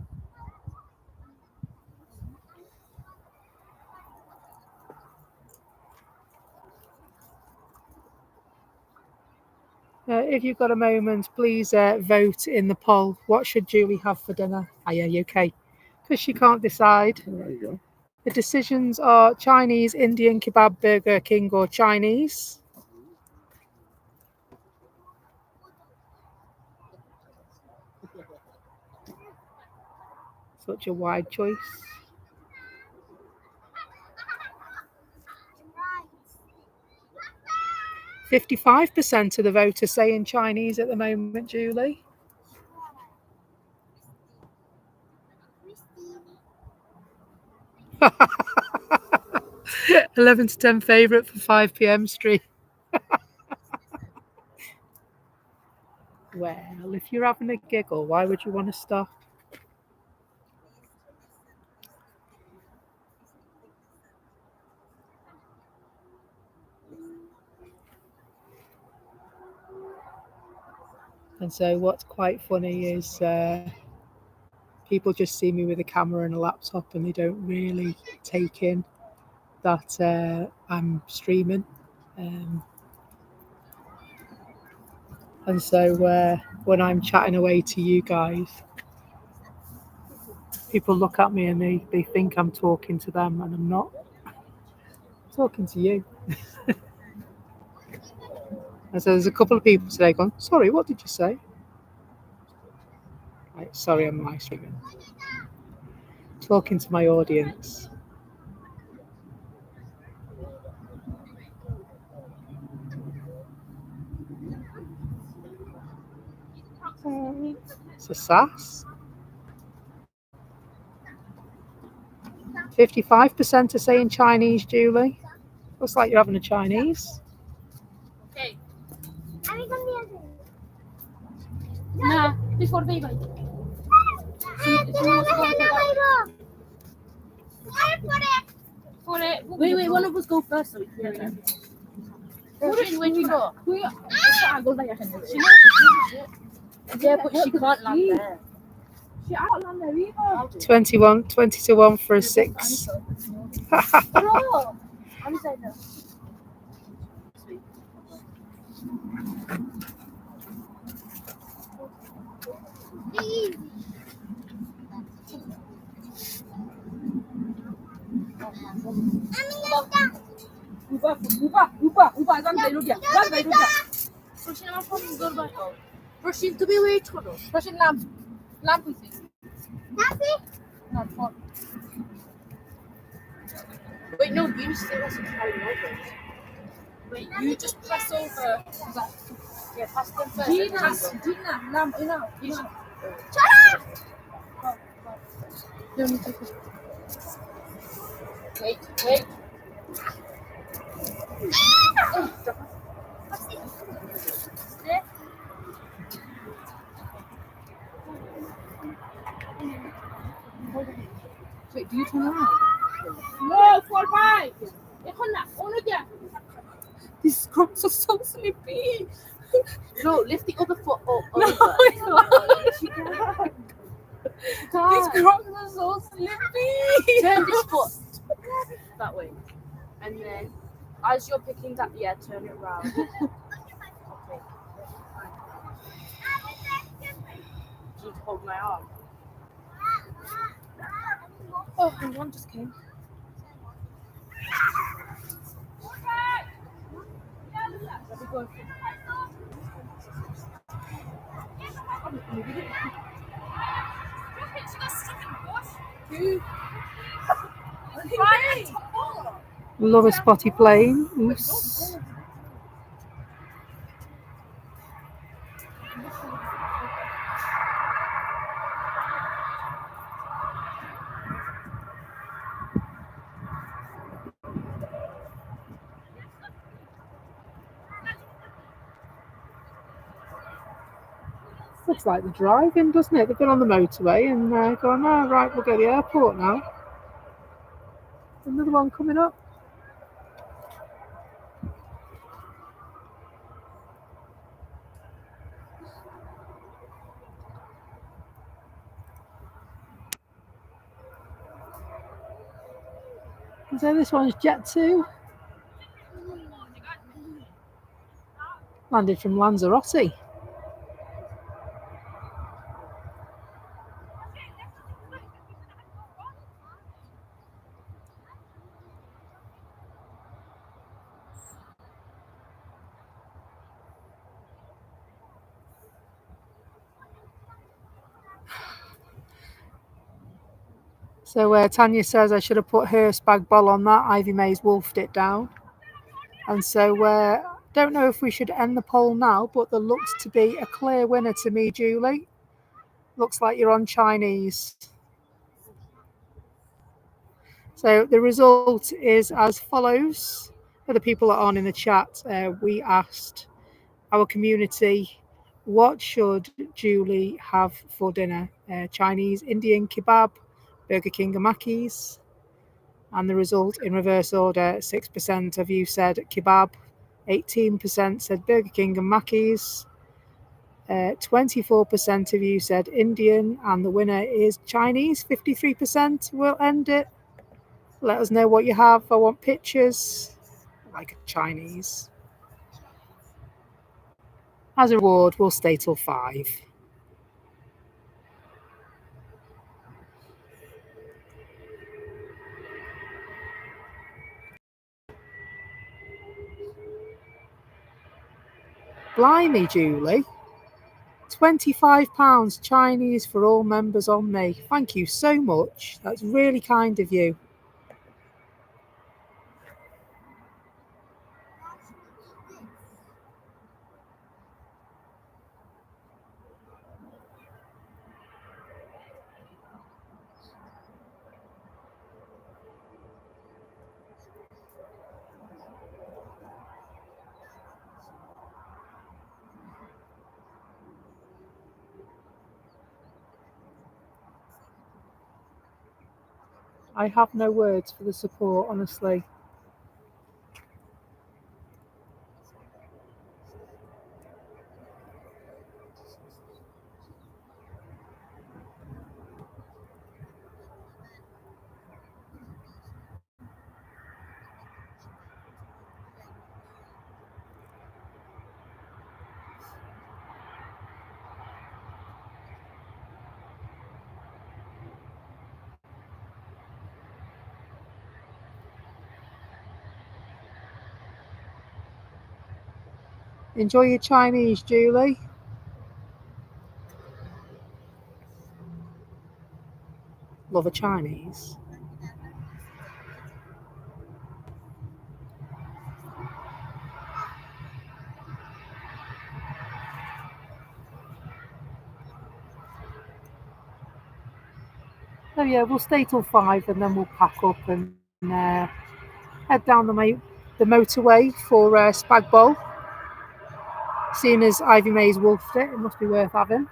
If you've got a moment, please vote in the poll. What should Julie have for dinner? Are you okay? Because she can't decide. There you go. The decisions are Chinese, Indian, kebab, Burger King or Chinese. Such a wide choice. 55% of the vote are saying Chinese at the moment, Julie. $11 to $10 favourite for 5 p.m. stream. Well, if you're having a giggle, why would you want to stop? And so what's quite funny is people just see me with a camera and a laptop and they don't really take in that I'm streaming. And so when I'm chatting away to you guys, people look at me and they think I'm talking to them, and I'm not. I'm talking to you. And so there's a couple of people today going, sorry, what did you say? Right, sorry, I'm live streaming. Talking to my audience. It's a sass. 55% are saying Chinese, Julie. Looks like you're having a Chinese. Okay. Nah, before baby. Wait, one of us go first so we can get it. When you go. Yeah, but she can't land there. She can't land there either. 20 to 1 for a 6. Bro, I'm saying that. Russian to be wait for us. Russian lamp. Lamp is it? Not for. Wait, no, you just say that's a carry over. Wait, you just press over. Yeah, pass them first. Gina, lamp, enough. Shut up! No, you take it. Wait. Wait, do you turn around? No, 4-5. These crocs are so sleepy. No, lift the other foot up. No, she can't. These crocs are so sleepy. Turn this foot that way. And then, as you're picking that, turn it around. Okay. Just hold my arm. Oh, and one just came. Let me go. Love a spotty plane. Oops. Looks like they're driving, doesn't it? They've been on the motorway and going, oh, right, we'll go to the airport now. Another one coming up. So this one's Jet 2. Landed from Lanzarote. So Tanya says I should have put Hearst bag ball on that. Ivy May's wolfed it down. And so don't know if we should end the poll now, but there looks to be a clear winner to me, Julie. Looks like you're on Chinese. So the result is as follows. For the people that aren't in the chat, we asked our community, what should Julie have for dinner? Chinese, Indian, kebab, Burger King and Mackey's. And the result in reverse order, 6% of you said kebab, 18% said Burger King and Mackey's, 24% of you said Indian, and the winner is Chinese, 53%. We'll end it. Let us know what you have. I want pictures. I like a Chinese. As a reward, we'll stay till 5. Blimey, Julie. £25 Chinese for all members on me. Thank you so much. That's really kind of you. I have no words for the support, honestly. Enjoy your Chinese, Julie. Love a Chinese. So yeah, we'll stay till 5 and then we'll pack up and head down the motorway for Spag Bowl. Seeing as Ivy May's wolfed it, it must be worth having.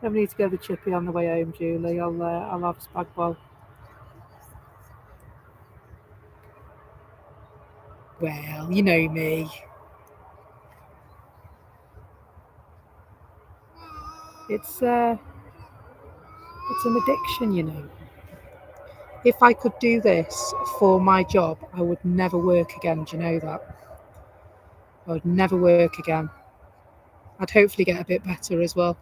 Don't need to go to the chippy on the way home, Julie. I'll have Spag Bowl. Well, you know me. It's an addiction, you know. If I could do this for my job, I would never work again. Do you know that? I would never work again. I'd hopefully get a bit better as well.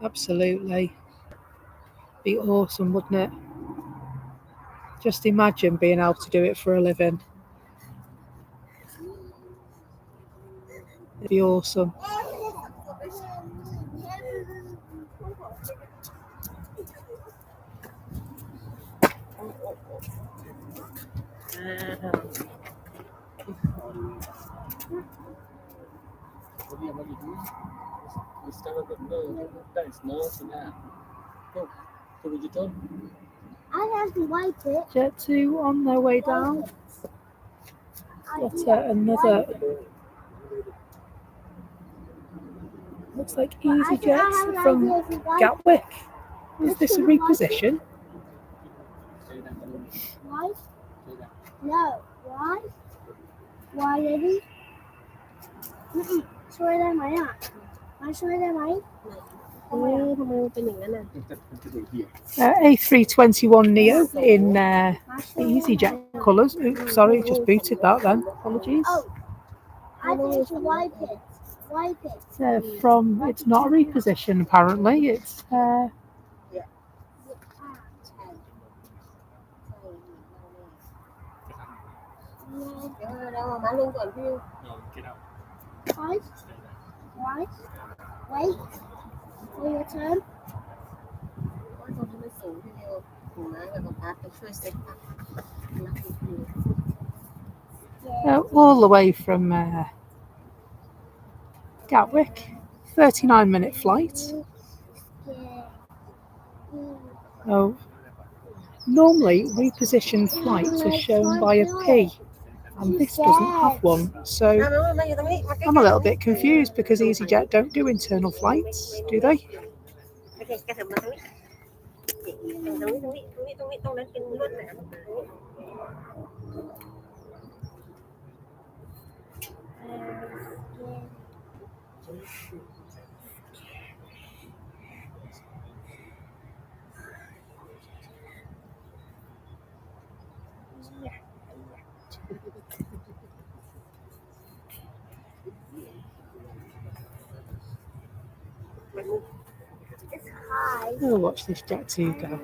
Absolutely. Be awesome, wouldn't it? Just imagine being able to do it for a living. It'd be awesome. I have to wipe it. Jet 2 on their way down. What another. Looks like EasyJet from Gatwick. Is this a reposition? Why? No. Why? Why, Lily?ช่วยได้ไหมอ่ะมาช่วยได้ไหมทำไมมันเป็นอย่างนั้นอ่ะ A321 Neo in the EasyJet colours. Oops, sorry, just booted that then. Apologies. Oh, I need to wipe it. Wipe it. It's not a reposition apparently. It's Why? Why? Wait for your turn. all the way from Gatwick. 39-minute flight. Oh, normally repositioned flights are shown by a P, and this doesn't have one. So I'm a little bit confused because EasyJet don't do internal flights, do they? We'll watch this Jet 2 go.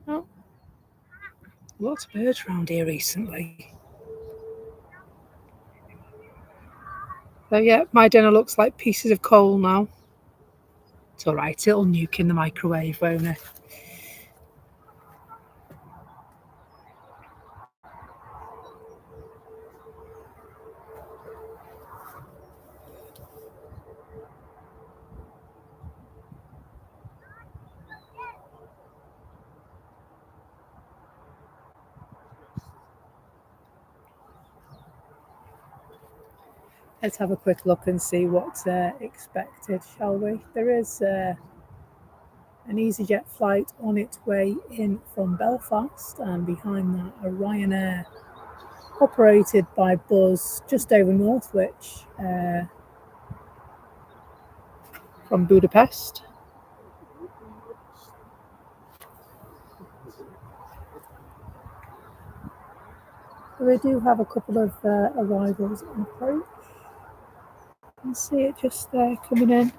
Oh, lots of birds around here recently. So yeah, my dinner looks like pieces of coal now. It's alright, it'll nuke in the microwave, won't it? Let's have a quick look and see what's expected, shall we? There is an EasyJet flight on its way in from Belfast, and behind that a Ryanair operated by Buzz just over Northwich from Budapest. We do have a couple of arrivals on approach. You can see it just there coming in.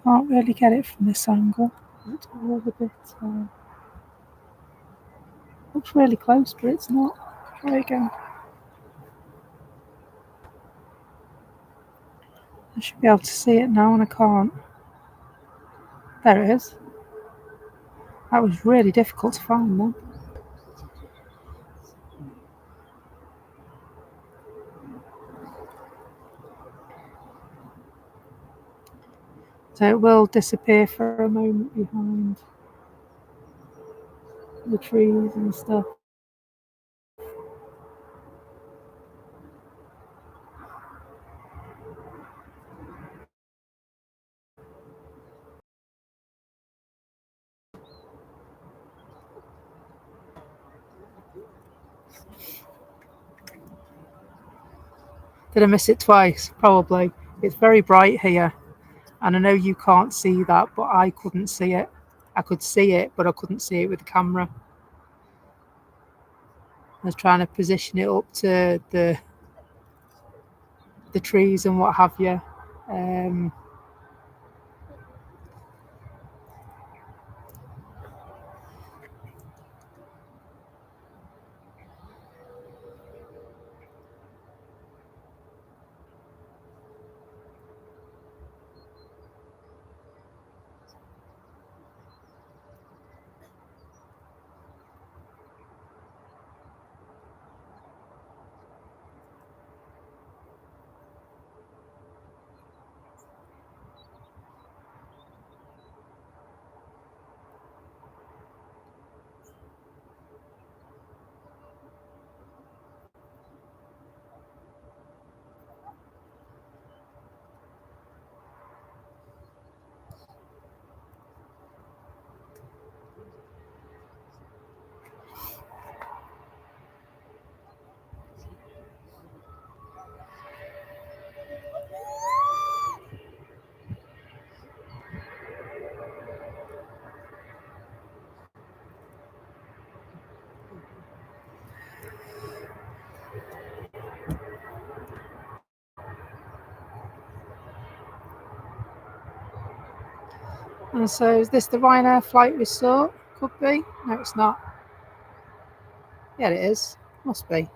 Can't really get it from this angle. It's all a bit. Looks really close, but it's not. Try again. I should be able to see it now, and I can't. There it is. That was really difficult to find, though. So it will disappear for a moment behind the trees and stuff. Did I miss it twice? Probably. It's very bright here, and I know you can't see that, but I couldn't see it. I could see it, but I couldn't see it with the camera. I was trying to position it up to the trees and what have you. And so is this the Ryanair flight we saw? Could be. No, it's not. Yeah, it is. Must be.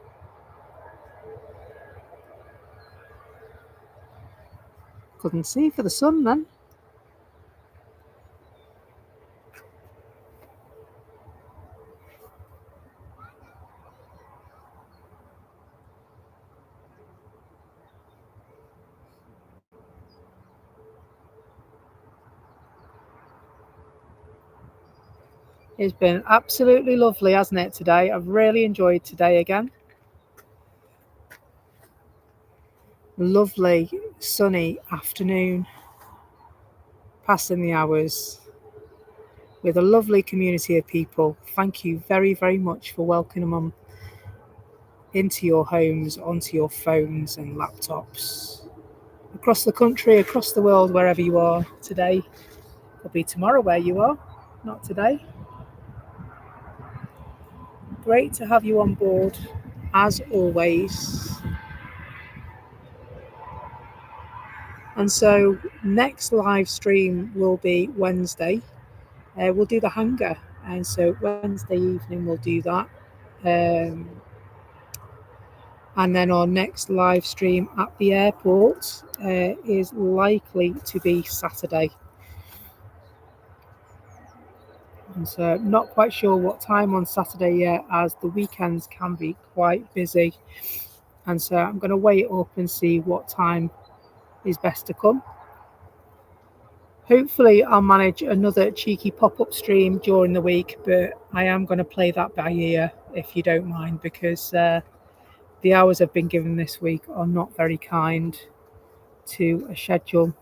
Couldn't see for the sun then. It's been absolutely lovely, hasn't it, today? I've really enjoyed today again. Lovely, sunny afternoon, passing the hours with a lovely community of people. Thank you very, very much for welcoming them into your homes, onto your phones and laptops. Across the country, across the world, wherever you are today. It'll be tomorrow where you are, not today. Great to have you on board, as always. And so next live stream will be Wednesday. We'll do the hangar, and so Wednesday evening we'll do that. And then our next live stream at the airport is likely to be Saturday. And so not quite sure what time on Saturday yet, as the weekends can be quite busy. And so I'm going to wait up and see what time is best to come. Hopefully I'll manage another cheeky pop-up stream during the week, but I am going to play that by ear, if you don't mind, because the hours I've been given this week are not very kind to a schedule.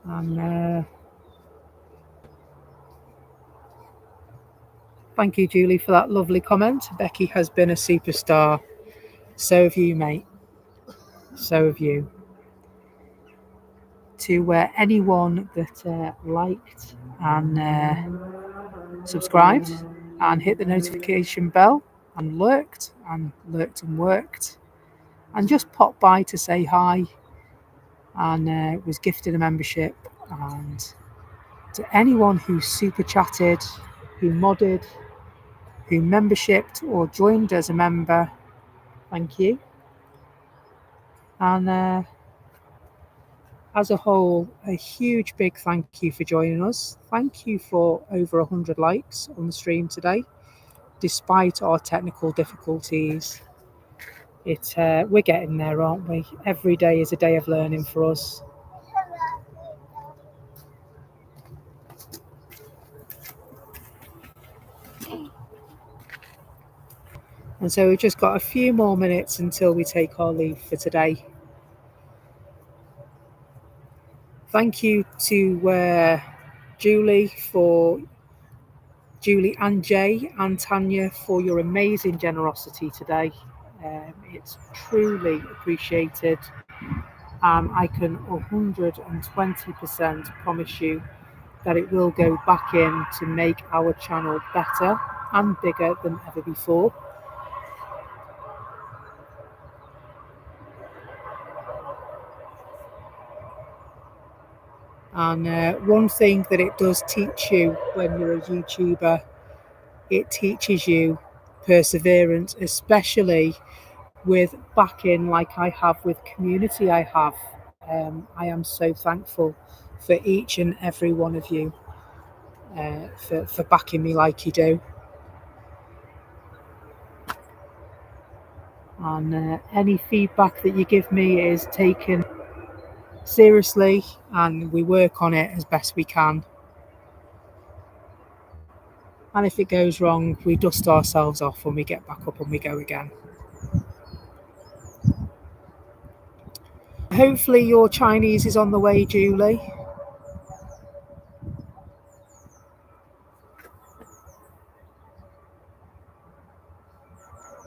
And thank you, Julie, for that lovely comment. Becky has been a superstar. So have you, mate. So have you. To anyone that liked and subscribed and hit the notification bell and lurked and worked and just popped by to say hi and was gifted a membership, and to anyone who super chatted, who modded, who membershiped or joined as a member, thank you. And as a whole, a huge big thank you for joining us. Thank you for over 100 likes on the stream today, despite our technical difficulties. We're getting there, aren't we? Every day is a day of learning for us. And so we've just got a few more minutes until we take our leave for today. Thank you to Julie and Jay and Tanya for your amazing generosity today. It's truly appreciated. I can 120% promise you that it will go back in to make our channel better and bigger than ever before. And one thing that it does teach you when you're a YouTuber, it teaches you perseverance, especially with backing like I have, with community I have. I am so thankful for each and every one of you for backing me like you do. And any feedback that you give me is taken seriously, and we work on it as best we can. And if it goes wrong, we dust ourselves off and we get back up and we go again. Hopefully your Chinese is on the way, Julie.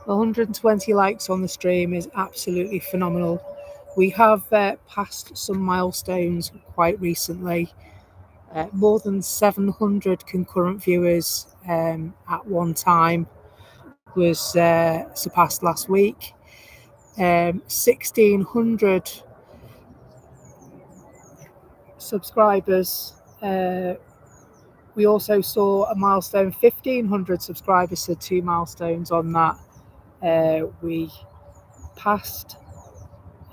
$120 likes on the stream is absolutely phenomenal. We have passed some milestones quite recently. More than 700 concurrent viewers at one time was surpassed last week. 1,600 subscribers. We also saw a milestone, 1,500 subscribers, so 2 milestones on that. We passed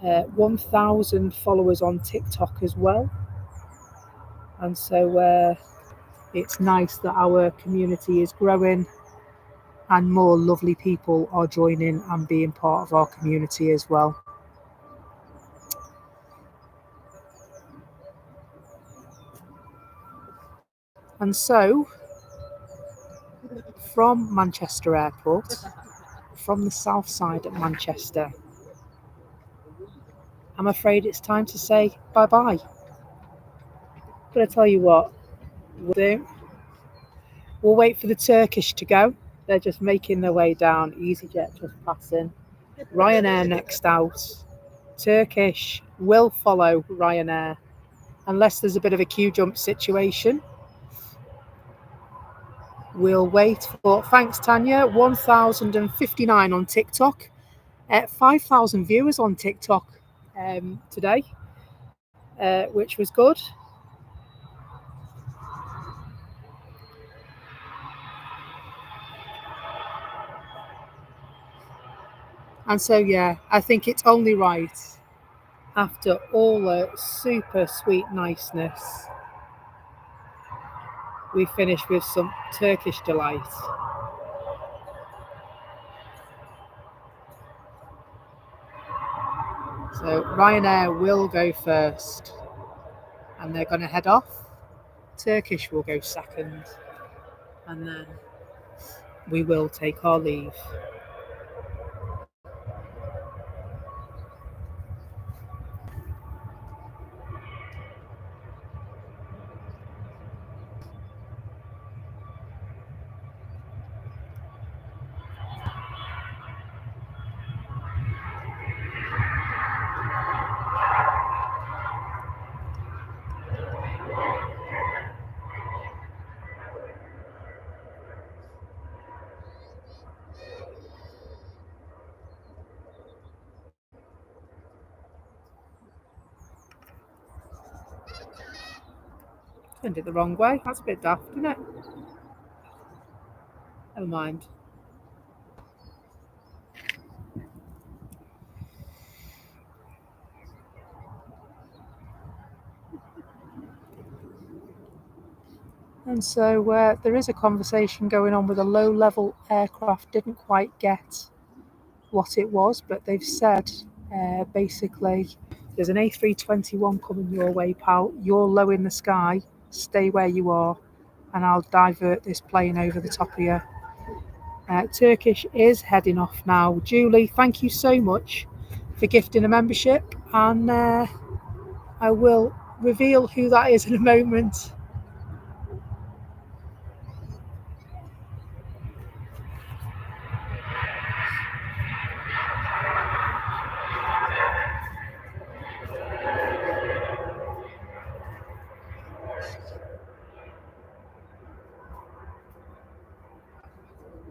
1,000 followers on TikTok as well. And so it's nice that our community is growing and more lovely people are joining and being part of our community as well. And so, from Manchester Airport, from the south side of Manchester, I'm afraid it's time to say bye-bye. But I tell you what, we'll do. We'll wait for the Turkish to go. They're just making their way down. EasyJet just passing. Ryanair next out. Turkish will follow Ryanair unless there's a bit of a queue jump situation. We'll wait for, thanks Tanya, 1,059 on TikTok, 5,000 viewers on TikTok today, which was good. And so, yeah, I think it's only right, after all the super sweet niceness, we finish with some Turkish delight. So Ryanair will go first, and they're going to head off. Turkish will go second, and then we will take our leave. Turned it the wrong way. That's a bit daft, isn't it? Never mind. And so there is a conversation going on with a low-level aircraft. Didn't quite get what it was, but they've said basically there's an A321 coming your way, pal. You're low in the sky. Stay where you are, and I'll divert this plane over the top of you. Turkish is heading off now. Julie, thank you so much for gifting a membership, and I will reveal who that is in a moment.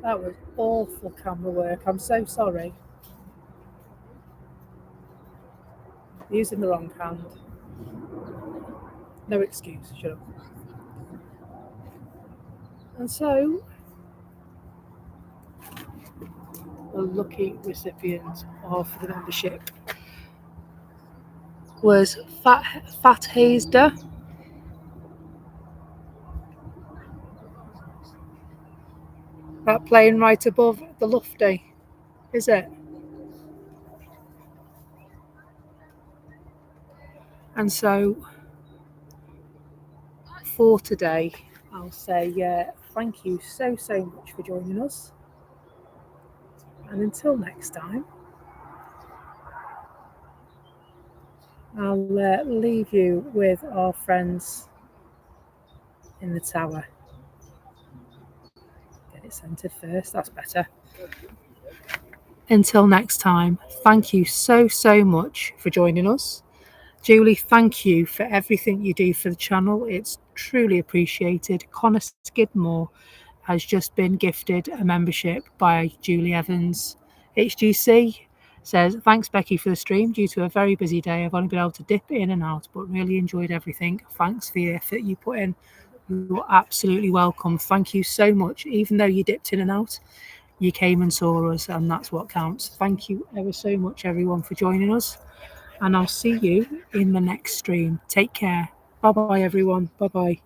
That was awful camera work. I'm so sorry. Using the wrong hand. No excuse, shut up. And so, the lucky recipient of the membership was Fat Hazda. That plane right above the Lufty, is it? And so, for today, I'll say thank you so much for joining us. And until next time, I'll leave you with our friends in the tower. Get it centered first, that's better. Until next time, thank you so much for joining us. Julie, thank you for everything you do for the channel. It's truly appreciated. Connor Skidmore has just been gifted a membership by Julie Evans. HGC says, thanks Becky for the stream. Due to a very busy day, I've only been able to dip in and out, but really enjoyed everything. Thanks for the effort you put in. You're absolutely welcome. Thank you so much. Even though you dipped in and out, you came and saw us, and that's what counts. Thank you ever so much, everyone, for joining us. And I'll see you in the next stream. Take care. Bye-bye, everyone. Bye-bye.